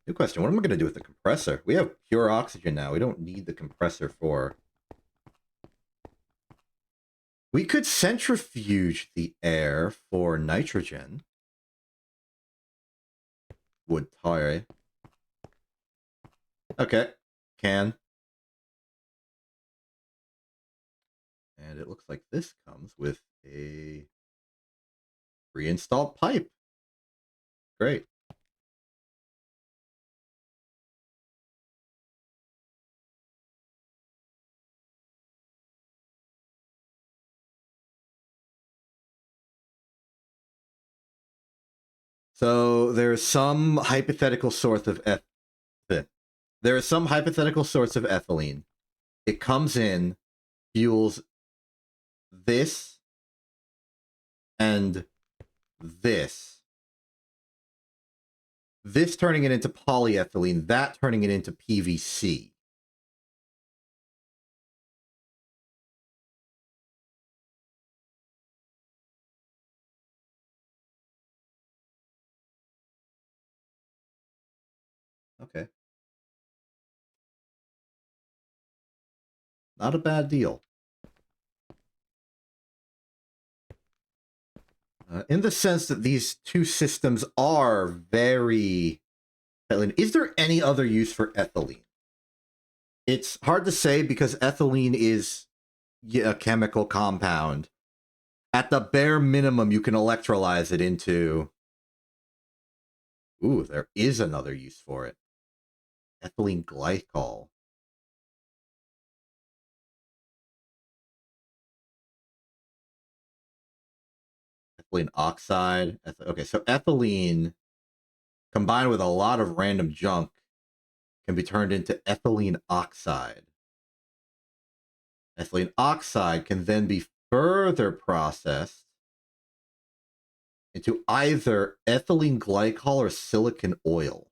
New question, what am I going to do with the compressor? We have pure oxygen now. We don't need the compressor for... We could centrifuge the air for nitrogen. Would tire. Okay. Can. And it looks like this comes with a pre-installed pipe. Great. So there's some hypothetical source of there is some hypothetical source of ethylene. It comes in, fuels this and this. This turning it into polyethylene, that turning it into PVC. Okay. Not a bad deal. In the sense that these two systems are very... Is there any other use for ethylene? It's hard to say because ethylene is a chemical compound. At the bare minimum, you can electrolyze it into... Ooh, there is another use for it. Ethylene glycol. Ethylene oxide. Okay, so ethylene combined with a lot of random junk can be turned into ethylene oxide. Ethylene oxide can then be further processed into either ethylene glycol or silicon oil.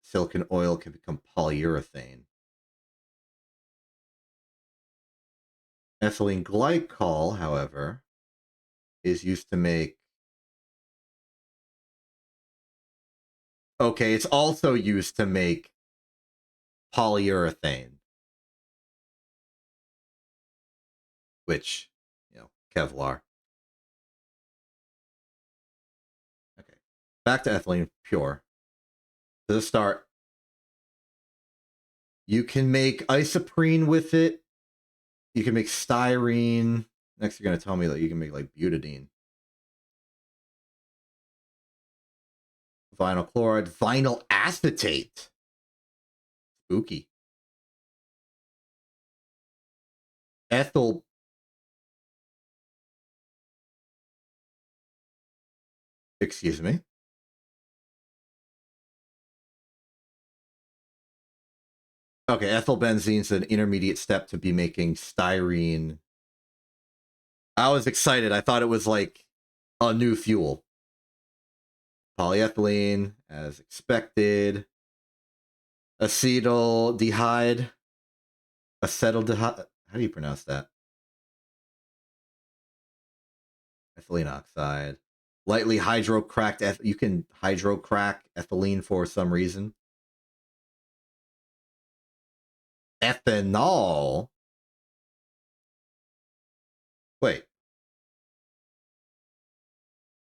Silicon oil can become polyurethane. Ethylene glycol, however, is used to make... Okay, it's also used to make polyurethane. Which, Kevlar. Okay. Back to ethylene pure. To the start, you can make isoprene with it. You can make styrene. Next, you're going to tell me that you can make like butadiene. Vinyl chloride, vinyl acetate. Spooky. Ethyl. Excuse me. Okay, ethylbenzene is an intermediate step to be making styrene. I was excited. I thought it was like a new fuel. Polyethylene, as expected. Acetaldehyde. Acetaldehyde. How do you pronounce that? Ethylene oxide. Lightly hydrocracked. You can hydrocrack ethylene for some reason. Ethanol. Wait.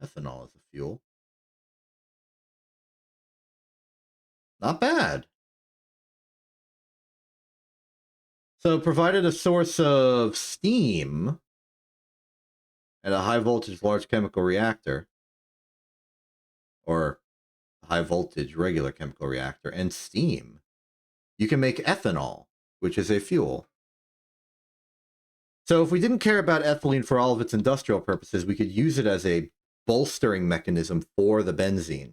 Ethanol is a fuel. Not bad. So provided a source of steam at a high voltage large chemical reactor, or high voltage regular chemical reactor, and steam, you can make ethanol, which is a fuel. So if we didn't care about ethylene for all of its industrial purposes, we could use it as a bolstering mechanism for the benzene.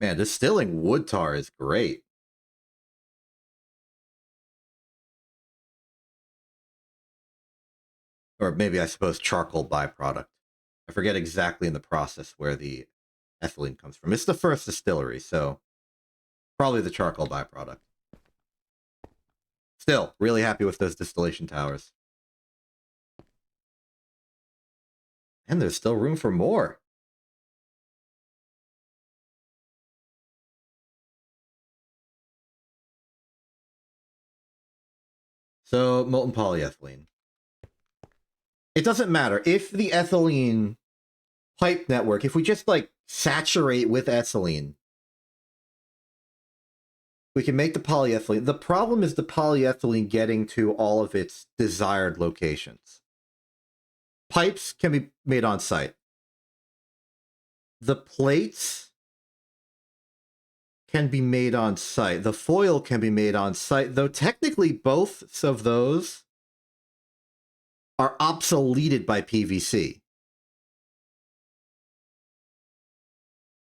Man, distilling wood tar is great. Or maybe, I suppose, charcoal byproduct. I forget exactly in the process where the ethylene comes from. It's the first distillery, so probably the charcoal byproduct. Still, really happy with those distillation towers. And there's still room for more. So, molten polyethylene. It doesn't matter. If the ethylene pipe network, if we just, like, saturate with ethylene, we can make the polyethylene. The problem is the polyethylene getting to all of its desired locations. Pipes can be made on site. The plates can be made on site. The foil can be made on site, though technically both of those are obsoleted by PVC.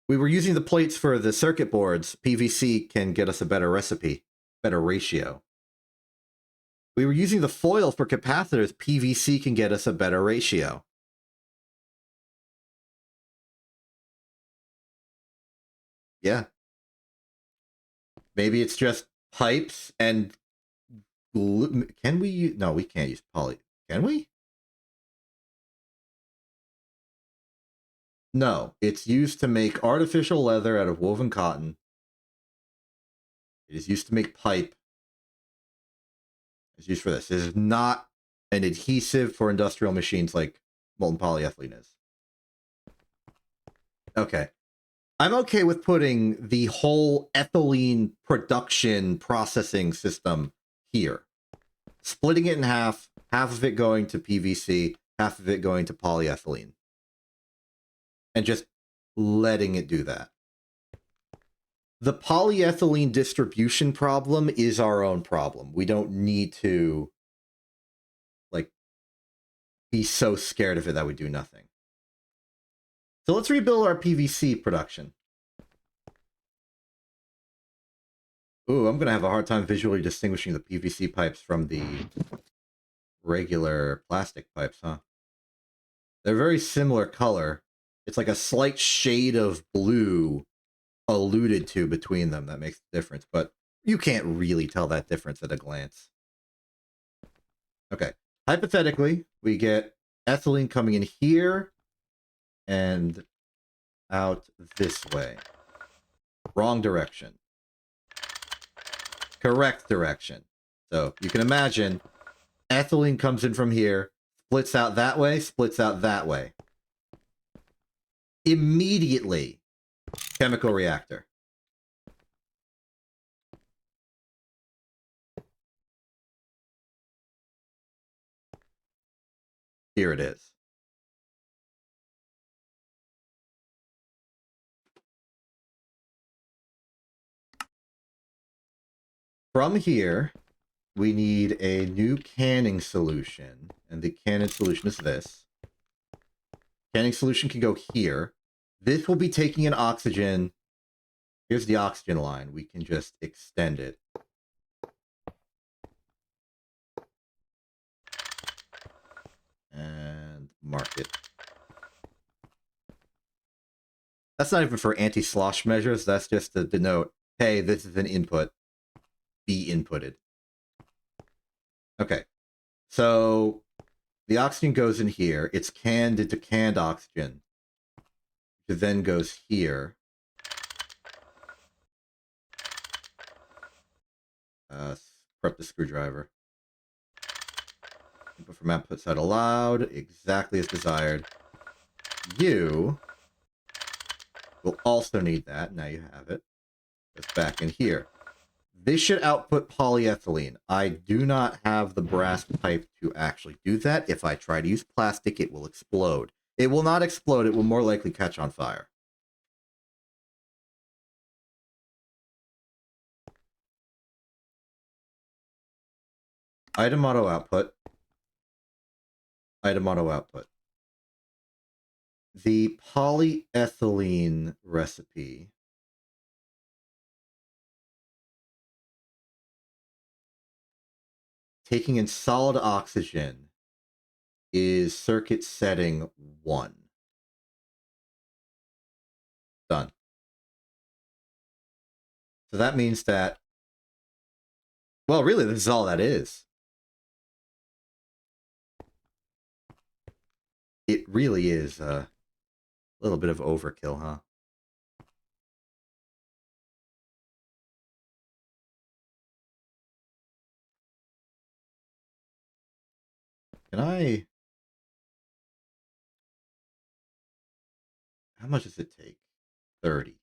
We were using the plates for the circuit boards. PVC can get us a better recipe, better ratio. We were using the foil for capacitors. PVC can get us a better ratio. Yeah. Maybe it's just pipes and glue. Can we use... No, we can't use poly. Can we? No, it's used to make artificial leather out of woven cotton. It is used to make pipe. It's used for this. It is not an adhesive for industrial machines like molten polyethylene is. Okay. I'm okay with putting the whole ethylene production processing system here. Splitting it in half of it going to PVC, half of it going to polyethylene. And just letting it do that. The polyethylene distribution problem is our own problem. We don't need to, like, be so scared of it that we do nothing. So let's rebuild our PVC production. Ooh, I'm going to have a hard time visually distinguishing the PVC pipes from the regular plastic pipes, huh? They're very similar color. It's like a slight shade of blue alluded to between them that makes the difference, but you can't really tell that difference at a glance. Okay. Hypothetically, we get ethylene coming in here and out this way. Wrong direction. Correct direction. So you can imagine ethylene comes in from here, splits out that way, splits out that way. Immediately, chemical reactor. Here it is. From here, we need a new canning solution, and the canning solution is this. Canning solution can go here. This will be taking in oxygen. Here's the oxygen line. We can just extend it. And mark it. That's not even for anti-slosh measures. That's just to denote, hey, this is an input. Be inputted. Okay. So the oxygen goes in here. It's canned into canned oxygen. It then goes here. Prep the screwdriver. Input from output side allowed. Exactly as desired. You will also need that. Now you have it. It's back in here. This should output polyethylene. I do not have the brass pipe to actually do that. If I try to use plastic, it will explode. It will not explode. It will more likely catch on fire. Item auto output. Item auto output. The polyethylene recipe taking in solid oxygen is circuit setting 1. Done. So that means that, well, really, this is all that is. It really is a little bit of overkill, huh? Can I... How much does it take? 30.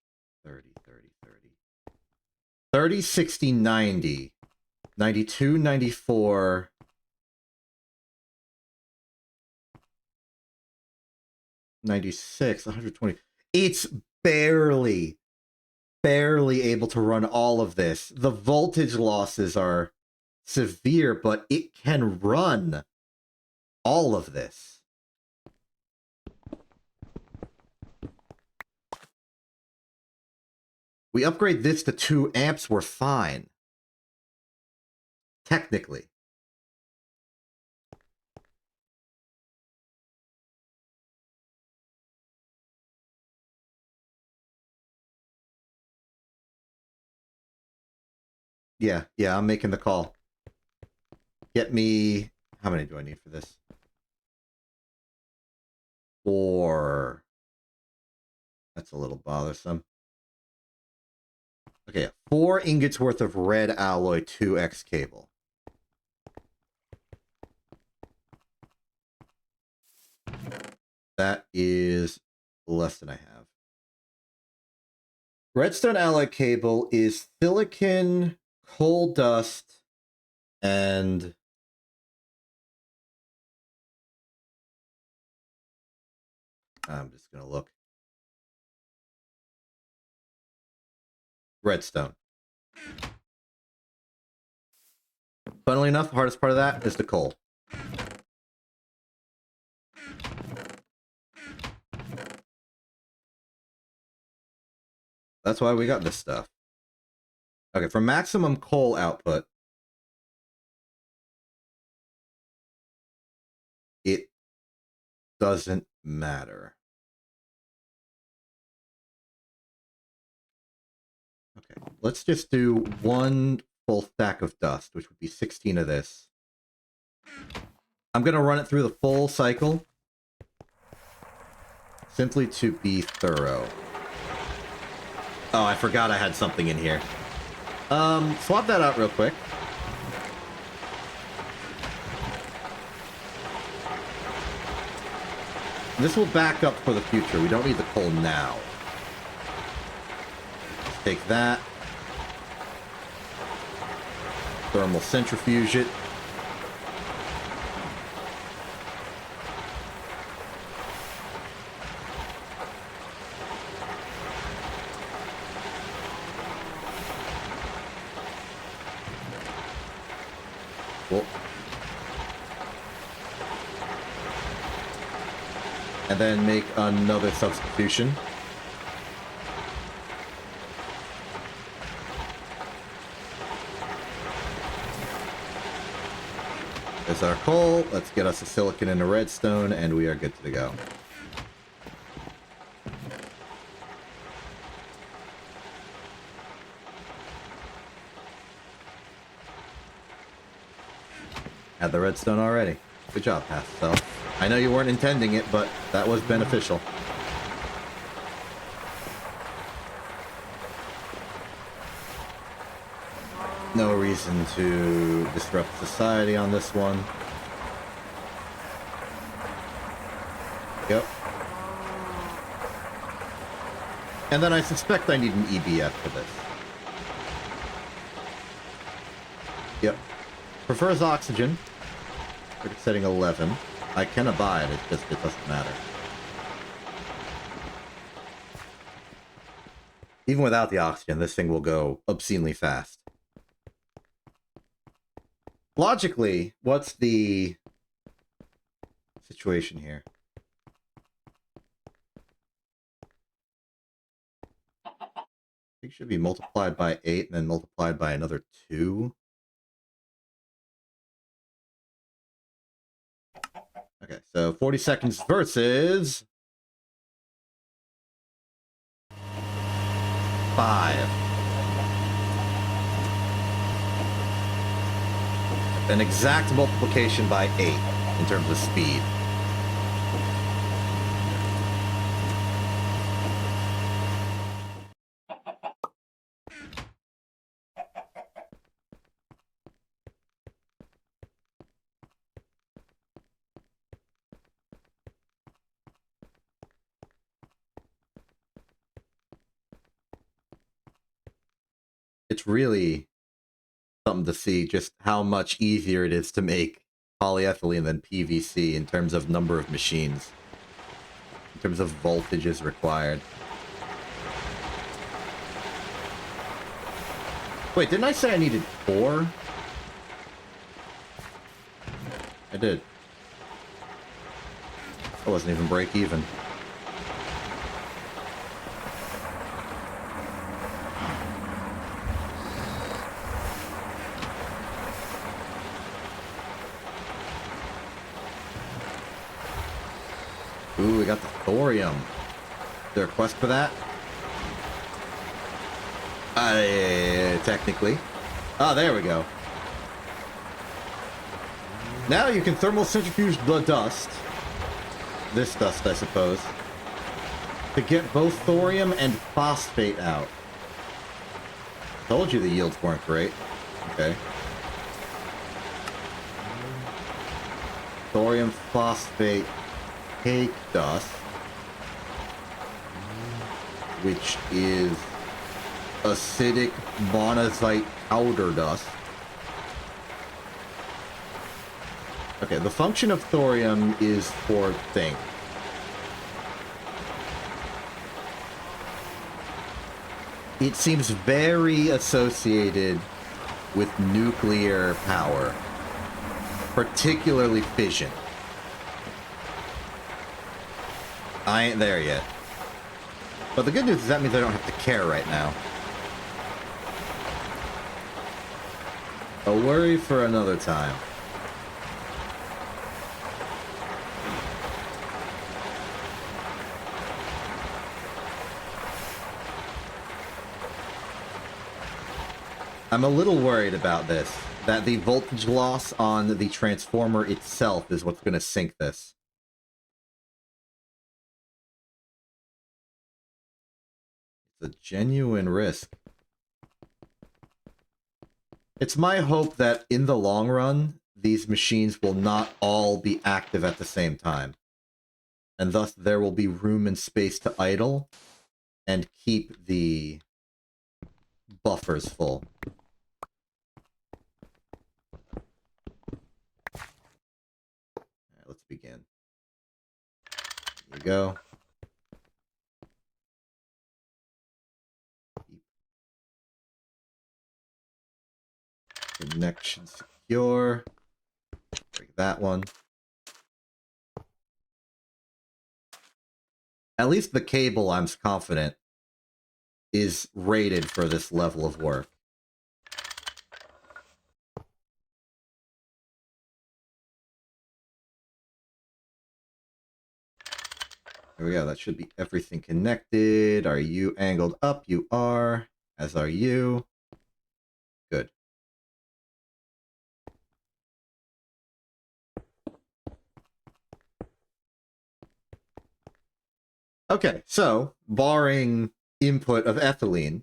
30, 30, 30. 30, 60, 90. 92, 94... 96, 120. It's barely able to run all of this. The voltage losses are severe, but it can run all of this. We upgrade this to 2 amps, we're fine. Technically. Yeah, I'm making the call. Get me... How many do I need for this? 4. That's a little bothersome. Okay, 4 ingots worth of red alloy 2X cable. That is less than I have. Redstone alloy cable is silicon, coal dust, and I'm just going to look. Redstone. Funnily enough, the hardest part of that is the coal. That's why we got this stuff. Okay, for maximum coal output, it doesn't matter. Okay, let's just do 1 full stack of dust, which would be 16 of this. I'm going to run it through the full cycle, simply to be thorough. Oh, I forgot I had something in here. Swap that out real quick. This will back up for the future. We don't need the coal now. Let's take that. Thermal centrifuge it. Cool. And then make another substitution. There's our coal. Let's get us a silicon and a redstone, and we are good to go. Had the redstone already. Good job, Past Self. I know you weren't intending it, but that was beneficial. No reason to disrupt society on this one. Yep. And then I suspect I need an EBF for this. Yep. Prefers oxygen. Target setting 11. I can abide, it doesn't matter. Even without the oxygen, this thing will go obscenely fast. Logically, what's the situation here? I think it should be multiplied by 8 and then multiplied by another 2. Okay, so 40 seconds versus 5. An exact multiplication by 8 in terms of speed. It's really something to see just how much easier it is to make polyethylene than PVC in terms of number of machines, in terms of voltages required. Wait, didn't I say I needed 4? I did. I wasn't even break even. Ooh, we got the thorium. Is there a quest for that? Technically. Oh, there we go. Now you can thermal centrifuge the dust. This dust, I suppose. to get both thorium and phosphate out. Told you the yields weren't great. Okay. Thorium phosphate cake dust, which is acidic monazite powder dust. Okay, the function of thorium is for things. It seems very associated with nuclear power, particularly fission. I ain't there yet. But the good news is that means I don't have to care right now. A worry for another time. I'm a little worried about this, that the voltage loss on the transformer itself is what's going to sink this. It's a genuine risk. It's my hope that in the long run, these machines will not all be active at the same time. And thus there will be room and space to idle and keep the buffers full. Let's begin. Here we go. Connection secure. Break that one. At least the cable, I'm confident, is rated for this level of work. There we go. That should be everything connected. Are you angled up? You are. As are you. Good. Okay, so, barring input of ethylene,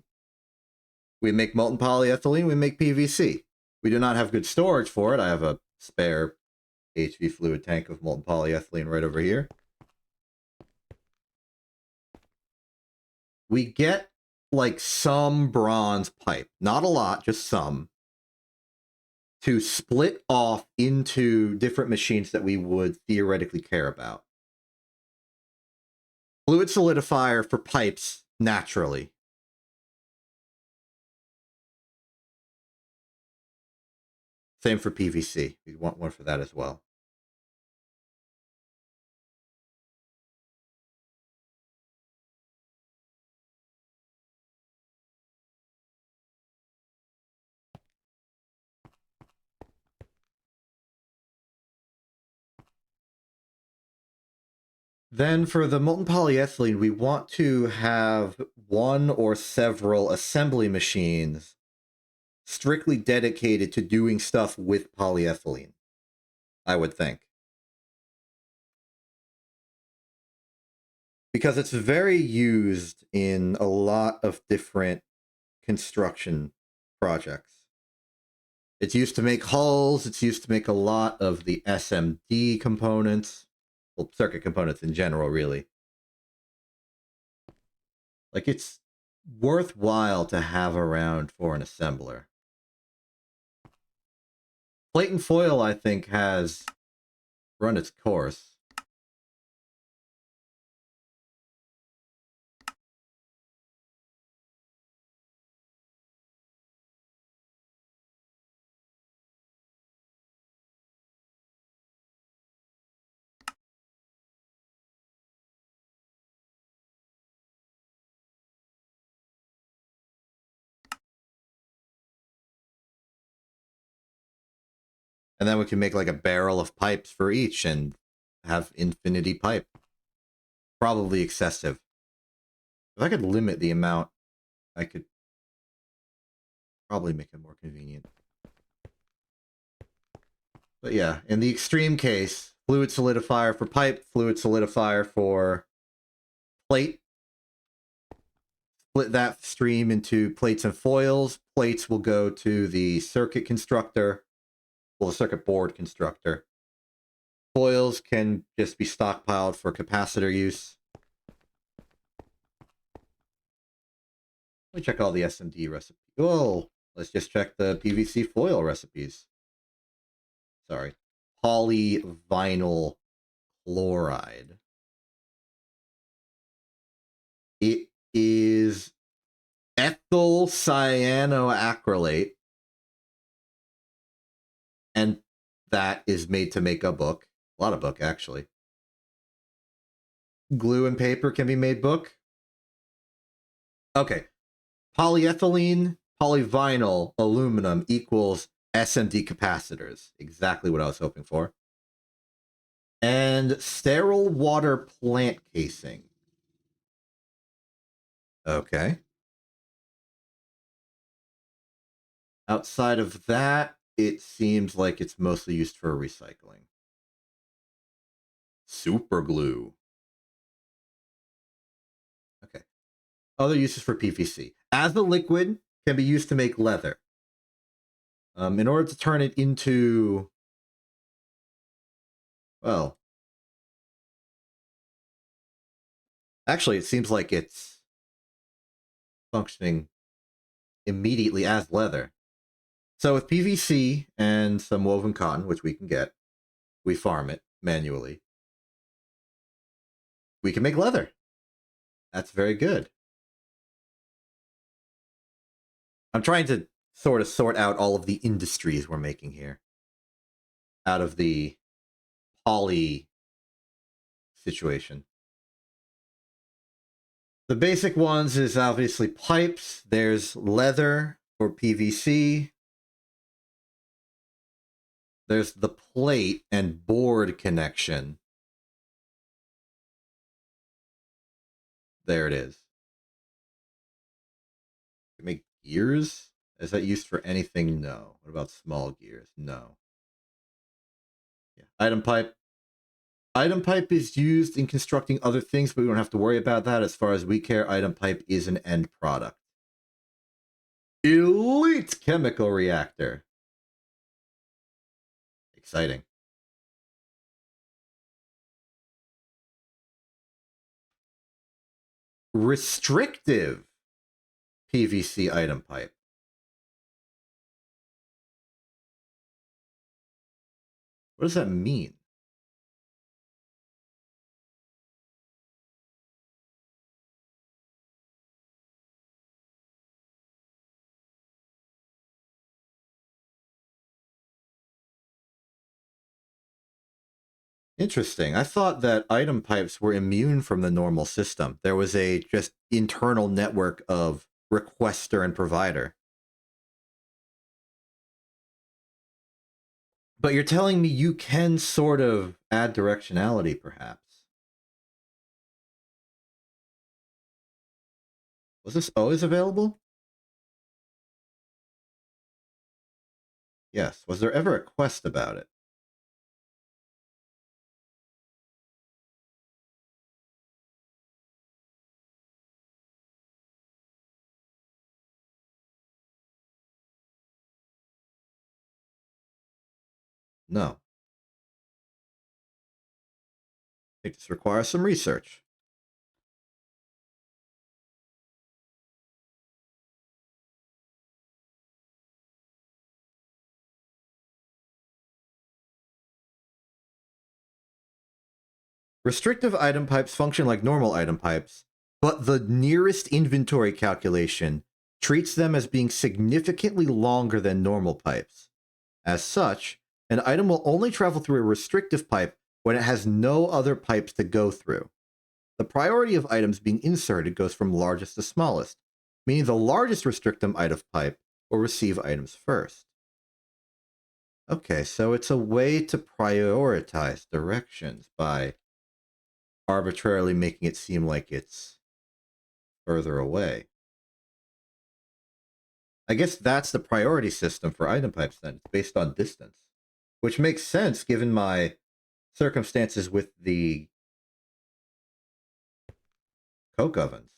we make molten polyethylene, we make PVC. We do not have good storage for it. I have a spare HV fluid tank of molten polyethylene right over here. We get, like, some bronze pipe. Not a lot, just some. To split off into different machines that we would theoretically care about. Fluid solidifier for pipes, naturally. Same for PVC. We want one for that as well. Then for the molten polyethylene, we want to have one or several assembly machines strictly dedicated to doing stuff with polyethylene, I would think. Because it's very used in a lot of different construction projects. It's used to make hulls, it's used to make a lot of the SMD components. Well, circuit components in general, really. Like, it's worthwhile to have around for an assembler. Plate and foil, I think, has run its course. And then we can make like a barrel of pipes for each and have infinity pipe. Probably excessive. If I could limit the amount, I could probably make it more convenient. But yeah, in the extreme case, fluid solidifier for pipe, fluid solidifier for plate, split that stream into plates and foils. Plates will go to the circuit constructor, well, the circuit board constructor. Foils can just be stockpiled for capacitor use. Let me check all the SMD recipes. Oh, let's just check the PVC foil recipes. Sorry. Polyvinyl chloride. It is ethyl cyanoacrylate. And that is made to make a book. A lot of book, actually. Glue and paper can be made book. Okay. Polyethylene, polyvinyl, aluminum equals SMD capacitors. Exactly what I was hoping for. And sterile water plant casing. Okay. Outside of that, it seems like it's mostly used for recycling. Super glue. Okay. Other uses for PVC. As a liquid, can be used to make leather. In order to turn it into, well, actually, it seems like it's functioning immediately as leather. So with PVC and some woven cotton, which we can get, we farm it manually. We can make leather. That's very good. I'm trying to sort of sort out all of the industries we're making here out of the poly situation. The basic ones is obviously pipes. There's leather for PVC. There's the plate and board connection. There it is. You make gears? Is that used for anything? No. What about small gears? No. Yeah. Item pipe. Item pipe is used in constructing other things, but we don't have to worry about that. As far as we care, item pipe is an end product. Elite chemical reactor. Exciting. Restrictive PVC item pipe. What does that mean? Interesting. I thought that item pipes were immune from the normal system. There was a just internal network of requester and provider. But you're telling me you can sort of add directionality, perhaps. Was this always available? Yes. Was there ever a quest about it? No. I think this requires some research. Restrictive item pipes function like normal item pipes, but the nearest inventory calculation treats them as being significantly longer than normal pipes. As such, an item will only travel through a restrictive pipe when it has no other pipes to go through. The priority of items being inserted goes from largest to smallest, meaning the largest restrictive item pipe will receive items first. Okay, so it's a way to prioritize directions by arbitrarily making it seem like it's further away. I guess that's the priority system for item pipes then. It's based on distance, which makes sense given my circumstances with the coke ovens.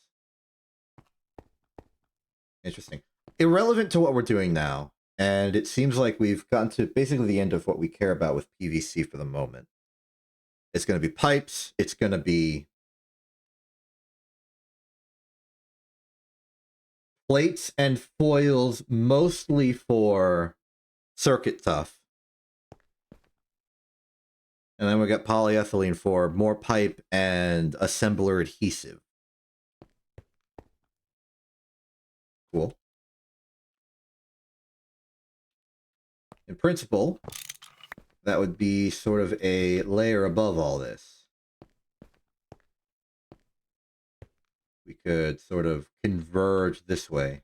Interesting. Irrelevant to what we're doing now, and it seems like we've gotten to basically the end of what we care about with PVC for the moment. It's going to be pipes. It's going to be plates and foils, mostly for circuit tough. And then we got polyethylene for more pipe and assembler adhesive. Cool. In principle, that would be sort of a layer above all this. We could sort of converge this way.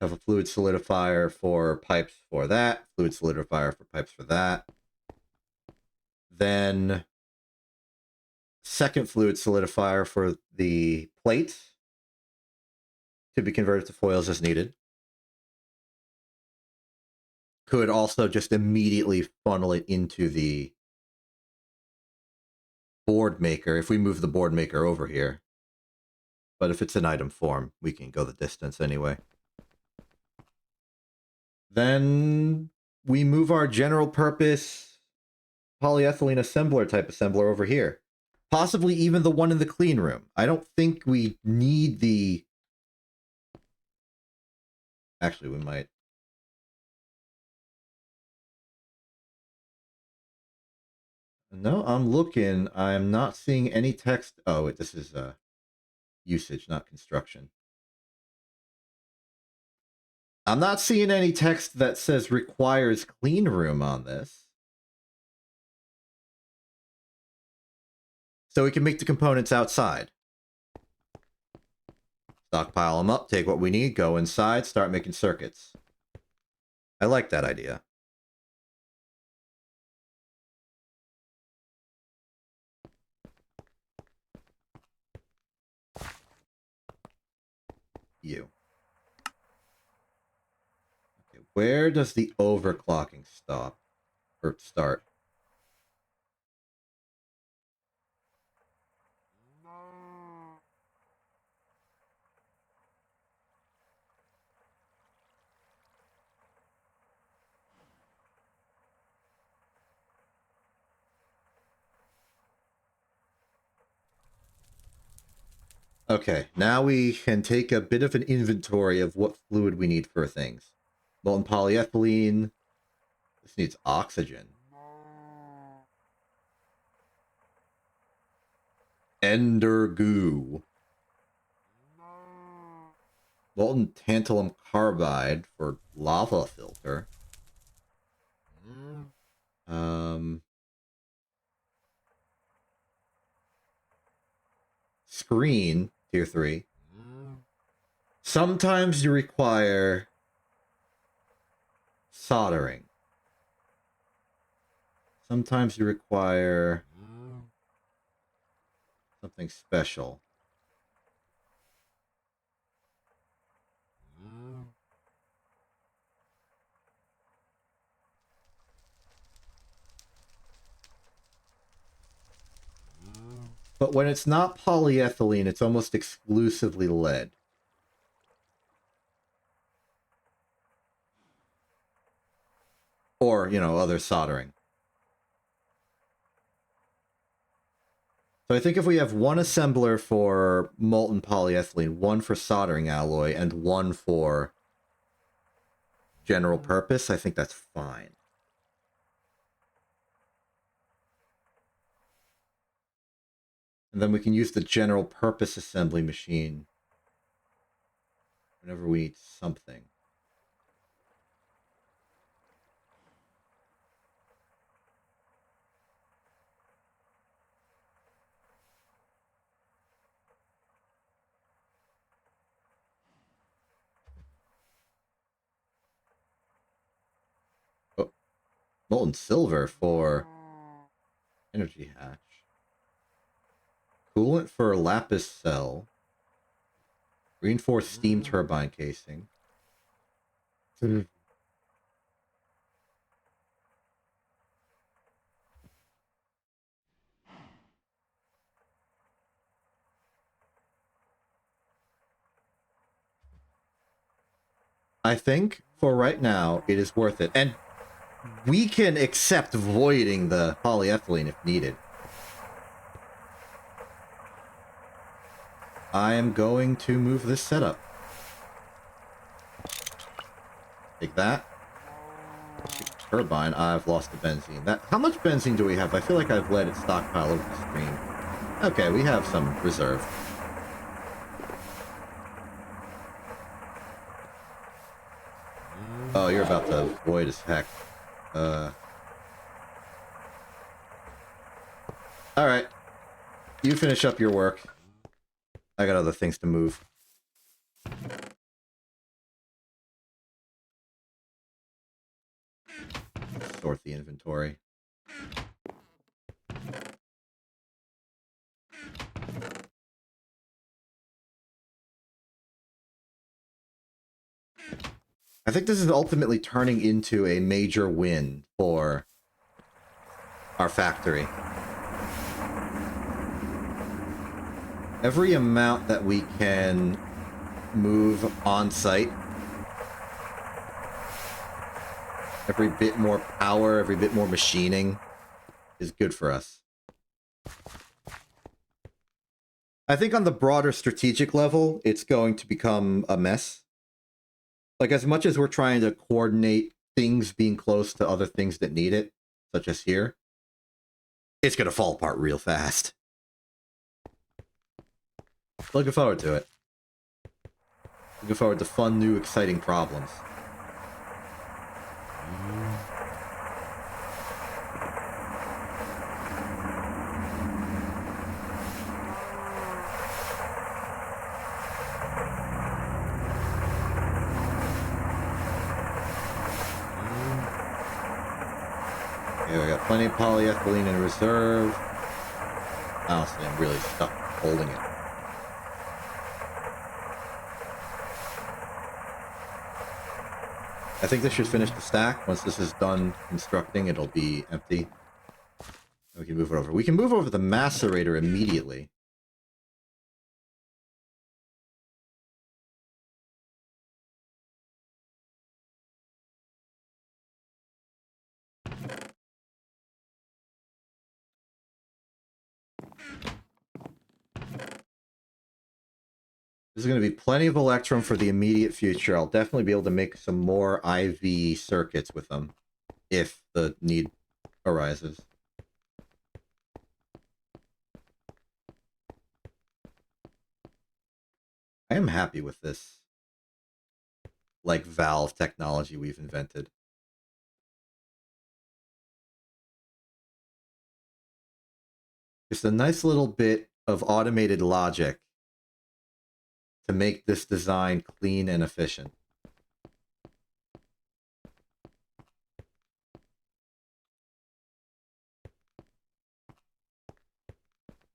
Have a fluid solidifier for pipes for that, fluid solidifier for pipes for that. Then second fluid solidifier for the plates to be converted to foils as needed. Could also just immediately funnel it into the board maker if we move the board maker over here. But if it's an item form, we can go the distance anyway. Then we move our general purpose polyethylene assembler type assembler over here. Possibly even the one in the clean room. I don't think we need the... Actually, we might. No, I'm looking. I'm not seeing any text. Oh, wait, this is usage, not construction. I'm not seeing any text that says requires clean room on this. So we can make the components outside. Stockpile them up, take what we need, go inside, start making circuits. I like that idea. You. Okay, where does the overclocking stop? Or start? Okay, now we can take a bit of an inventory of what fluid we need for things. Molten polyethylene. This needs oxygen. Ender goo. Molten tantalum carbide for lava filter. Screen, tier 3. Sometimes you require soldering. Sometimes you require something special. But when it's not polyethylene, it's almost exclusively lead. Or, you know, other soldering. So I think if we have one assembler for molten polyethylene, one for soldering alloy, and one for general purpose, I think that's fine. And then we can use the general purpose assembly machine whenever we need something. Oh, molten silver for energy hatch. Coolant for lapis cell. Reinforced steam turbine casing. I think for right now, it is worth it. And we can accept voiding the polyethylene if needed. I am going to move this setup. Take that. Turbine. I've lost the benzene. How much benzene do we have? I feel like I've let it stockpile over the stream. Okay, we have some reserve. Oh, you're about to void as heck. Alright. You finish up your work. I got other things to move. Sort the inventory. I think this is ultimately turning into a major win for our factory. Every amount that we can move on site, every bit more power, every bit more machining is good for us. I think on the broader strategic level, it's going to become a mess. Like, as much as we're trying to coordinate things being close to other things that need it, such as here, it's going to fall apart real fast. Looking forward to it. Looking forward to fun, new, exciting problems. Okay, we got plenty of polyethylene in reserve. Honestly, I'm really stuck holding it. I think this should finish the stack. Once this is done constructing, it'll be empty. We can move it over. We can move over the macerator immediately. There's going to be plenty of Electrum for the immediate future. I'll definitely be able to make some more IV circuits with them, if the need arises. I am happy with this, like, valve technology we've invented. Just a nice little bit of automated logic to make this design clean and efficient.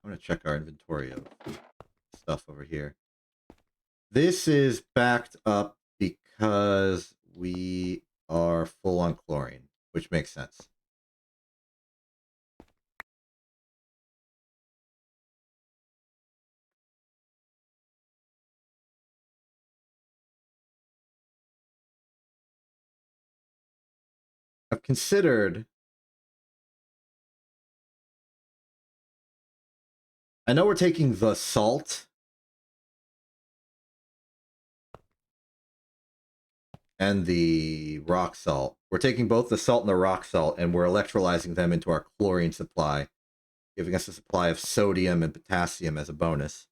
I'm going to check our inventory of stuff over here. This is backed up because we are full on chlorine, which makes sense. I've considered... I know we're taking the salt and the rock salt. We're taking both the salt and the rock salt, and we're electrolyzing them into our chlorine supply, giving us a supply of sodium and potassium as a bonus.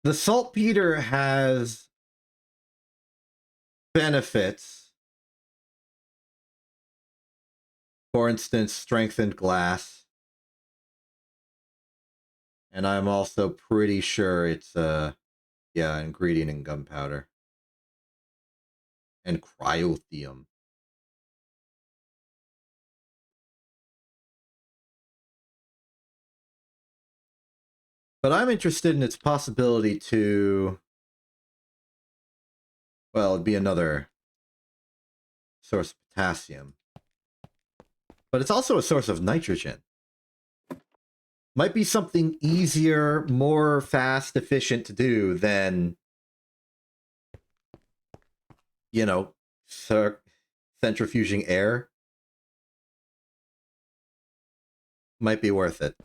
The saltpeter has benefits. For instance, strengthened glass. And I'm also pretty sure it's yeah, ingredient in gunpowder. And cryothium. But I'm interested in its possibility to... Well, it'd be another source of potassium. But it's also a source of nitrogen. might be something easier, more fast, efficient to do than, you know, centrifuging air. Might be worth it.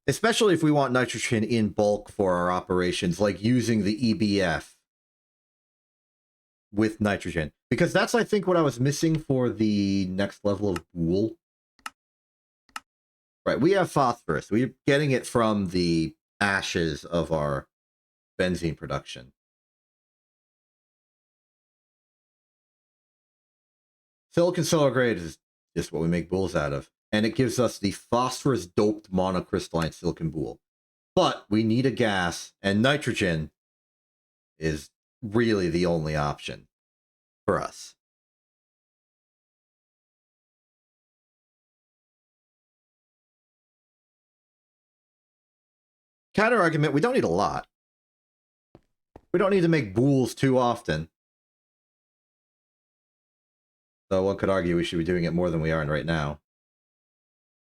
Especially if we want nitrogen in bulk for our operations, like using the EBF with nitrogen. Because that's, I think, what I was missing for the next level of Boole. Right, we have phosphorus. We're getting it from the ashes of our benzene production. Silicon solar grade is just what we make Booles out of. And it gives us the phosphorus-doped monocrystalline silicon Boole. But we need a gas, and nitrogen is really the only option for us. Counter argument, we don't need a lot. We don't need to make Booles too often. So one could argue we should be doing it more than we are right now.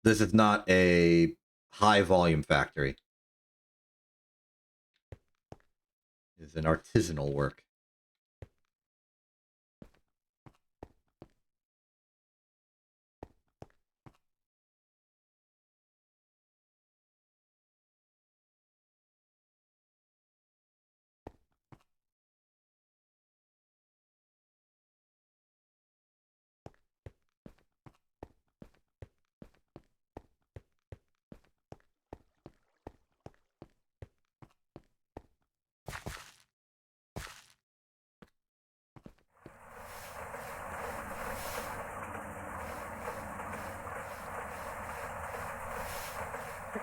This is not a high volume factory. It's an artisanal work.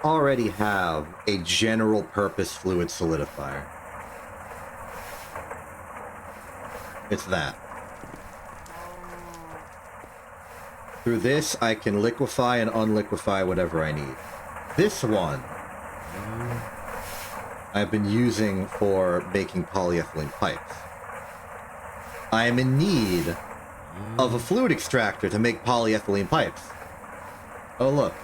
Already have a general purpose fluid solidifier. It's that. Through this, I can liquefy and unliquefy whatever I need. This one I've been using for making polyethylene pipes. I am in need of a fluid extractor to make polyethylene pipes. Oh, look.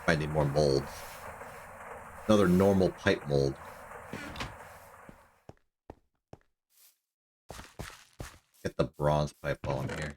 I need more molds. Another normal pipe mold. Get the bronze pipe while I'm here.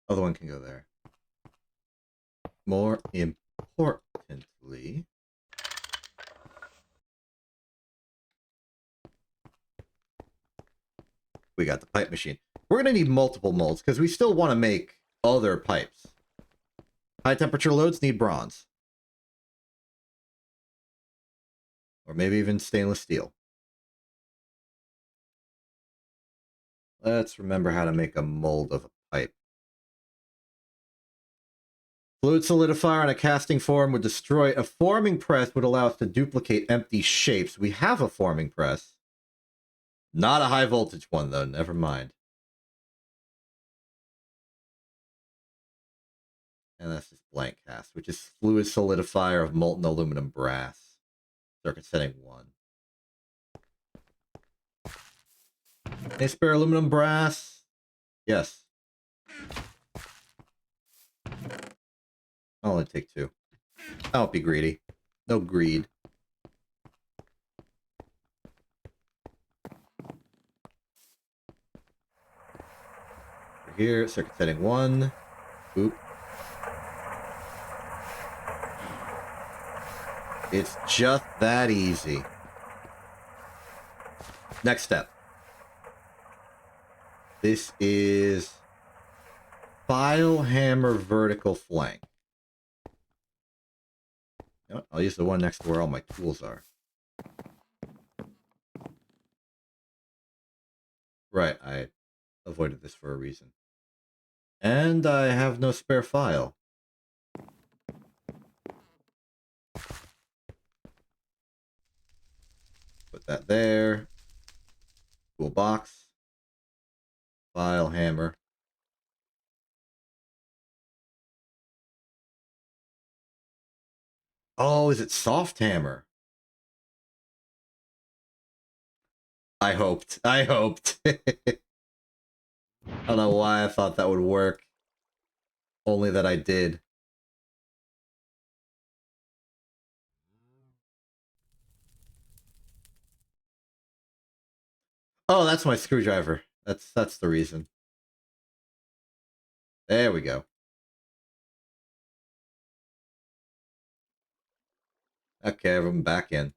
Other one can go there. More importantly, we got the pipe machine. We're going to need multiple molds because we still want to make other pipes. High temperature loads need bronze. Or maybe even stainless steel. Let's remember how to make a mold of a pipe. Fluid solidifier on a casting form would destroy. A forming press would allow us to duplicate empty shapes. We have a forming press. Not a high voltage one, though. Never mind. And that's just blank cast, which is fluid solidifier of molten aluminum brass. Circuit setting 1. Any spare aluminum brass? Yes. I'll only take 2. I won't be greedy. No greed. Here, circuit setting 1. Oop. It's just that easy. Next step. This is file hammer vertical flank. You know what? I'll use the one next to where all my tools are. Right, I avoided this for a reason. And I have no spare file. Put that there. Toolbox. File, hammer. Oh, is it soft hammer? I hoped. I hoped. I don't know why I thought that would work. Only that I did. Oh, that's my screwdriver. That's the reason. There we go. Okay, I'm back in.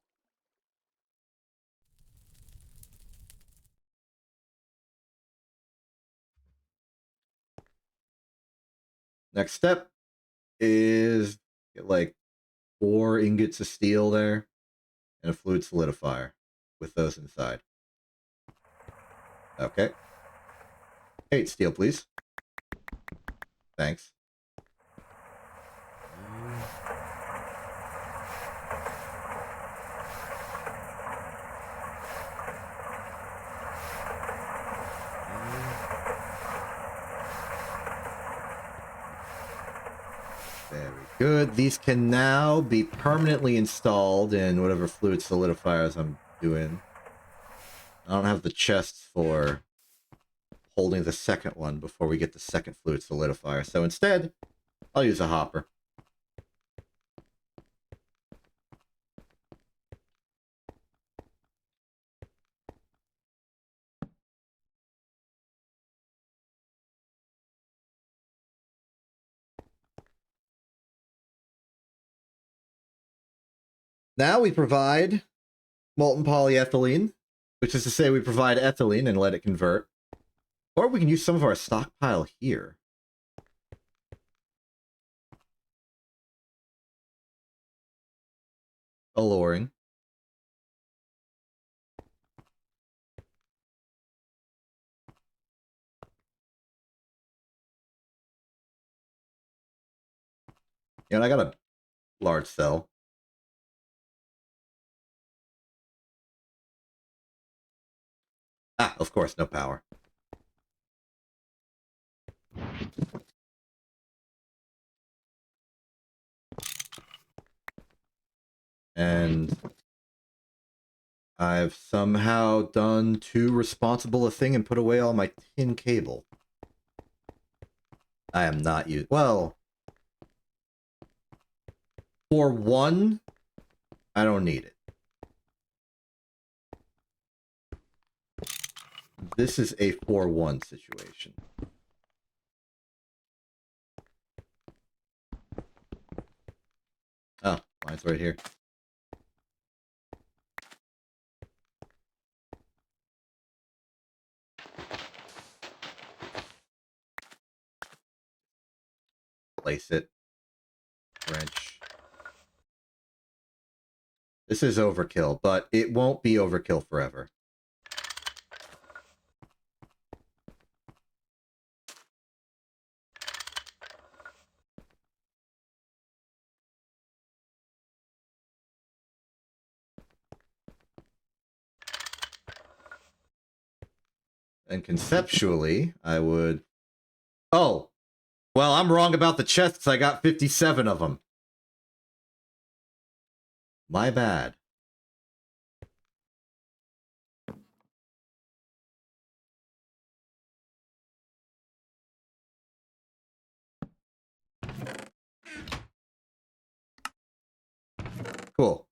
Next step is get like 4 ingots of steel there and a fluid solidifier with those inside. Okay. 8 steel, please. Thanks. Very good. These can now be permanently installed in whatever fluid solidifiers I'm doing. I don't have the chests for holding the second one before we get the second fluid solidifier. So instead, I'll use a hopper. Now we provide molten polyethylene, which is to say we provide ethylene and let it convert. Or we can use some of our stockpile here. Alluring. And I got a large cell. Ah, of course, no power. And I've somehow done too responsible a thing and put away all my tin cable. I am not using... Well, for one, I don't need it. This is a 4-1 situation. Oh, mine's right here. Place it. Wrench. This is overkill, but it won't be overkill forever. And conceptually, I would... Oh! Well, I'm wrong about the chests. I got 57 of them. My bad. Cool.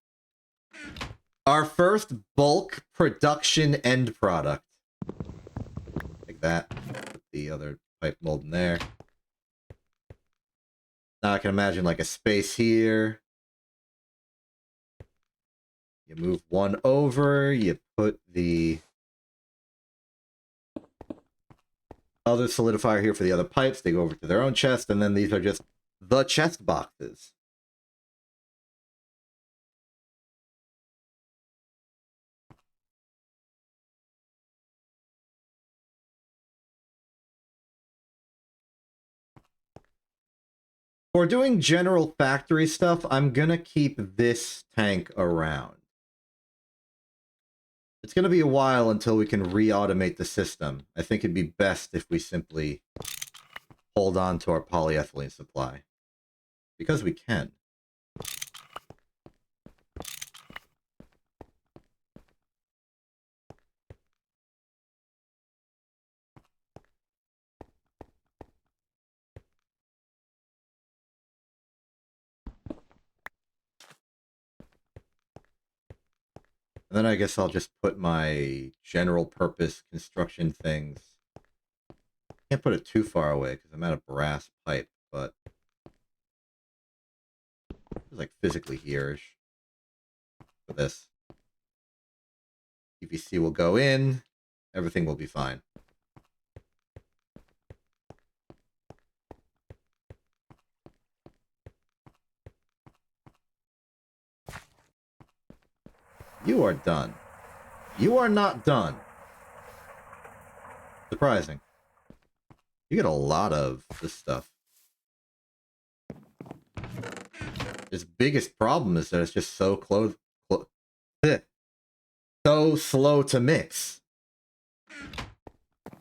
Our first bulk production end product. Like that. Put the other pipe mold in there. Now I can imagine like a space here. You move one over, you put the other solidifier here for the other pipes. They go over to their own chest, and then these are just the chest boxes. For doing general factory stuff, I'm gonna keep this tank around. It's gonna be a while until we can re-automate the system. I think it'd be best if we simply hold on to our polyethylene supply. Because we can. And then I guess I'll just put my general purpose construction things. Can't put it too far away because I'm out of brass pipe, but it's like physically here-ish for this. PVC will go in, everything will be fine. You are done. You are not done. Surprising. You get a lot of this stuff. Its biggest problem is that it's just so so slow to mix. Am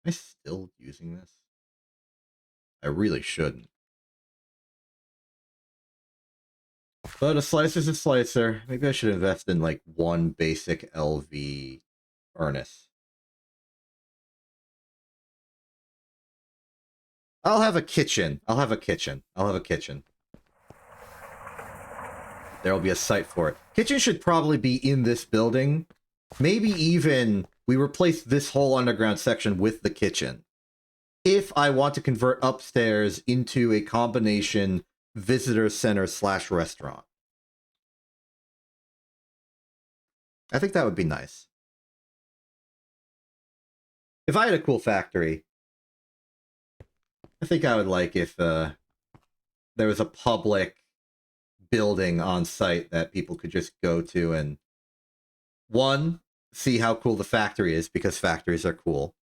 I still using this? I really shouldn't. But a slicer's a slicer. Maybe I should invest in like one basic LV furnace. I'll have a kitchen. I'll have a kitchen. I'll have a kitchen. There'll be a site for it. Kitchen should probably be in this building. Maybe even we replace this whole underground section with the kitchen. If I want to convert upstairs into a combination visitor center / restaurant. I think that would be nice. If I had a cool factory, I think I would like if there was a public building on site that people could just go to and, one, see how cool the factory is, because factories are cool.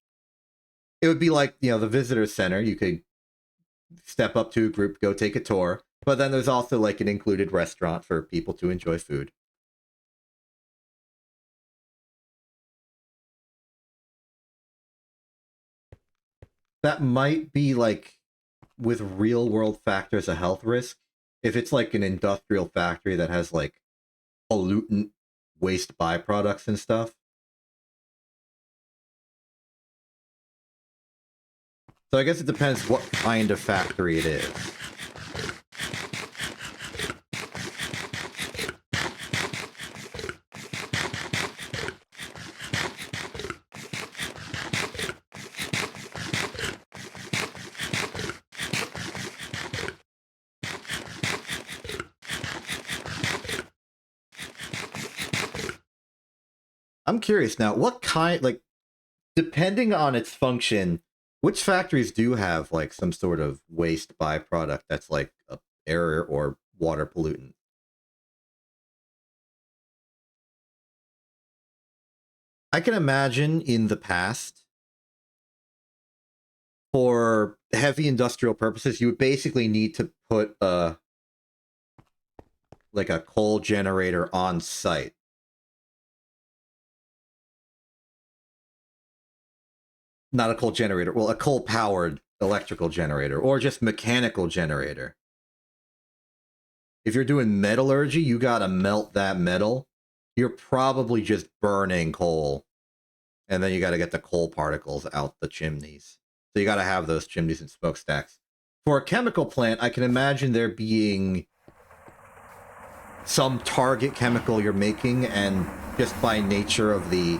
It would be like, you know, the visitor center. You could step up to a group, go take a tour, but then there's also like an included restaurant for people to enjoy food. That might be like, with real world factors, a health risk. If it's like an industrial factory that has like pollutant waste byproducts and stuff. So I guess it depends what kind of factory it is. I'm curious now, what kind, like, depending on its function, which factories do have like some sort of waste byproduct that's like a air or water pollutant? I can imagine in the past, for heavy industrial purposes, you would basically need to put like a coal generator on site. Not a coal generator, well, a coal-powered electrical generator, or just mechanical generator. If you're doing metallurgy, you gotta melt that metal. You're probably just burning coal. And then you gotta get the coal particles out the chimneys. So you gotta have those chimneys and smokestacks. For a chemical plant, I can imagine there being some target chemical you're making, and just by nature of the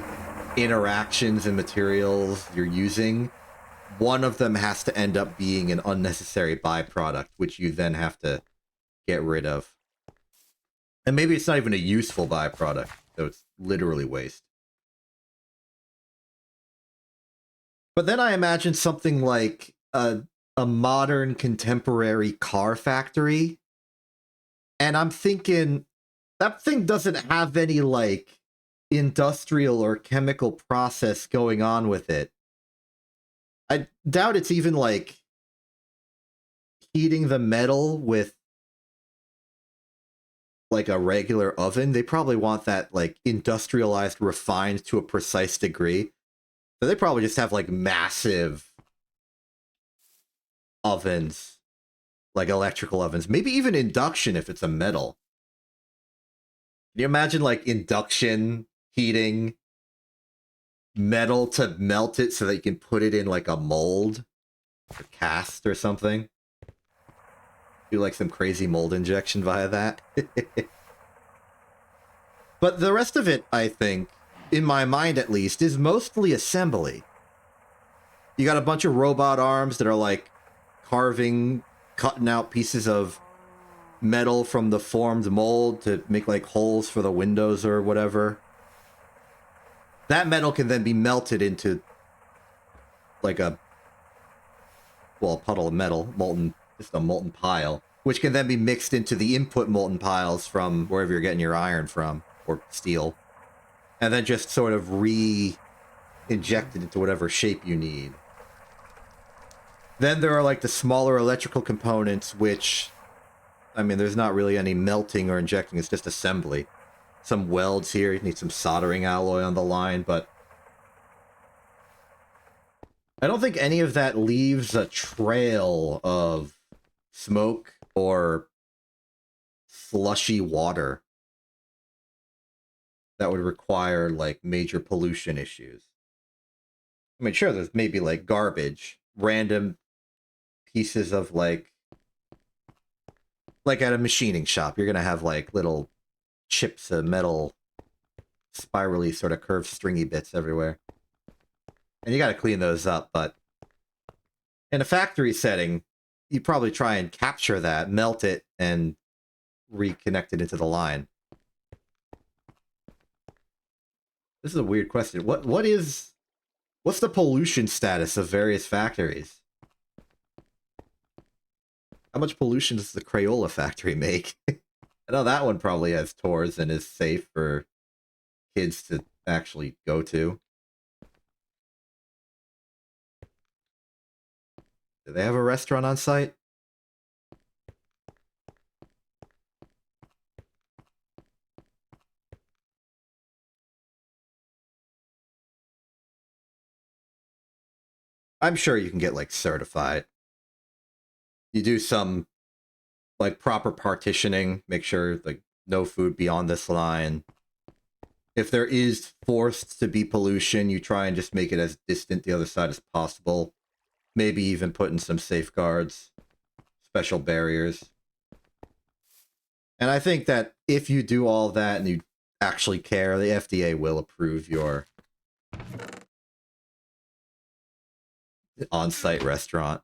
interactions and materials you're using, one of them has to end up being an unnecessary byproduct, which you then have to get rid of. And maybe it's not even a useful byproduct, so it's literally waste. But then I imagine something like a modern contemporary car factory, and I'm thinking that thing doesn't have any like industrial or chemical process going on with it. I doubt it's even like heating the metal with like a regular oven. They probably want that like industrialized, refined to a precise degree. So they probably just have like massive ovens, like electrical ovens, maybe even induction if it's a metal. Can you imagine like induction heating metal to melt it so that you can put it in like a mold or cast or something? Do like some crazy mold injection via that. But the rest of it, I think, in my mind at least, is mostly assembly. You got a bunch of robot arms that are like carving, cutting out pieces of metal from the formed mold to make like holes for the windows or whatever. That metal can then be melted into like a puddle of metal, just a molten pile, which can then be mixed into the input molten piles from wherever you're getting your iron from, or steel, and then just sort of re-injected into whatever shape you need. Then there are like the smaller electrical components, which, I mean, there's not really any melting or injecting, it's just assembly. Some welds here, you need some soldering alloy on the line, but I don't think any of that leaves a trail of smoke or slushy water that would require like major pollution issues. I mean, sure, there's maybe like garbage, random pieces of like at a machining shop, you're gonna have like little chips of metal, spirally sort of curved stringy bits everywhere. And you gotta clean those up, but in a factory setting, you probably try and capture that, melt it, and reconnect it into the line. This is a weird question. What's the pollution status of various factories? How much pollution does the Crayola factory make? I know that one probably has tours and is safe for kids to actually go to. Do they have a restaurant on site? I'm sure you can get like certified. You do some like proper partitioning, make sure like no food beyond this line. If there is forced to be pollution, you try and just make it as distant the other side as possible. Maybe even put in some safeguards, special barriers. And I think that if you do all that and you actually care, the FDA will approve your on-site restaurant.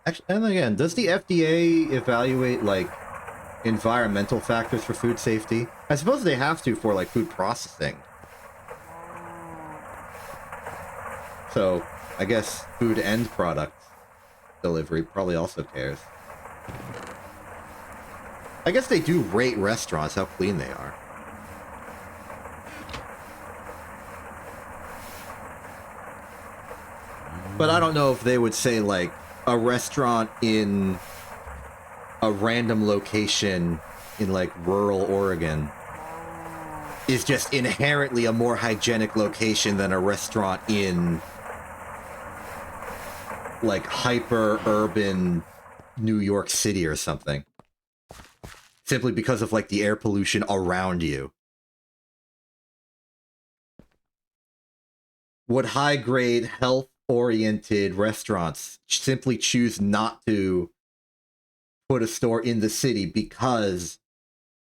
Actually, and again, does the FDA evaluate like environmental factors for food safety? I suppose they have to for like food processing. So I guess food end product delivery probably also cares. I guess they do rate restaurants how clean they are. But I don't know if they would say like a restaurant in a random location in like rural Oregon is just inherently a more hygienic location than a restaurant in like hyper urban New York City or something. Simply because of like the air pollution around you. Would high grade, health oriented restaurants simply choose not to put a store in the city because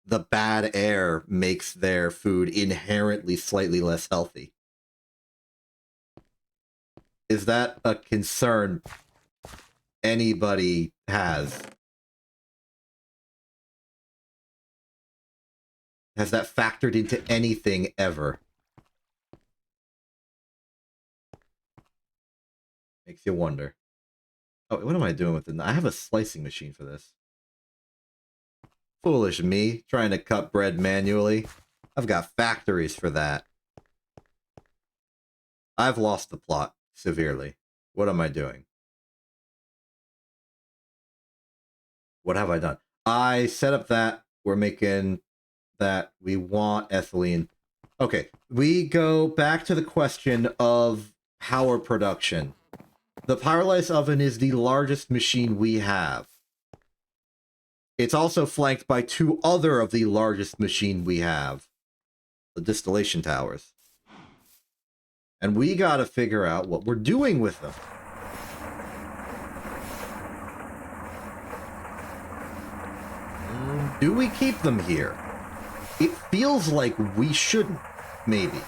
the bad air makes their food inherently slightly less healthy? Is that a concern anybody has? Has that factored into anything ever? Makes you wonder. Oh, what am I doing with it? I have a slicing machine for this. Foolish me, trying to cut bread manually. I've got factories for that. I've lost the plot. severely. What am I doing? What have I done? I set up that. We're making that. We want ethylene. Okay, we go back to the question of power production. The pyrolysis oven is the largest machine we have. It's also flanked by two other of the largest machine we have. The distillation towers. And we gotta figure out what we're doing with them. Do we keep them here? It feels like we shouldn't, maybe.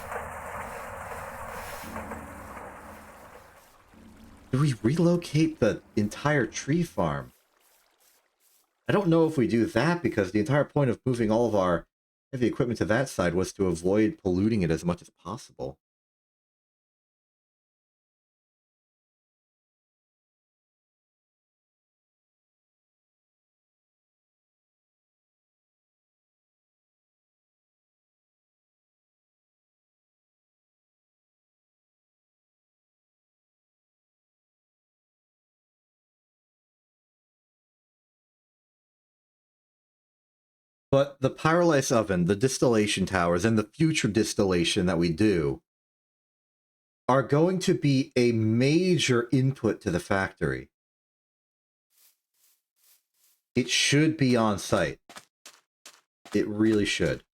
Do we relocate the entire tree farm? I don't know if we do that, because the entire point of moving all of our heavy equipment to that side was to avoid polluting it as much as possible. But the pyrolysis oven, the distillation towers, and the future distillation that we do are going to be a major input to the factory. It should be on site. It really should.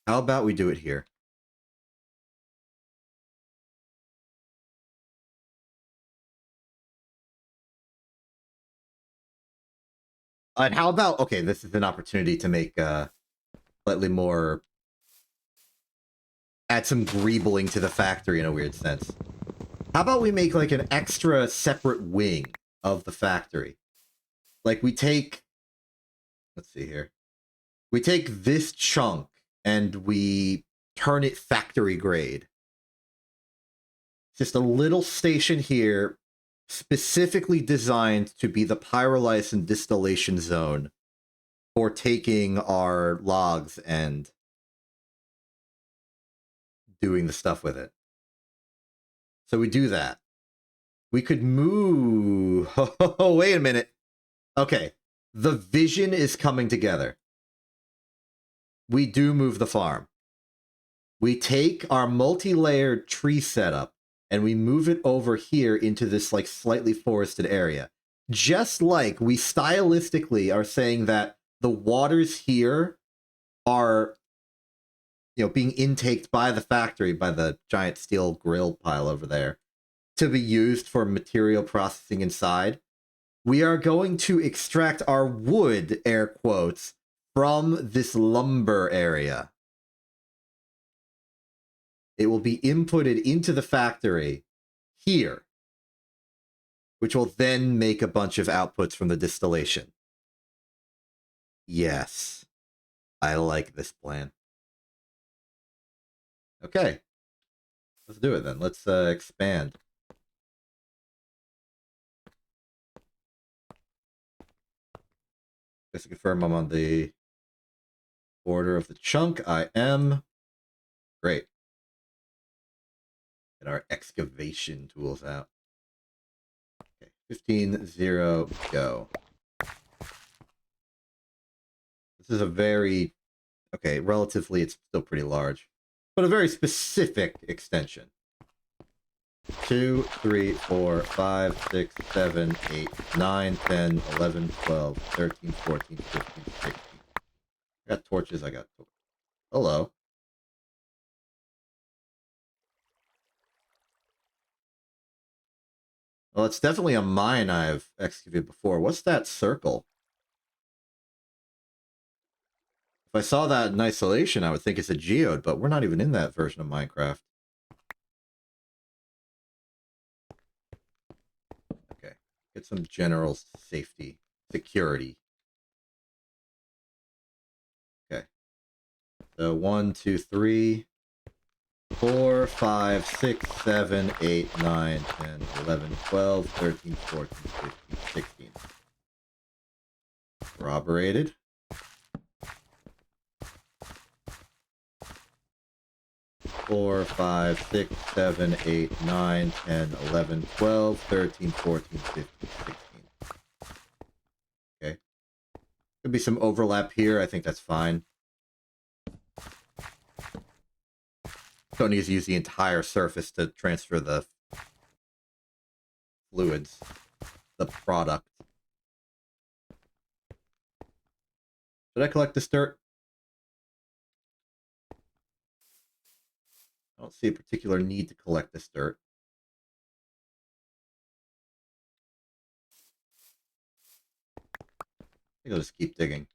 How about we do it here? And how about, okay, this is an opportunity to make slightly more, add some greebling to the factory in a weird sense. How about we make like an extra separate wing of the factory? Like we take, let's see here. We take this chunk and we turn it factory grade. Just a little station here, specifically designed to be the pyrolysis and distillation zone for taking our logs and doing the stuff with it. So we do that. We could move... Oh, wait a minute. Okay. The vision is coming together. We do move the farm. We take our multi-layered tree setup and we move it over here into this like slightly forested area. Just like we stylistically are saying that the waters here are, you know, being intaked by the factory, by the giant steel grill pile over there, to be used for material processing inside. We are going to extract our wood, air quotes, from this lumber area. It will be inputted into the factory here, which will then make a bunch of outputs from the distillation. Yes, I like this plan. Okay, let's do it then. Let's expand. Just to confirm I'm on the border of the chunk. I am. Great. Get our excavation tools out. Okay, 15-0, go. This is a very, okay, relatively it's still pretty large, but a very specific extension. 2, 3, 4, 5, 6, 7, 8, 9, 10, 11, 12, 13, 14, 15, 16. I got torches, I got torches. Hello. Well, it's definitely a mine I've excavated before. What's that circle? If I saw that in isolation, I would think it's a geode, but we're not even in that version of Minecraft. Okay, get some general safety, security. Okay. So 1, 2, 3. 4, 5, 6, 7, 8, 9, 10, 11, 12, 13, 14, 15, 16. Corroborated. 4, 5, 6, 7, 8, 9, 10, 11, 12, 13, 14, 15, 16. Okay. Could be some overlap here. I think that's fine. Don't need to use the entire surface to transfer the fluids, the product. Did I collect this dirt? I don't see a particular need to collect this dirt. I think I'll just keep digging.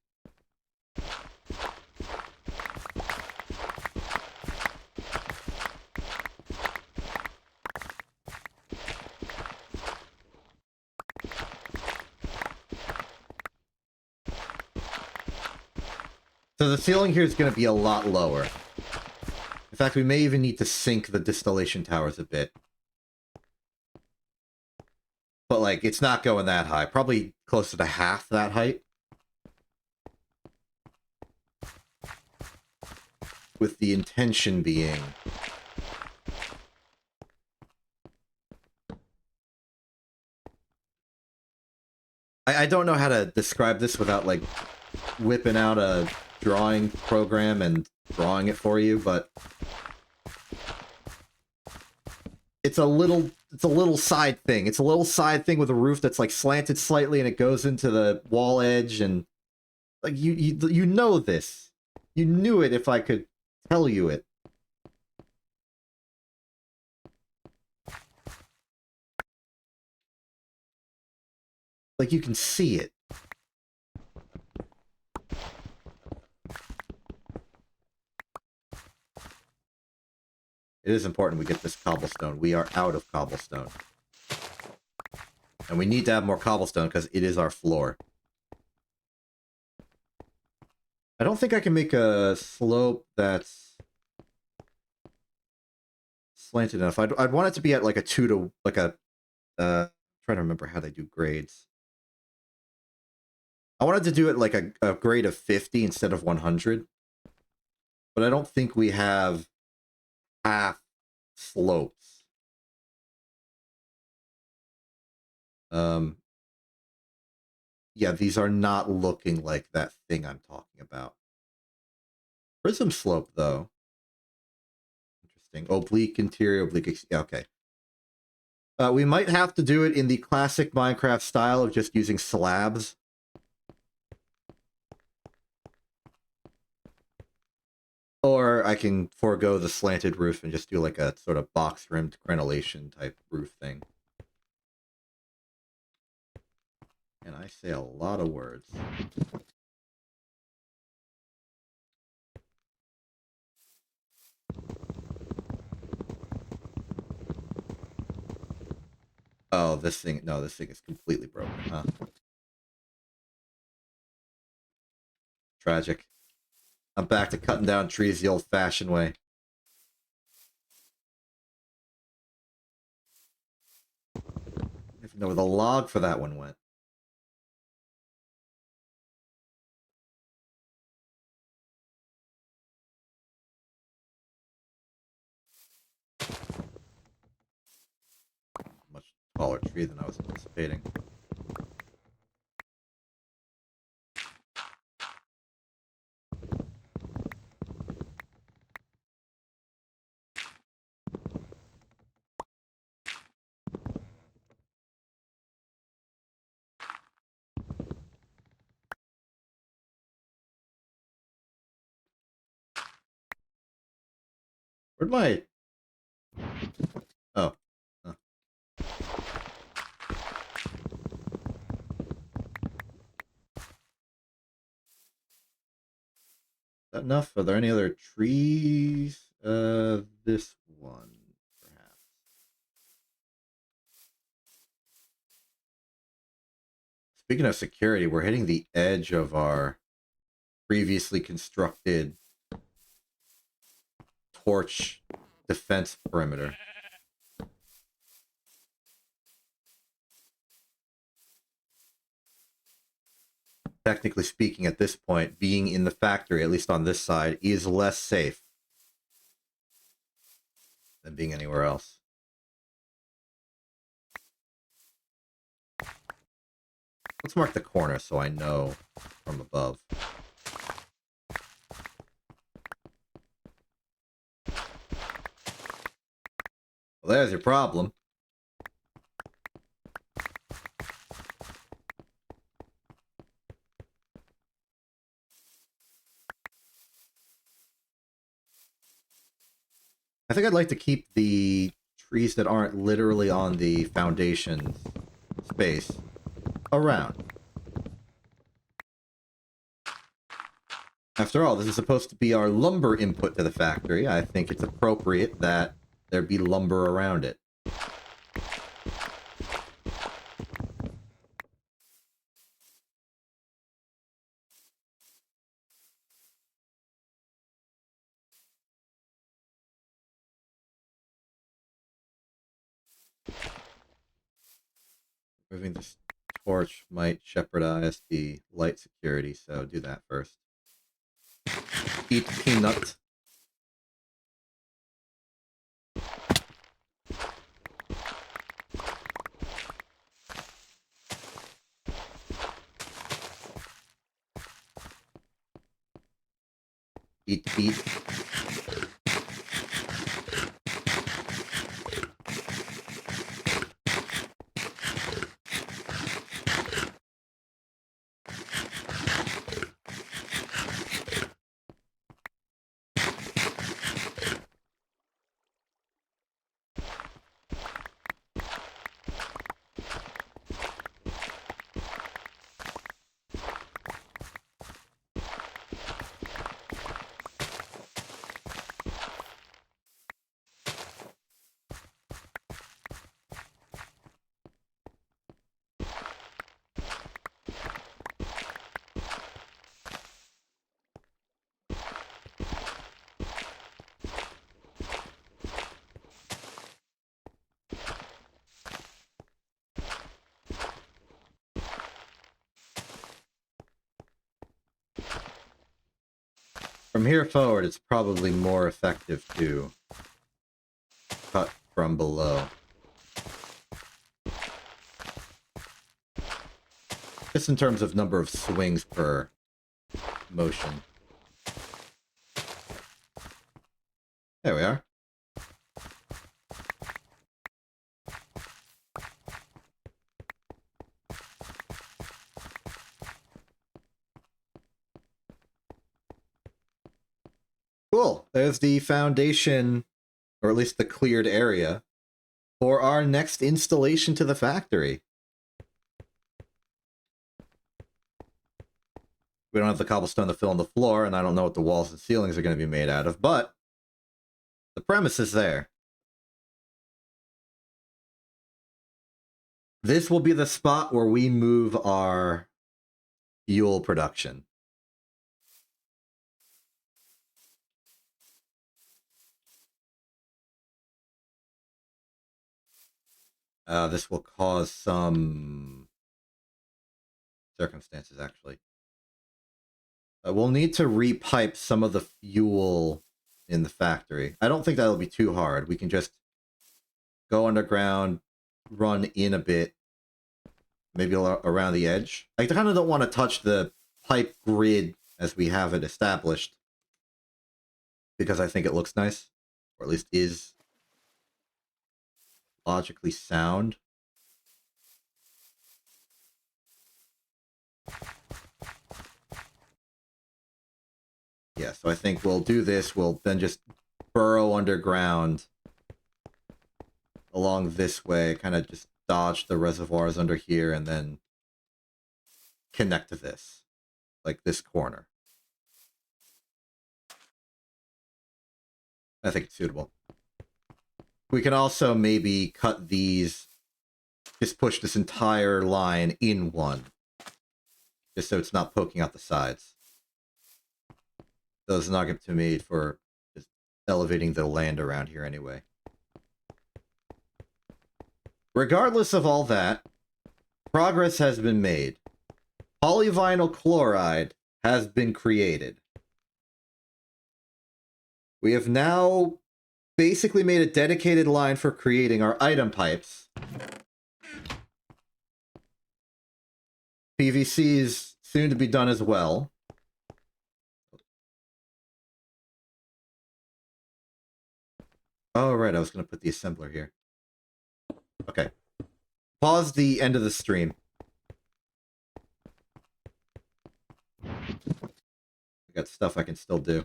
So the ceiling here is going to be a lot lower. In fact, we may even need to sink the distillation towers a bit. But, like, it's not going that high. Probably closer to half that height. With the intention being... I don't know how to describe this without, like, whipping out a drawing program and drawing it for you, but... It's a little side thing. It's a little side thing with a roof that's, like, slanted slightly and it goes into the wall edge and... Like, you know this. You knew it if I could tell you it. Like, you can see it. It is important we get this cobblestone. We are out of cobblestone. And we need to have more cobblestone because it is our floor. I don't think I can make a slope that's slanted enough. I'd want it to be at like a 2 to... Like a... trying to remember how they do grades. I wanted to do it like a grade of 50 instead of 100. But I don't think we have half slopes. Yeah, these are not looking like that thing I'm talking about. Prism slope, though. Interesting. Oblique interior, oblique... Yeah, okay. We might have to do it in the classic Minecraft style of just using slabs. Or I can forego the slanted roof and just do like a sort of box-rimmed crenellation type roof thing. And I say a lot of words. Oh, this thing... No, this thing is completely broken, huh? Tragic. I'm back to cutting down trees the old-fashioned way. I don't even know where the log for that one went. Much taller tree than I was anticipating. Where'd my... Oh. Huh. Is that enough? Are there any other trees? This one, perhaps. Speaking of security, we're hitting the edge of our previously constructed torch defense perimeter. Technically speaking, at this point, being in the factory, at least on this side, is less safe than being anywhere else. Let's mark the corner so I know from above. Well, there's your problem. I think I'd like to keep the trees that aren't literally on the foundation space around. After all, this is supposed to be our lumber input to the factory. I think it's appropriate that there be lumber around it. Moving this torch might jeopardize the light security, so do that first. Eat peanut. Eat. From here forward, it's probably more effective to cut from below. Just in terms of number of swings per motion. There we are. Cool. There's the foundation, or at least the cleared area, for our next installation to the factory. We don't have the cobblestone to fill in the floor, and I don't know what the walls and ceilings are going to be made out of, but the premise is there. This will be the spot where we move our fuel production. This will cause some circumstances, actually. We'll need to repipe some of the fuel in the factory. I don't think that'll be too hard. We can just go underground, run in a bit, maybe around the edge. I kind of don't want to touch the pipe grid as we have it established, because I think it looks nice, or at least is logically sound. Yeah, so I think we'll do this. We'll then just burrow underground along this way, kind of just dodge the reservoirs under here, and then connect to this, like this corner. I think it's suitable. We can also maybe cut these, just push this entire line in one, just so it's not poking out the sides. So it's not going to be made for just elevating the land around here anyway. Regardless of all that, progress has been made. Polyvinyl chloride has been created. We have now basically made a dedicated line for creating our item pipes. PVC is soon to be done as well. Oh, right, I was going to put the assembler here. Okay. Pause the end of the stream. I got stuff I can still do.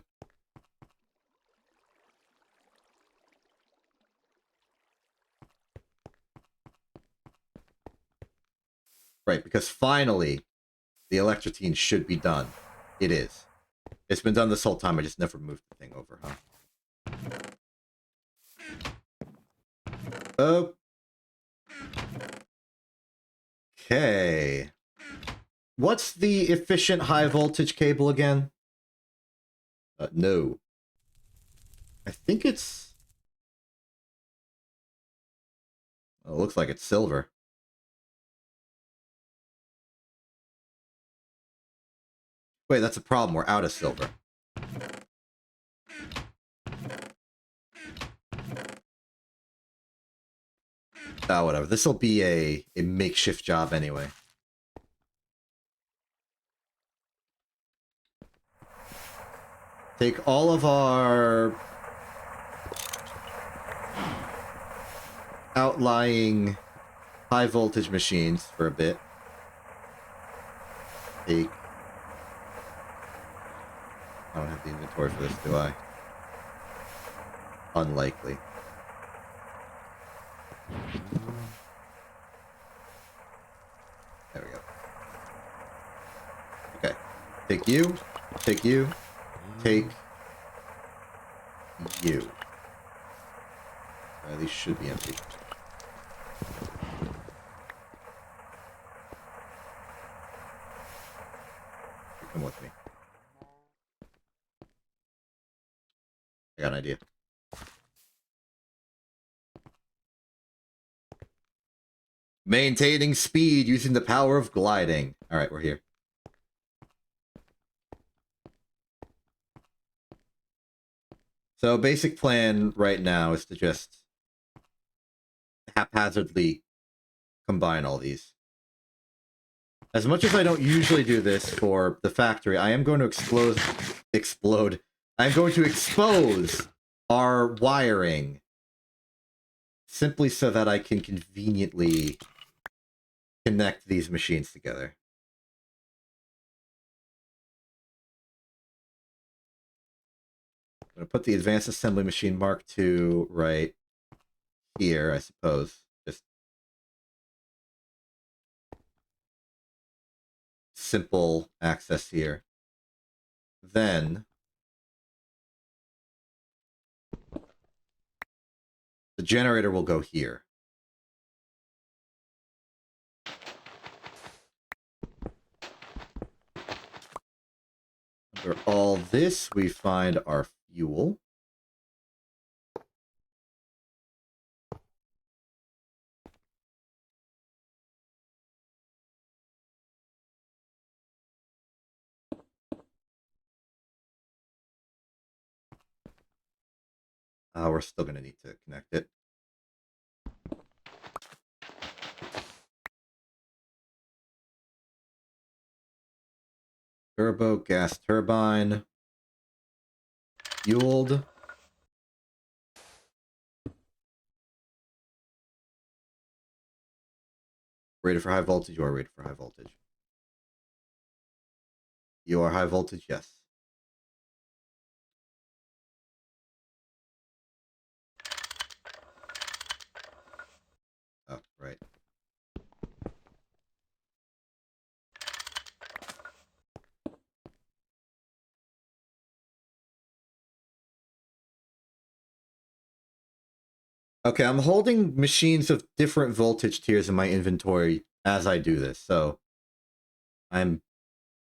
Right, because finally, the electrotine should be done. It is. It's been done this whole time, I just never moved the thing over, huh? Okay. What's the efficient high voltage cable again? No. I think it's... Oh, it looks like it's silver. Wait, that's a problem. We're out of silver. Oh, whatever. This will be a makeshift job anyway. Take all of our outlying high voltage machines for a bit. Take... I don't have the inventory for this, do I? Unlikely. There we go. Okay. Take you. Take you. Take you. These should be empty. Come with me. I got an idea. Maintaining speed using the power of gliding. Alright, we're here. So basic plan right now is to just haphazardly combine all these. As much as I don't usually do this for the factory, I am going to explode. I'm going to expose our wiring simply so that I can conveniently connect these machines together. I'm going to put the Advanced Assembly Machine Mark II right here, I suppose. Just simple access here. Then the generator will go here. Under all this, we find our fuel. We're still going to need to connect it. Turbo, gas turbine. Fueled. Rated for high voltage, you are rated for high voltage. You are high voltage, yes. Oh, right. Okay, I'm holding machines of different voltage tiers in my inventory as I do this, so I'm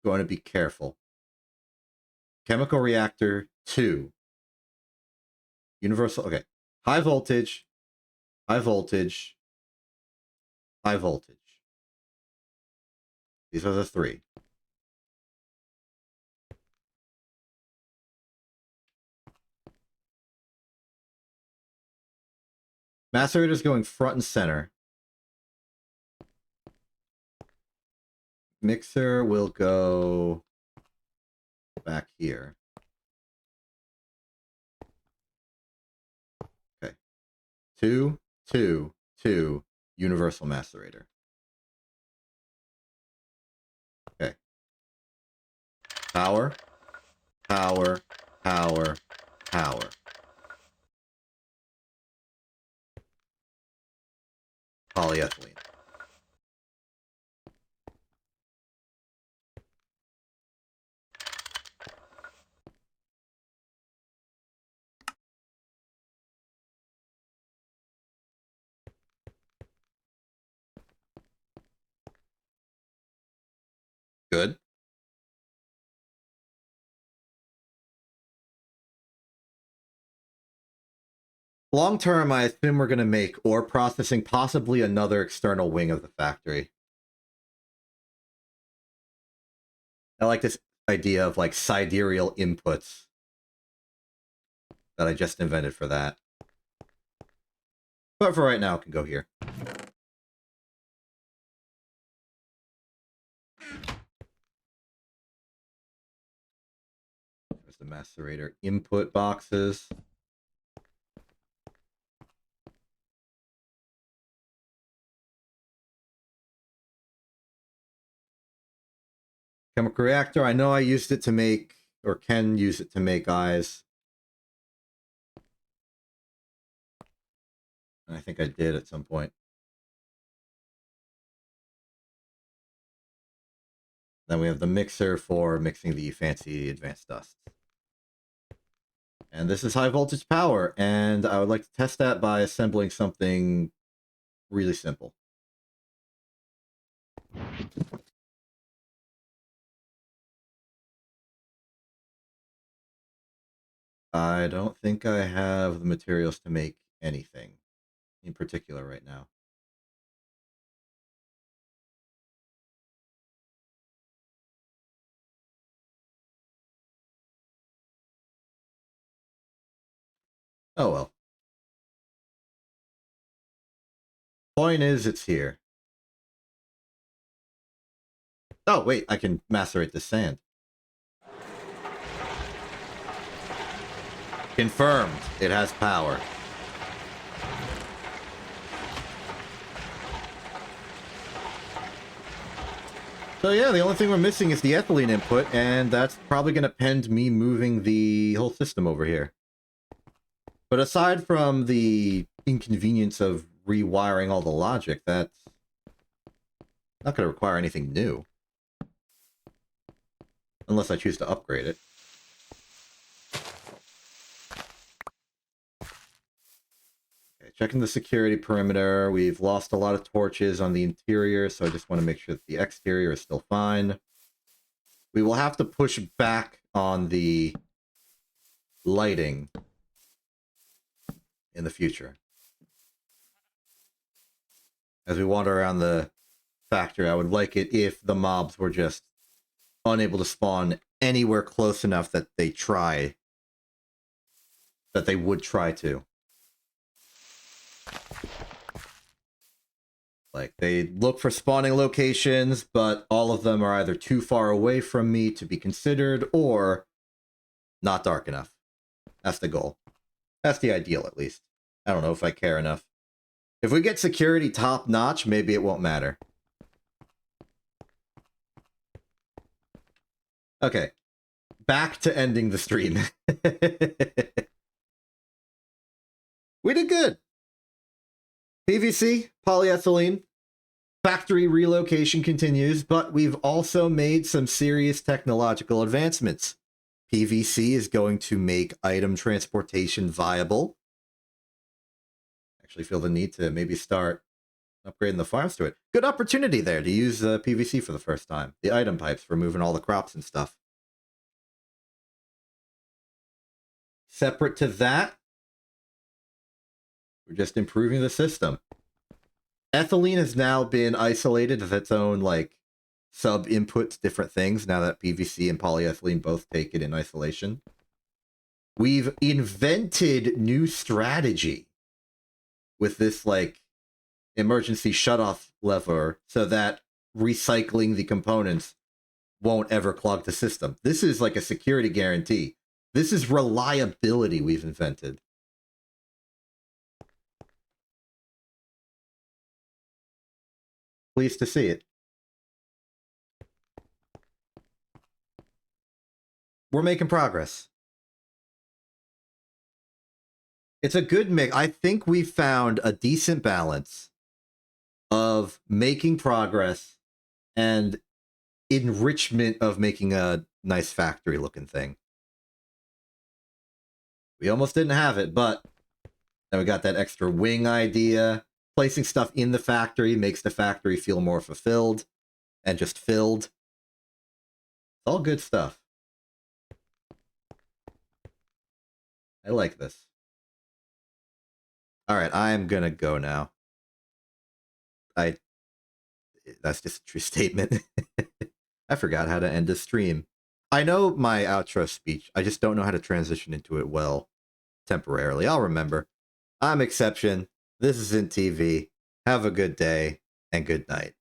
going to be careful. Chemical reactor 2. Universal, okay. High voltage, high voltage, high voltage. These are the three. Macerator is going front and center. Mixer will go back here. Okay. 2, 2, 2, universal macerator. Okay. Power, power, power, power. Polyethylene. Good. Long term, I assume we're going to make ore processing possibly another external wing of the factory. I like this idea of like sidereal inputs that I just invented for that. But for right now, it can go here. There's the macerator input boxes. Chemical reactor, I know I used it to make, or can use it to make eyes. I think I did at some point. Then we have the mixer for mixing the fancy advanced dusts. And this is high voltage power, and I would like to test that by assembling something really simple. I don't think I have the materials to make anything in particular right now. Oh well. Point is, it's here. Oh, wait, I can macerate the sand. Confirmed. It has power. So yeah, the only thing we're missing is the ethylene input, and that's probably going to pend me moving the whole system over here. But aside from the inconvenience of rewiring all the logic, that's not going to require anything new. Unless I choose to upgrade it. Okay, checking the security perimeter. We've lost a lot of torches on the interior, so I just want to make sure that the exterior is still fine. We will have to push back on the lighting in the future. As we wander around the factory, I would like it if the mobs were just unable to spawn anywhere close enough that they would try to. Like, they look for spawning locations, but all of them are either too far away from me to be considered, or not dark enough. That's the goal. That's the ideal, at least. I don't know if I care enough. If we get security top-notch, maybe it won't matter. Okay. Back to ending the stream. We did good. PVC, polyethylene, factory relocation continues, but we've also made some serious technological advancements. PVC is going to make item transportation viable. Actually feel the need to maybe start upgrading the farms to it. Good opportunity there to use PVC for the first time. The item pipes for moving all the crops and stuff. Separate to that, We're just improving the system. Ethylene has now been isolated as its own, like, sub-inputs, different things, now that PVC and polyethylene both take it in isolation. We've invented new strategy with this, like, emergency shutoff lever so that recycling the components won't ever clog the system. This is like a security guarantee. This is reliability we've invented. Pleased to see it. We're making progress. It's a good mix. I think we found a decent balance of making progress and enrichment of making a nice factory looking thing. We almost didn't have it, but then we got that extra wing idea. Placing stuff in the factory makes the factory feel more fulfilled and just filled. It's all good stuff. I like this. All right, I'm gonna go now. That's just a true statement. I forgot how to end a stream. I know my outro speech. I just don't know how to transition into it well temporarily. I'll remember. I'm Exception. This isn't TV. Have a good day and good night.